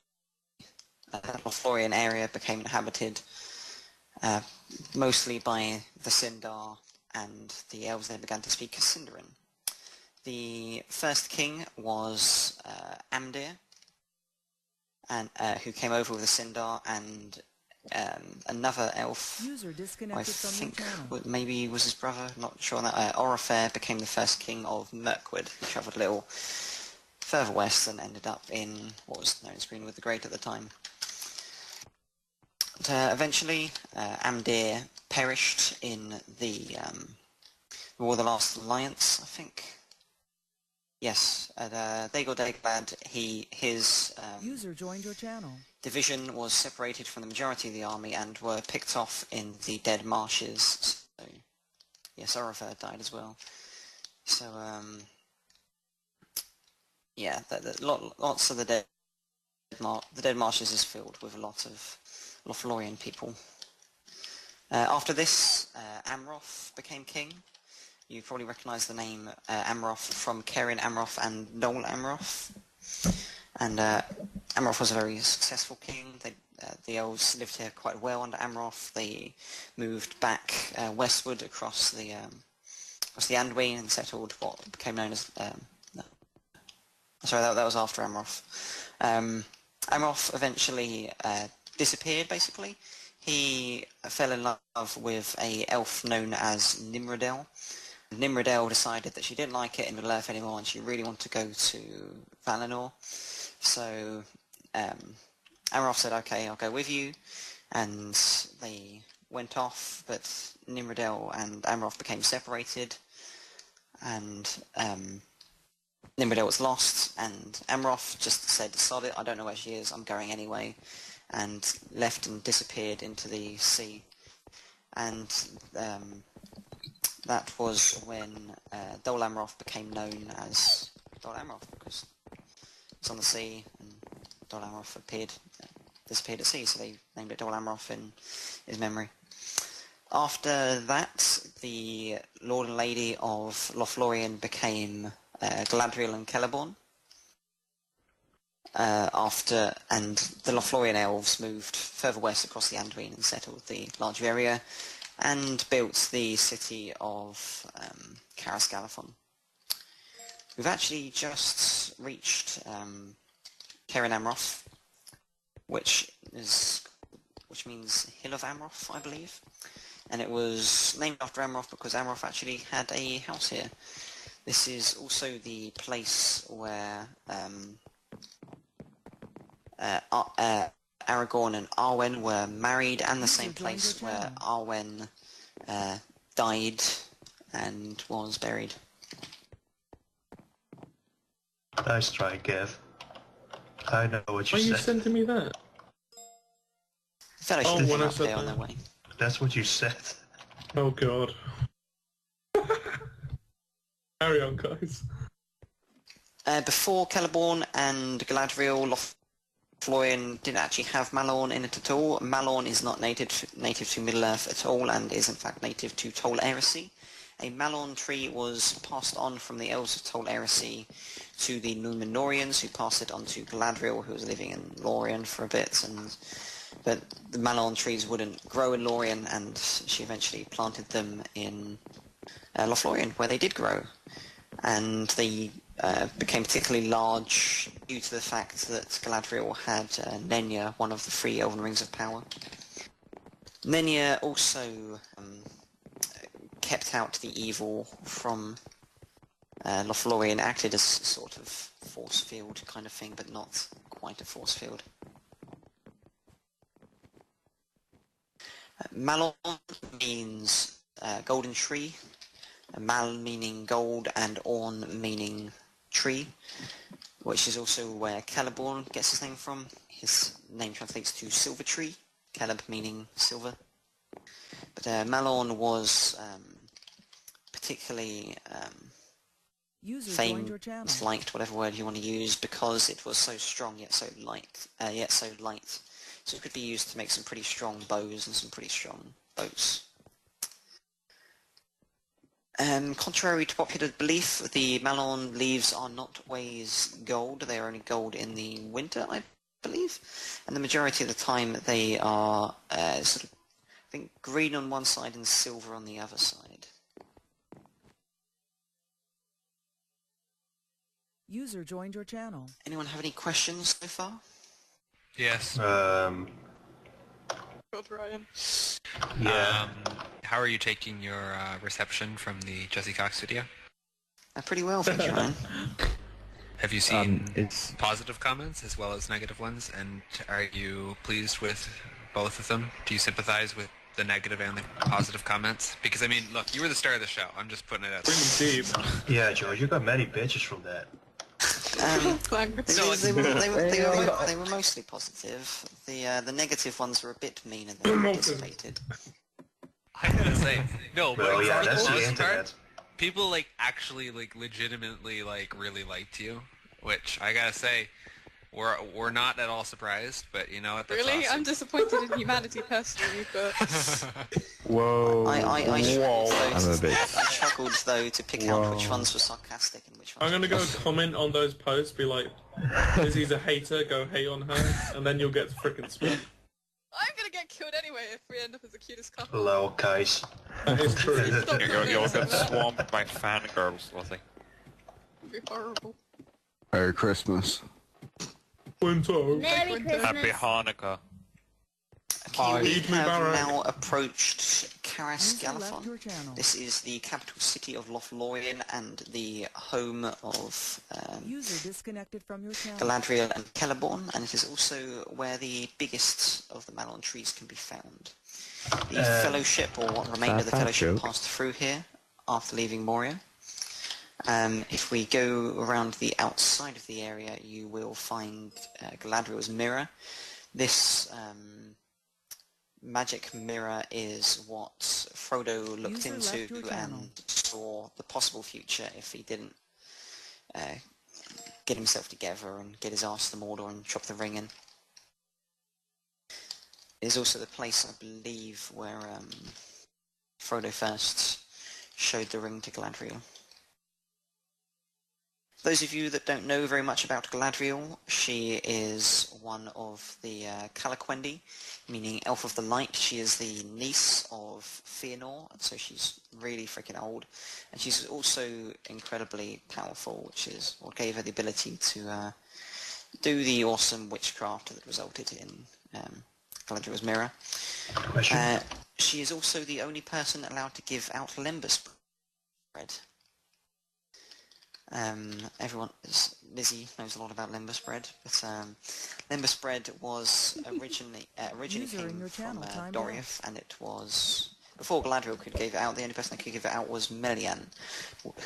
C: Lórien area became inhabited mostly by the Sindar, and the elves then began to speak Sindarin. The first king was Amdir, and who came over with the Sindar, and another elf, I think maybe was his brother, not sure on that. Orophair became the first king of Mirkwood, who travelled a little further west and ended up in what was known as Greenwood the Great at the time. But, eventually, Amdir perished in the War of the Last Alliance, I think. Yes, at Dagor Dagobah, his
F: User joined your channel.
C: division was separated from the majority of the army and were picked off in the Dead Marshes. So, yes, Orophair died as well. So, yeah, lots of the Dead Marshes is filled with a lot of Lothlórien people. After this, Amroth became king. You probably recognise the name Amroth from Kerin Amroth and Dol Amroth. And Amroth was a very successful king. The elves lived here quite well under Amroth. They moved back westward across the Anduin and settled what became known as... Sorry, that was after Amroth. Amroth eventually disappeared, basically. He fell in love with an elf known as Nimrodel. Nimrodel decided that she didn't like it in Middle-earth anymore and she really wanted to go to Valinor. So Amroth said, okay, I'll go with you. And they went off, but Nimrodel and Amroth became separated. And Nimrodel was lost, and Amroth just said, sod it, I don't know where she is, I'm going anyway. And left and disappeared into the sea. And that was when Dol Amroth became known as Dol Amroth, because it's on the sea and Dol Amroth disappeared at sea, so they named it Dol Amroth in his memory. After that, the Lord and Lady of Lothlórien became Galadriel and Celeborn. And the Lothlórien elves moved further west across the Anduin and settled the larger area and built the city of Caras Galadhon. We've actually just reached Kerin Amroth, which means Hill of Amroth, I believe. And it was named after Amroth because Amroth actually had a house here. This is also the place where Aragorn and Arwen were married, and the same place where Arwen died and was buried.
S: Nice try, Kev. I know what you
M: said. Why are you
S: said.
M: sending me that?
C: Fellowship
M: when I
C: up
M: said
C: there on
M: that.
C: their way.
S: That's what you said.
M: Oh god. Carry on, guys.
C: Before Celeborn and Galadriel, Lothlórien didn't actually have Malorn in it at all. Malorn is not native to Middle-earth at all, and is in fact native to Tol Eressëa. A Malorn tree was passed on from the elves of Tol Eressëa to the Númenóreans, who passed it on to Galadriel, who was living in Lórien for a bit, and But the Malon trees wouldn't grow in Lórien, and she eventually planted them in Lórien, where they did grow. And they became particularly large due to the fact that Galadriel had Nenya, one of the 3 Elven Rings of Power. Nenya also kept out the evil from Lórien, acted as a sort of force field kind of thing, but not quite a force field. Malon means golden tree, Mal meaning gold, and Orn meaning tree, which is also where Celeborn gets his name from. His name translates to silver tree, Celeb meaning silver. But Malon was particularly famed, liked, whatever word you want to use, because it was so strong yet so light. So it could be used to make some pretty strong bows and some pretty strong boats. Contrary to popular belief, the Malon leaves are not always gold. They are only gold in the winter, I believe. And the majority of the time they are sort of, I think, green on one side and silver on the other side.
F: User joined your channel.
C: Anyone have any questions so far?
L: Yes.
A: God, Ryan.
L: Yeah. How are you taking your reception from the Jesse Cox studio?
C: Pretty well, thank you, Ryan.
L: Have you seen positive comments as well as negative ones, and are you pleased with both of them? Do you sympathize with the negative and the positive comments? Because, I mean, look, you were the star of the show. I'm just putting it out there.
S: Yeah, George, you got many bitches from that.
C: They were mostly positive. The negative ones were a bit meaner than anticipated.
L: I gotta say, no,
S: well,
L: but
S: yeah,
L: for the
S: that's the
L: most
S: internet.
L: part, people like actually like legitimately like really liked you, which I gotta say, we're not at all surprised. But you know what? That's
A: Really?
L: awesome.
A: I'm disappointed in humanity personally, but...
P: Whoa.
C: I struggled though to pick out which ones were sarcastic and which ones
M: I'm gonna go comment on those posts, be like, Lizzie's a hater, go hate on her, and then you'll get frickin' spammed.
A: I'm gonna get killed anyway if we end up as the cutest couple.
S: Hello, guys.
M: That is true.
D: You'll get swamped by fangirls, Lizzie.
A: It'd be horrible.
V: Merry Christmas.
M: Winter.
H: Merry Christmas.
D: Happy Hanukkah.
C: Okay, we have now approached Caras Galifon. This is the capital city of Lórien and the home of
F: User disconnected from your channel.
C: Galadriel and Celeborn, and it is also where the biggest of the Malon trees can be found. The Fellowship, or what remained of the Fellowship, passed through here after leaving Moria. If we go around the outside of the area, you will find Galadriel's mirror. This magic mirror is what Frodo looked into and saw the possible future if he didn't get himself together and get his arse to Mordor and chop the ring in. It is also the place, I believe, where Frodo first showed the ring to Galadriel. Those of you that don't know very much about Galadriel, she is one of the Calaquendi, meaning Elf of the Light. She is the niece of Fëanor, so she's really freaking old. And she's also incredibly powerful, which is what gave her the ability to do the awesome witchcraft that resulted in Galadriel's mirror. She is also the only person allowed to give out Lembas bread. Everyone, Lizzie knows a lot about Lembas bread, but Lembas bread was originally came from Doriath, and it was, before Galadriel could give it out, the only person that could give it out was Melian,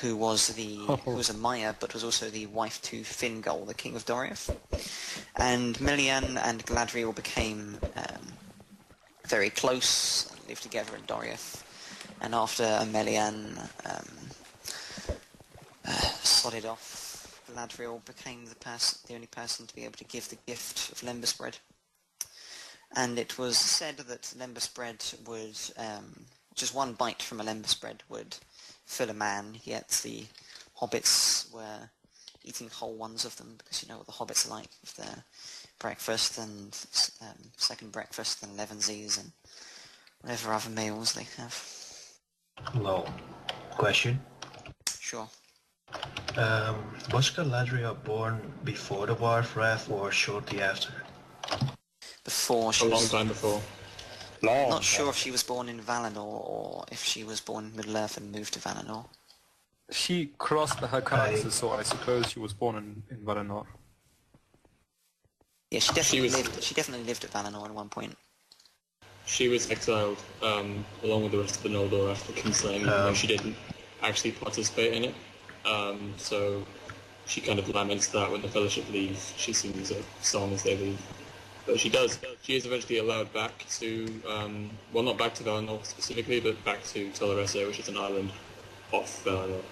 C: who was a Maya, but was also the wife to Fingal, the king of Doriath. And Melian and Galadriel became very close, and lived together in Doriath. And after Melian sodded off, Galadriel became the only person to be able to give the gift of Lembas bread. And it was said that Lembas bread would, just one bite from a Lembas bread would fill a man, yet the hobbits were eating whole ones of them, because you know what the hobbits are like, if they're breakfast and second breakfast and levensies and whatever other meals they have.
S: Lol. Question.
C: Sure.
S: Was Galadriel born before the War of Wrath or shortly after?
C: Before she
B: A long
C: was...
B: time before.
C: Not sure if she was born in Valinor or if she was born in Middle-earth and moved to Valinor.
R: She crossed her classes, so I suppose she was born in Valinor.
C: Yeah, she definitely lived at Valinor at one point.
B: She was exiled along with the rest of the Noldor after Kinslaying, even though she didn't actually participate in it. So she kind of laments that when the Fellowship leaves. She sings a song as they leave. But she does. She is eventually allowed back to, well, not back to Valinor specifically, but back to Tolorese, which is an island off Valinor.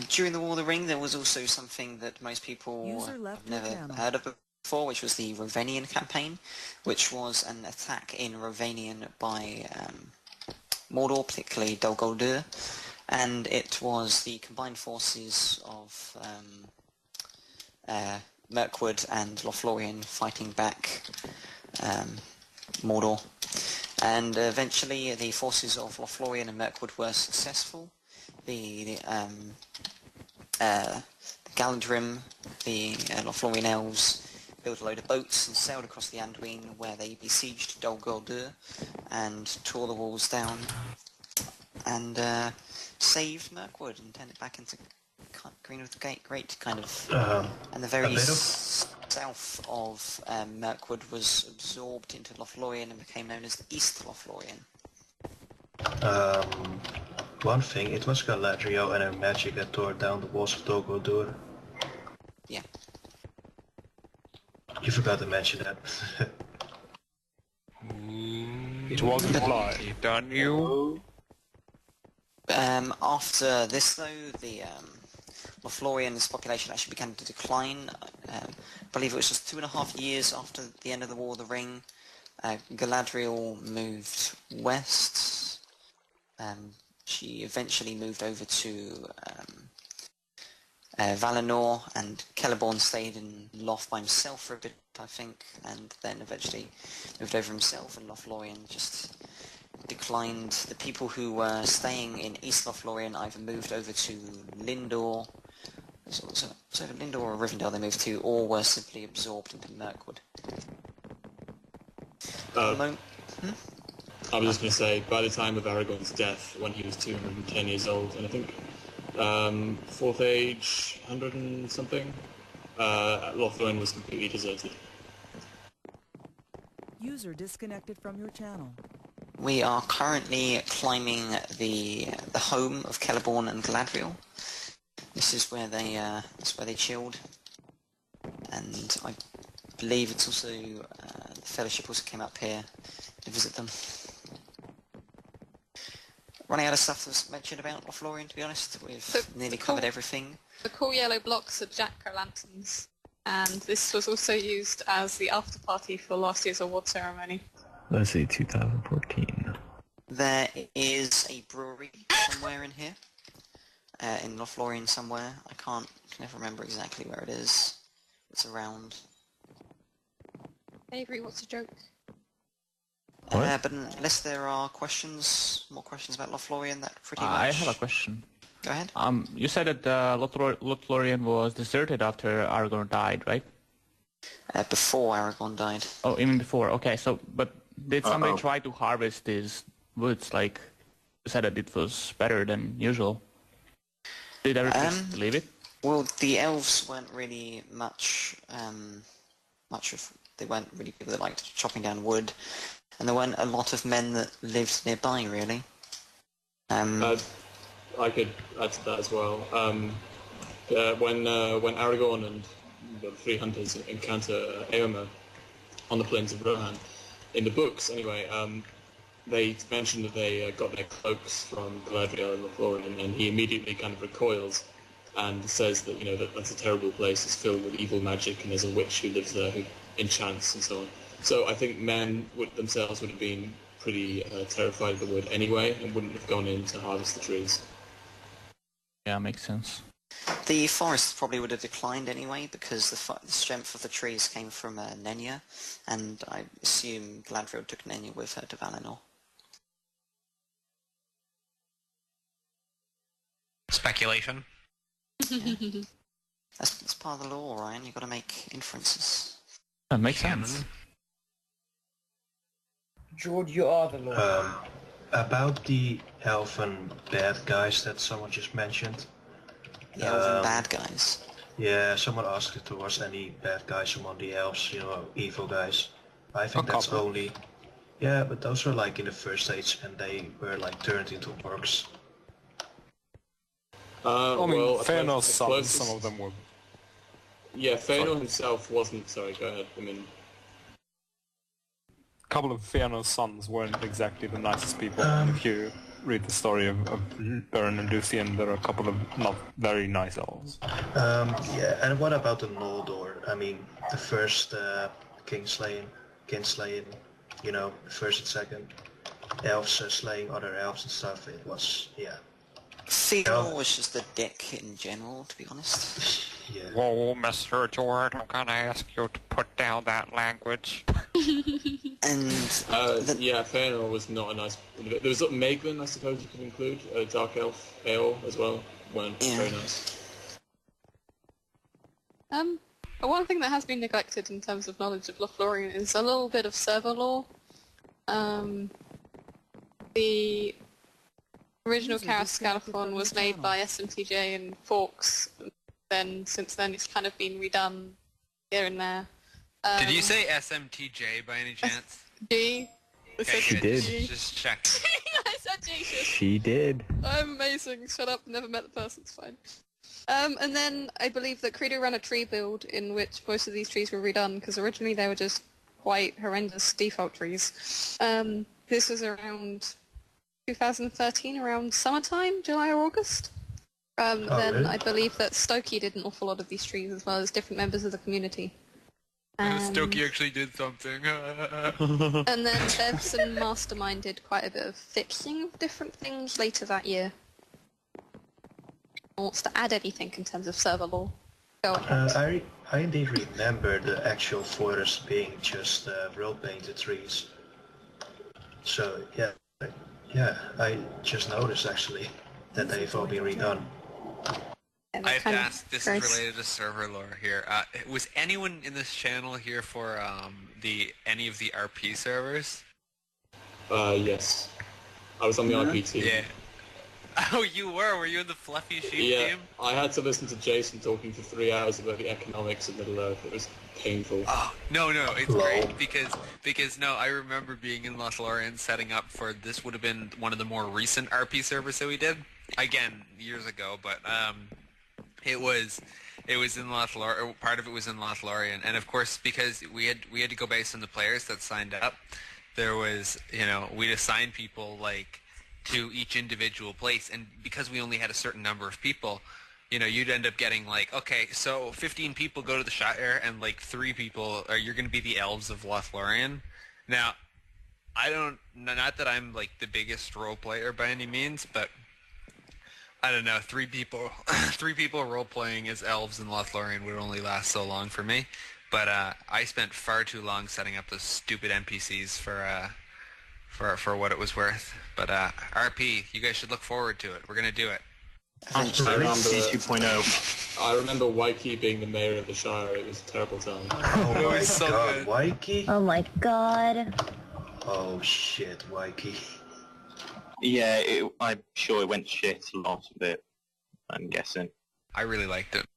C: During the War of the Ring, there was also something that most people have never heard of before, which was the Rovanian campaign, which was an attack in Rovanian by Mordor, particularly Dol Guldur, and it was the combined forces of Mirkwood and Lothlorien fighting back Mordor, and eventually the forces of Lothlorien and Mirkwood were successful. The Galadrim, the Lothlorien elves, built a load of boats and sailed across the Anduin, where they besieged Dol Guldur and tore the walls down and saved Mirkwood and turned it back into Greenwood Great, kind of. And the very south of Mirkwood was absorbed into Lothlorien and became known as East Lothlorien.
S: One thing, it was Galadriel and her magic that tore down the walls of Dol Guldur.
C: Yeah.
S: You forgot to mention that.
R: It wasn't live.
D: Done you?
C: After this, though, the Lothlorien's population actually began to decline. I believe it was just 2.5 years after the end of the War of the Ring. Galadriel moved west. She eventually moved over to Valinor, and Celeborn stayed in Loth by himself for a bit, I think, and then eventually moved over himself, and Lothlorien just declined. The people who were staying in East Lothlorien either moved over to Lindor, so Lindor or Rivendell they moved to, or were simply absorbed into Mirkwood.
B: I was just going to say, by the time of Aragorn's death, when he was 210 years old, and I think 4th Age, 100 and something, Lothlorien was completely deserted.
F: User disconnected from your channel.
C: We are currently climbing the home of Celeborn and Galadriel. This is where they chilled, and I believe it's also the Fellowship also came up here to visit them. Running out of stuff that was mentioned about Lothlorien, to be honest. We've nearly covered everything.
A: The cool yellow blocks are jack-o'-lanterns, and this was also used as the after-party for last year's award ceremony.
P: Let's see, 2014.
C: There is a brewery somewhere in here, in Lothlorien somewhere. I can never remember exactly where it is. It's around.
A: Avery, what's a joke?
C: But unless there are more questions about Lothlorien, that pretty much...
J: I have a question.
C: Go ahead.
J: You said that Lothlorien was deserted after Aragorn died, right?
C: Before Aragorn died.
J: Oh, even before. Okay, so, but did somebody try to harvest these woods? Like, you said that it was better than usual. Did everyone leave it?
C: Well, the elves weren't really they weren't really people that liked chopping down wood. And there weren't a lot of men that lived nearby, really.
B: I could add to that as well. When Aragorn and the three hunters encounter Éomer on the plains of Rohan, in the books anyway, they mention that they got their cloaks from Galadriel and Lothlorien, and he immediately kind of recoils and says that that's a terrible place. It's filled with evil magic, and there's a witch who lives there who enchants and so on. So I think men themselves would have been pretty terrified of the wood anyway, and wouldn't have gone in to harvest the trees.
J: Yeah, makes sense.
C: The forest probably would have declined anyway because the strength of the trees came from Nenya, and I assume Galadriel took Nenya with her to Valinor.
L: Speculation.
C: Yeah. That's part of the law, Ryan. You've got to make inferences.
J: That makes sense.
N: George, you are the lawyer.
S: About the elven bad guys that someone just mentioned.
C: The elven bad guys?
S: Yeah, someone asked if there was any bad guys among the elves, you know, evil guys. I think that's only... Yeah, but those were like in the first stage and they were like turned into orcs.
R: I mean,
B: well,
R: Feanor's sons,
B: closest...
R: some of them were...
B: Yeah, Feanor himself wasn't... Sorry, go ahead. I mean...
R: A couple of Feanor's sons weren't exactly the nicest people. And if you read the story of Beren and Luthien, there are a couple of not very nice elves.
S: Yeah, and what about the Noldor? I mean, the first kinslaying, you know, the first and second elves slaying other elves and stuff, it was, yeah.
C: Theodore was just a dick in general, to be honest.
S: Yeah.
D: Whoa, Mr. George, I'm gonna ask you to put down that language.
C: And...
B: yeah, Feanor was not a nice... There was Maeglin, I suppose you could include, a Dark Elf, Eorl as well, weren't very nice.
A: But one thing that has been neglected in terms of knowledge of Lórien is a little bit of server lore. The original Karas Scalathon was made by SMTJ and Forks. Then since then it's kind of been redone here and there.
L: Did you say SMTJ by any chance?
A: G.
L: Okay,
P: she did.
L: Just check.
A: I said G.
P: She did.
A: I'm amazing. Shut up. Never met the person. It's fine. And then I believe that Credo ran a tree build in which most of these trees were redone because originally they were just quite horrendous default trees. This was around 2013, around summertime, July or August. Then
S: really?
A: I believe that Stokey did an awful lot of these trees as well as different members of the community.
L: Stokey actually did something.
A: And then Devs and Mastermind did quite a bit of fixing of different things later that year. Wants to add anything in terms of server lore? Go ahead.
S: I indeed remember the actual forest being just road-painted trees. So yeah, I just noticed actually that they've all been redone.
L: I have to ask, this is related to server lore here. Was anyone in this channel here for any of the RP servers?
B: Yes. I was on the RP team.
L: Yeah. Oh, you were? Were you in the Fluffy Sheep team?
B: I had to listen to Jason talking for 3 hours about the economics of Middle-earth. It was painful.
L: Oh, no, it's great, because no, I remember being in Lórien setting up for, this would have been one of the more recent RP servers that we did. Again, years ago, but, it was in Lórien, part of it was in Lórien, and of course, because we had to go based on the players that signed up, there was, we'd assign people, like, to each individual place, and because we only had a certain number of people, you'd end up getting like, okay, so 15 people go to the Shire, and like 3 people you're going to be the elves of Lórien. Now, not that I'm like the biggest role player by any means, but I don't know, 3 people role playing as elves in Lórien would only last so long for me. But I spent far too long setting up those stupid NPCs for what it was worth. But RP, you guys should look forward to it. We're gonna do it.
B: I remember Waikiki being the mayor of the Shire. It was a terrible time.
S: Oh my god, Waikiki?
H: Oh my god.
S: Oh shit, Waikiki.
O: Yeah, I'm sure it went shit a lot of it, I'm guessing.
L: I really liked it.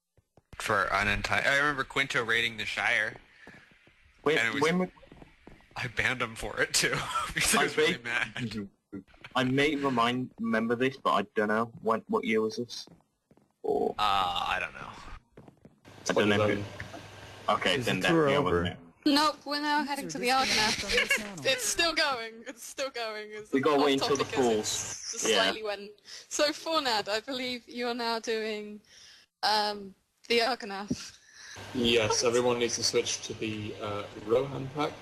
L: I remember Quinto raiding the Shire. I banned him for it too, because I was really mad.
O: I may remember this, but I don't know. What year was this? Or
L: I don't know.
O: I don't know. Okay, then definitely I wasn't there.
A: Nope, we're now heading to the Argonath. It's still going. It's still going.
O: We gotta wait until the
A: Just slightly went. So Fornad, I believe you're now doing the Argonath.
B: Yes, everyone needs to switch to the Rohan pack.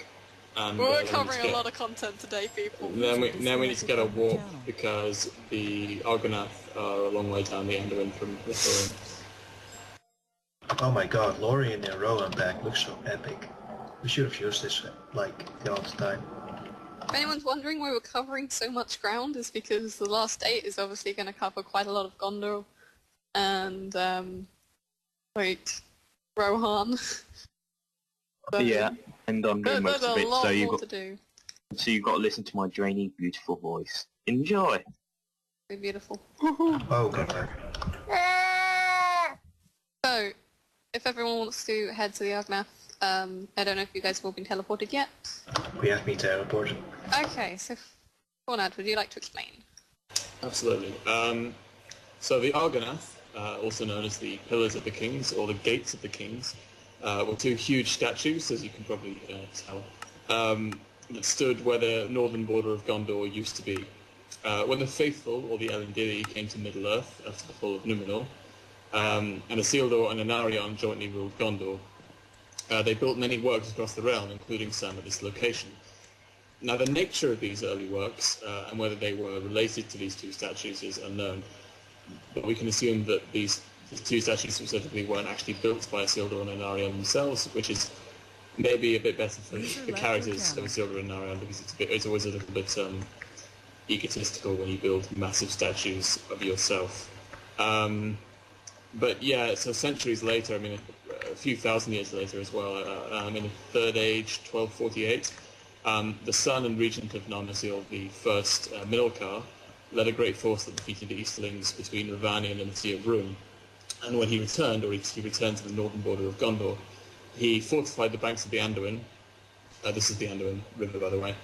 B: And
A: We're covering a lot of content today, people.
B: Then we need to get a warp because the Argonath are a long way down the Anduin from Lórien.
S: Oh my god, Lórien in Rowan back looks so epic. We should have used this like the other time.
A: If anyone's wondering why we're covering so much ground, is because the last 8 is obviously going to cover quite a lot of Gondor and Rohan.
O: Yeah, and I'm doing most of it, so
A: you've
O: got to listen to my draining, beautiful voice. Enjoy.
A: Very beautiful.
S: Oh god.
A: So, if everyone wants to head to the Argonath, I don't know if you guys have all been teleported yet.
S: We have been teleported.
A: Okay, so Argonath, would you like to explain?
B: Absolutely. So the Argonath, also known as the Pillars of the Kings or the Gates of the Kings, were 2 huge statues, as you can probably tell, that stood where the northern border of Gondor used to be. When the Faithful, or the Elendili, came to Middle-earth after the fall of Númenor, and Isildur and Anarion jointly ruled Gondor, they built many works across the realm, including some at this location. Now, the nature of these early works, and whether they were related to these 2 statues, is unknown, but we can assume that these 2 statues specifically weren't actually built by Isildur and Anarion themselves, which is maybe a bit better for the characters of Isildur and Anarion, because it's always a little bit egotistical when you build massive statues of yourself. But yeah, so centuries later, I mean, a few thousand years later as well, in the Third Age, 1248, the son and regent of Narmazil, the first Minilcar, led a great force that defeated the Easterlings between Rivendell and the Sea of Rhûn. And when he returned, he returned to the northern border of Gondor, he fortified the banks of the Anduin. This is the Anduin River, by the way.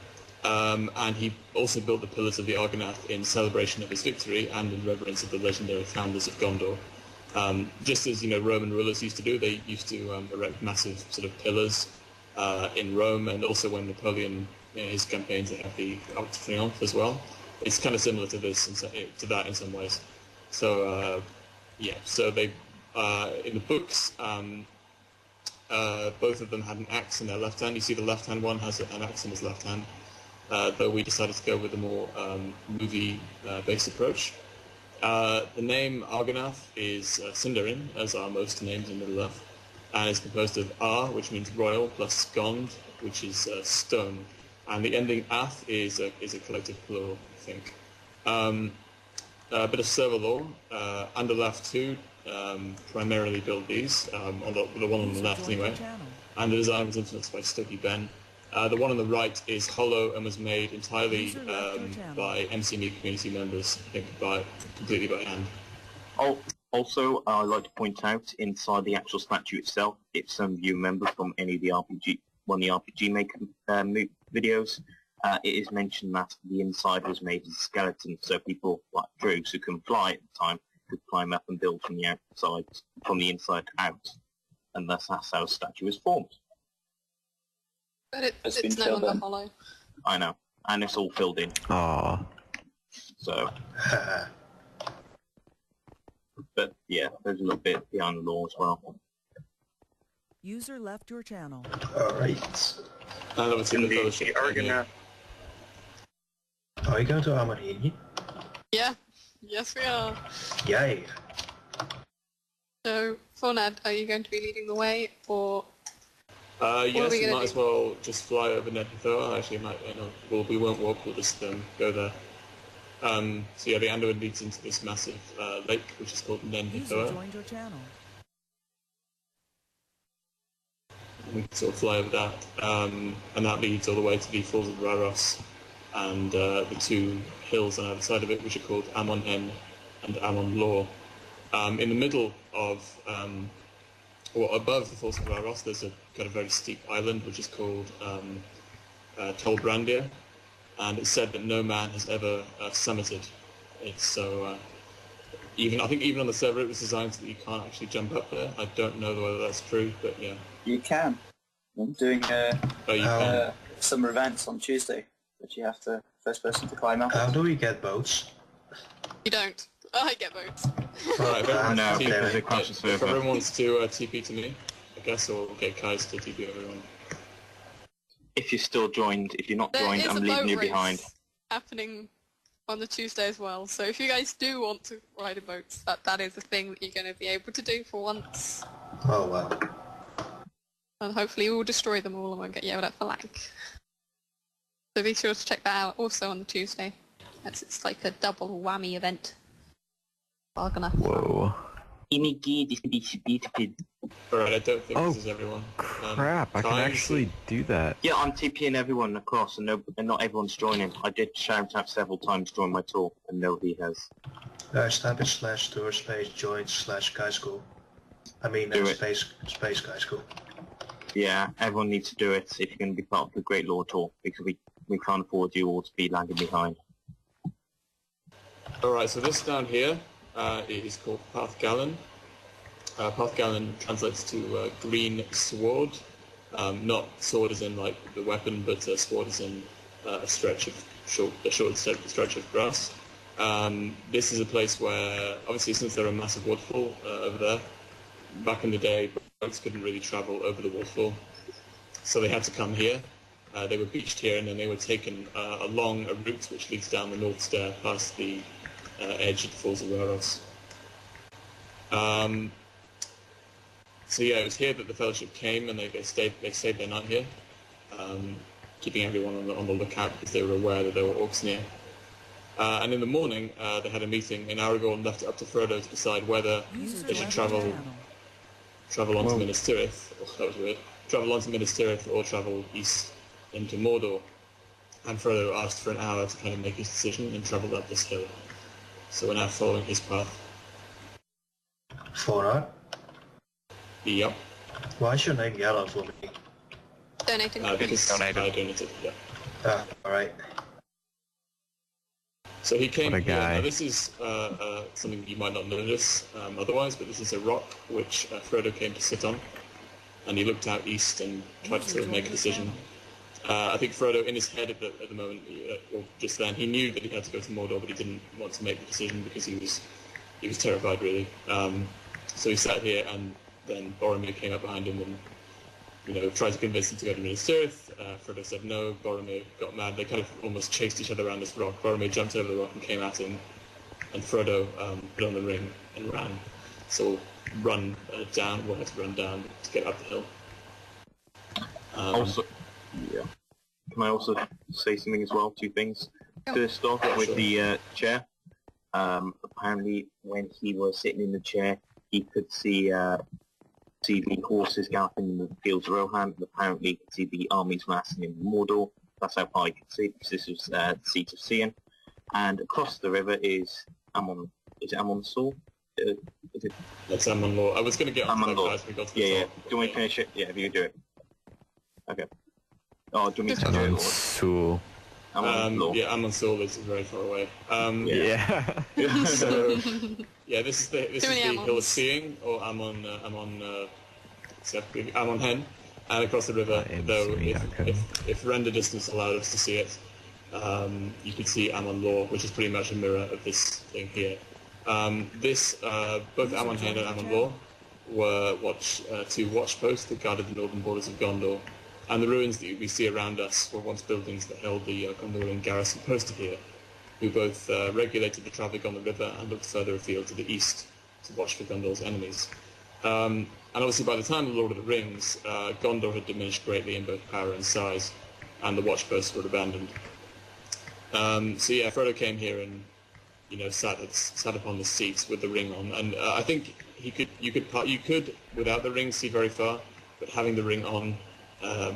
B: And he also built the Pillars of the Argonath in celebration of his victory and in reverence of the legendary founders of Gondor. Just as Roman rulers used to do, they used to erect massive sort of pillars in Rome, and also when Napoleon, in his campaigns, they have the Arc de Triomphe as well. It's kind of similar to this, to that in some ways. So yeah, so they in the books, both of them had an axe in their left hand. You see, the left-hand one has an axe in his left hand. Though we decided to go with a more movie-based approach. The name Argonath is Sindarin, as are most names in Middle-earth, and is composed of Ar, which means royal, plus Gond, which is stone, and the ending Ath is a collective plural, I think. A bit of server lore. Andalaf 2 primarily built these, the one on the left anyway, and the design was influenced by Stokie Ben. The one on the right is hollow and was made entirely by MCME community members, I think completely by hand.
O: Oh, also, I'd like to point out, inside the actual statue itself, if some of you remember from any of the RPG Maker videos, it is mentioned that the inside was made as a skeleton, so people like Drugs who can fly at the time could climb up and build from the outside, from the inside out, and that's how the statue was formed.
A: But it's no longer hollow.
O: I know, and it's all filled in.
P: Aww.
O: So, but yeah, there's a little bit behind the law as well.
F: User left your channel.
S: Alright.
B: And obviously the Fellowship.
S: Argonath. Are you going to Argonath?
A: Yeah. Yes, we are.
S: Yay.
A: So, Fornad, are you going to be leading the way, or...
B: Yes, we might as well just fly over Nebithor. Actually, we won't walk, we'll just go there. So yeah, the Anduin leads into this massive lake, which is called Nebithor. We can sort of fly over that, and that leads all the way to the Falls of Raros, and the 2 hills on either side of it, which are called Amon-Hen and Amon-Lor. In the middle of, or above the Falls of Raros, there's got a very steep island, which is called Tolbrandir, and it's said that no man has ever summited it. So I think even on the server it was designed so that you can't actually jump up there. I don't know whether that's true, but yeah.
T: You can. I'm doing summer events on Tuesday, but you have to first person to climb up.
S: How do we get boats?
A: You don't. I get boats.
B: Right,
O: if
B: everyone wants to TP to me, I guess, or get Kais to TP everyone.
O: If you're still joined, if you're not joined, I'm leaving you behind.
A: Happening on the Tuesday as well. So if you guys do want to ride in boats, that is a thing that you're going to be able to do for once.
S: Oh wow.
A: And hopefully we'll destroy them all and won't get yelled at for lag. So be sure to check that out also on the Tuesday. It's like a double whammy event. Argonath.
P: Whoa.
B: Alright, I don't think this is everyone.
P: Crap, I can actually do that.
O: Yeah, I'm TPing everyone across, and not everyone's joining. I did shout out several times during my tour, and nobody has.
S: Type in /tour space join /guy school. I mean, space guy school.
O: Yeah, everyone needs to do it if you're going to be part of the Great Lore Tour, because we can't afford you all to be lagging behind.
B: Alright, so this down here is called Path Gallon. Path Gallon translates to green sword. Not sword as in like the weapon, but sword as in a short stretch of grass. This is a place where, obviously, since there are a massive waterfall over there, back in the day, boats couldn't really travel over the waterfall, so they had to come here. They were beached here, and then they were taken along a route which leads down the North Stair past the edge of the Falls of Rhoros. So yeah, it was here that the Fellowship came, and they stayed their night here, keeping everyone on the lookout because they were aware that there were orcs near. And in the morning, they had a meeting in Aragorn, left it up to Frodo to decide whether they should travel onto Minas Tirith. Oh, that was weird. Travel onto Minas Tirith or travel east into Mordor. And Frodo asked for an hour to kind of make his decision and travelled up this hill. So we're now following his path.
S: 4 hour?
B: Yep.
S: Why is your name yellow for me?
A: Donating.
B: Because I donated, yeah.
S: Alright.
B: So he came
P: What a
B: here.
P: guy.
B: Now this is something you might not notice otherwise, but this is a rock which Frodo came to sit on. And he looked out east and tried to sort of make a decision. I think Frodo, in his head at the moment, or just then, he knew that he had to go to Mordor, but he didn't want to make the decision because he was terrified, really. So he sat here, and then Boromir came up behind him and, tried to convince him to go to Minas Tirith. Frodo said no. Boromir got mad. They kind of almost chased each other around this rock. Boromir jumped over the rock and came at him, and Frodo put on the ring and ran. So we'll have to run down to get up the hill.
O: Can I also say something as well? 2 things. First off, with the chair. Apparently, when he was sitting in the chair, he could see the horses galloping in the fields of Rohan, and apparently he could see the armies massing in Mordor. That's how far he could see, because this was the seat of Sion. And across the river is Amon. Is it Amon Sol?
B: That's Amon Lor. I was going to get on that as we got to the top.
O: Do you want me to finish it? Yeah, if you do it. Okay. Oh, do you want me to do it?
P: Amon Sol.
B: Yeah, Amon Sol is very far away.
P: Yeah.
B: So, yeah, this is the Hill of Seeing, or Amon Hen, and across the river. Though, if render distance allowed us to see it, you could see Amon Lor, which is pretty much a mirror of this thing here. Both Amon Hen and Amon Lor were two watch posts that guarded the northern borders of Gondor. And the ruins that we see around us were once buildings that held the Gondorian garrison posted here, who both regulated the traffic on the river and looked further afield to the east to watch for Gondor's enemies. And obviously by the time of the Lord of the Rings, Gondor had diminished greatly in both power and size, and the watch posts were abandoned. So yeah, Frodo came here and sat upon the seats with the ring on, and I think you could without the ring see very far, but having the ring on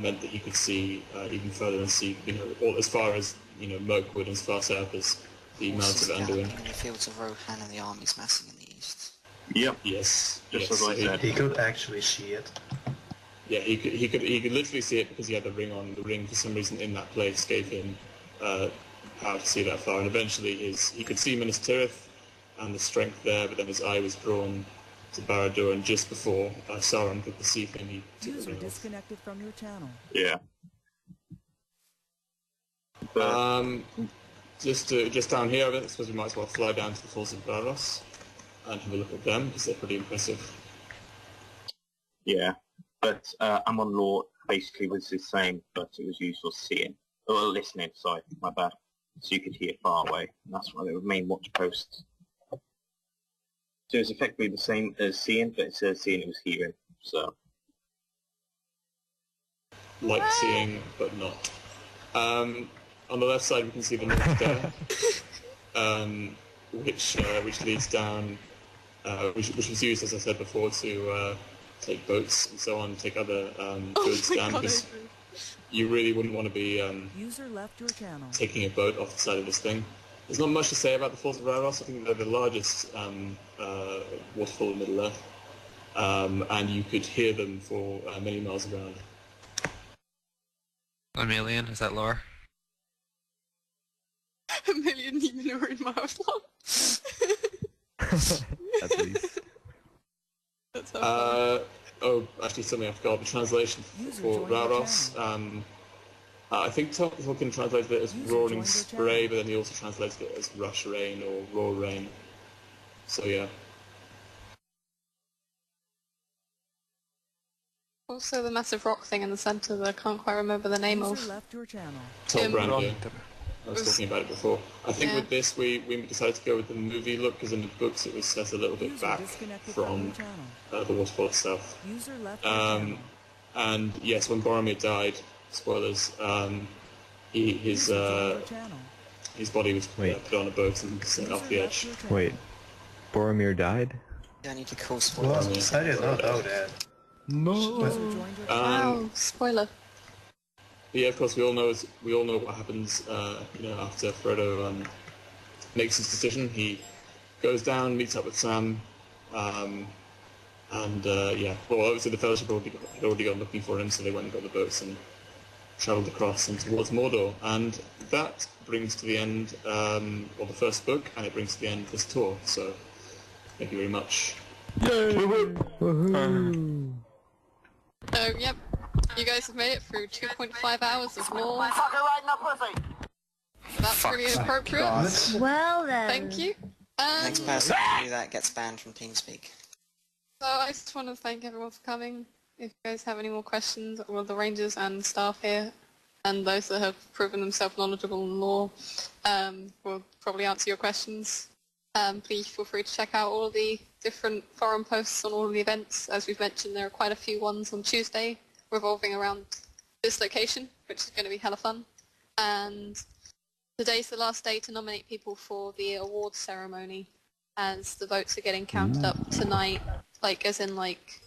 B: meant that he could see even further and see, all as far as, Mirkwood and as far south as the mountains of Anduin.
C: In the fields of Rohan and the armies massing in the east.
O: Yep.
B: Yes.
O: Just as I said.
S: He could actually see it.
B: Yeah, he could literally see it because he had the ring on. The ring, for some reason, in that place gave him power to see that far. And eventually, he could see Minas Tirith and the strength there, but then his eye was drawn to Barad-dûr, and just before Sauron could perceive him, he took the
F: User
B: ring off.
F: disconnected from your channel.
O: Yeah.
B: Just down here, I suppose we might as well fly down to the Falls of Barros and have a look at them, because they're pretty impressive.
O: Yeah, but Amon Lor basically was the same, but it was used for seeing. Or listening, sorry, my bad. So you could hear far away, and that's why they were main watch posts. So it's effectively the same as seeing, but instead of seeing it was hearing, so...
B: Like seeing, but not. On the left side we can see the North Dare, which leads down, which was used, as I said before, to take boats and so on, take other goods down, because you really wouldn't want to be
F: User left your channel.
B: taking a boat off the side of this thing. There's not much to say about the Falls of Raros. I think they're the largest waterfall in Middle-earth, and you could hear them for many miles around.
L: 1 million, is that lore?
A: 1 million Lórien miles long.
P: At least.
A: That's so funny.
B: Oh, actually something I forgot. The translation for Raros. I think Tolkien translated it as roaring spray, but then he also translated it as rush rain or roar rain. So yeah.
A: Also the massive rock thing in the centre that I can't quite remember the name of.
F: Left your channel.
B: Tolbrand, yeah. I was talking about it before. I think with this we decided to go with the movie look, because in the books it was set a little bit back from the waterfall itself. And yes, when Boromir died, spoilers, his body was put on a boat and sent off the edge.
P: Wait, Boromir died?
C: Yeah, I need to call
S: What?
C: spoilers.
S: I did not know that.
P: No.
A: Wow, spoiler.
B: But yeah, of course, we all know what happens. After Frodo makes his decision, he goes down, meets up with Sam, and yeah. Well, obviously the Fellowship had already gone looking for him, so they went and got the boats and travelled across and towards Mordor. And that brings to the end, the first book, and it brings to the end this tour. So, thank you very much.
P: Yay! Woohoo!
A: So, yep. You guys have made it through 2.5 hours of lore. That's pretty inappropriate.
H: Well then.
A: Thank you.
C: Next person to do that gets banned from TeamSpeak.
A: So I just want to thank everyone for coming. If you guys have any more questions, all the rangers and staff here, and those that have proven themselves knowledgeable in lore, will probably answer your questions. Please feel free to check out all the different forum posts on all of the events. As we've mentioned, there are quite a few ones on Tuesday revolving around this location, which is going to be hella fun. And today's the last day to nominate people for the awards ceremony, as the votes are getting counted up tonight, as in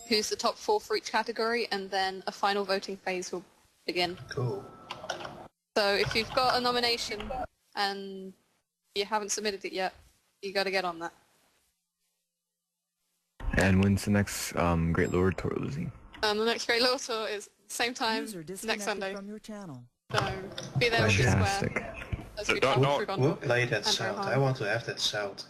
A: who's the top 4 for each category, and then a final voting phase will begin.
S: Cool.
A: So if you've got a nomination and you haven't submitted it yet, you got to get on that.
P: And when's the next Great Lord tour, Lizzie?
A: The next Great Lord tour is same time next Sunday.
F: From your channel.
A: So be there with the square. As we travel through
S: We'll
A: Gondor
S: play that
A: and
S: sound.
A: Rohan.
S: I want to have that sound.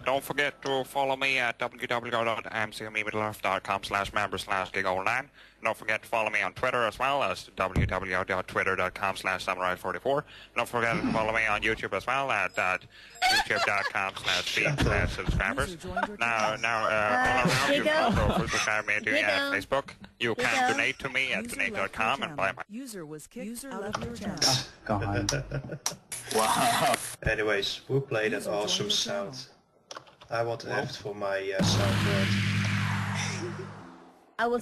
D: Don't forget to follow me at www.mcmemiddleearth.com/member/gigonline. Don't forget to follow me on Twitter as well as www.twitter.com/samurai44. Don't forget to follow me on YouTube as well at youtube.com/stream/subscribers. Now, all around you can also subscribe me to Facebook. You can donate to me at donate.com and buy my...
F: User was kicked out of your channel.
Q: God.
S: Wow. Anyways, we'll play that awesome sound. I want to have it for my soundboard.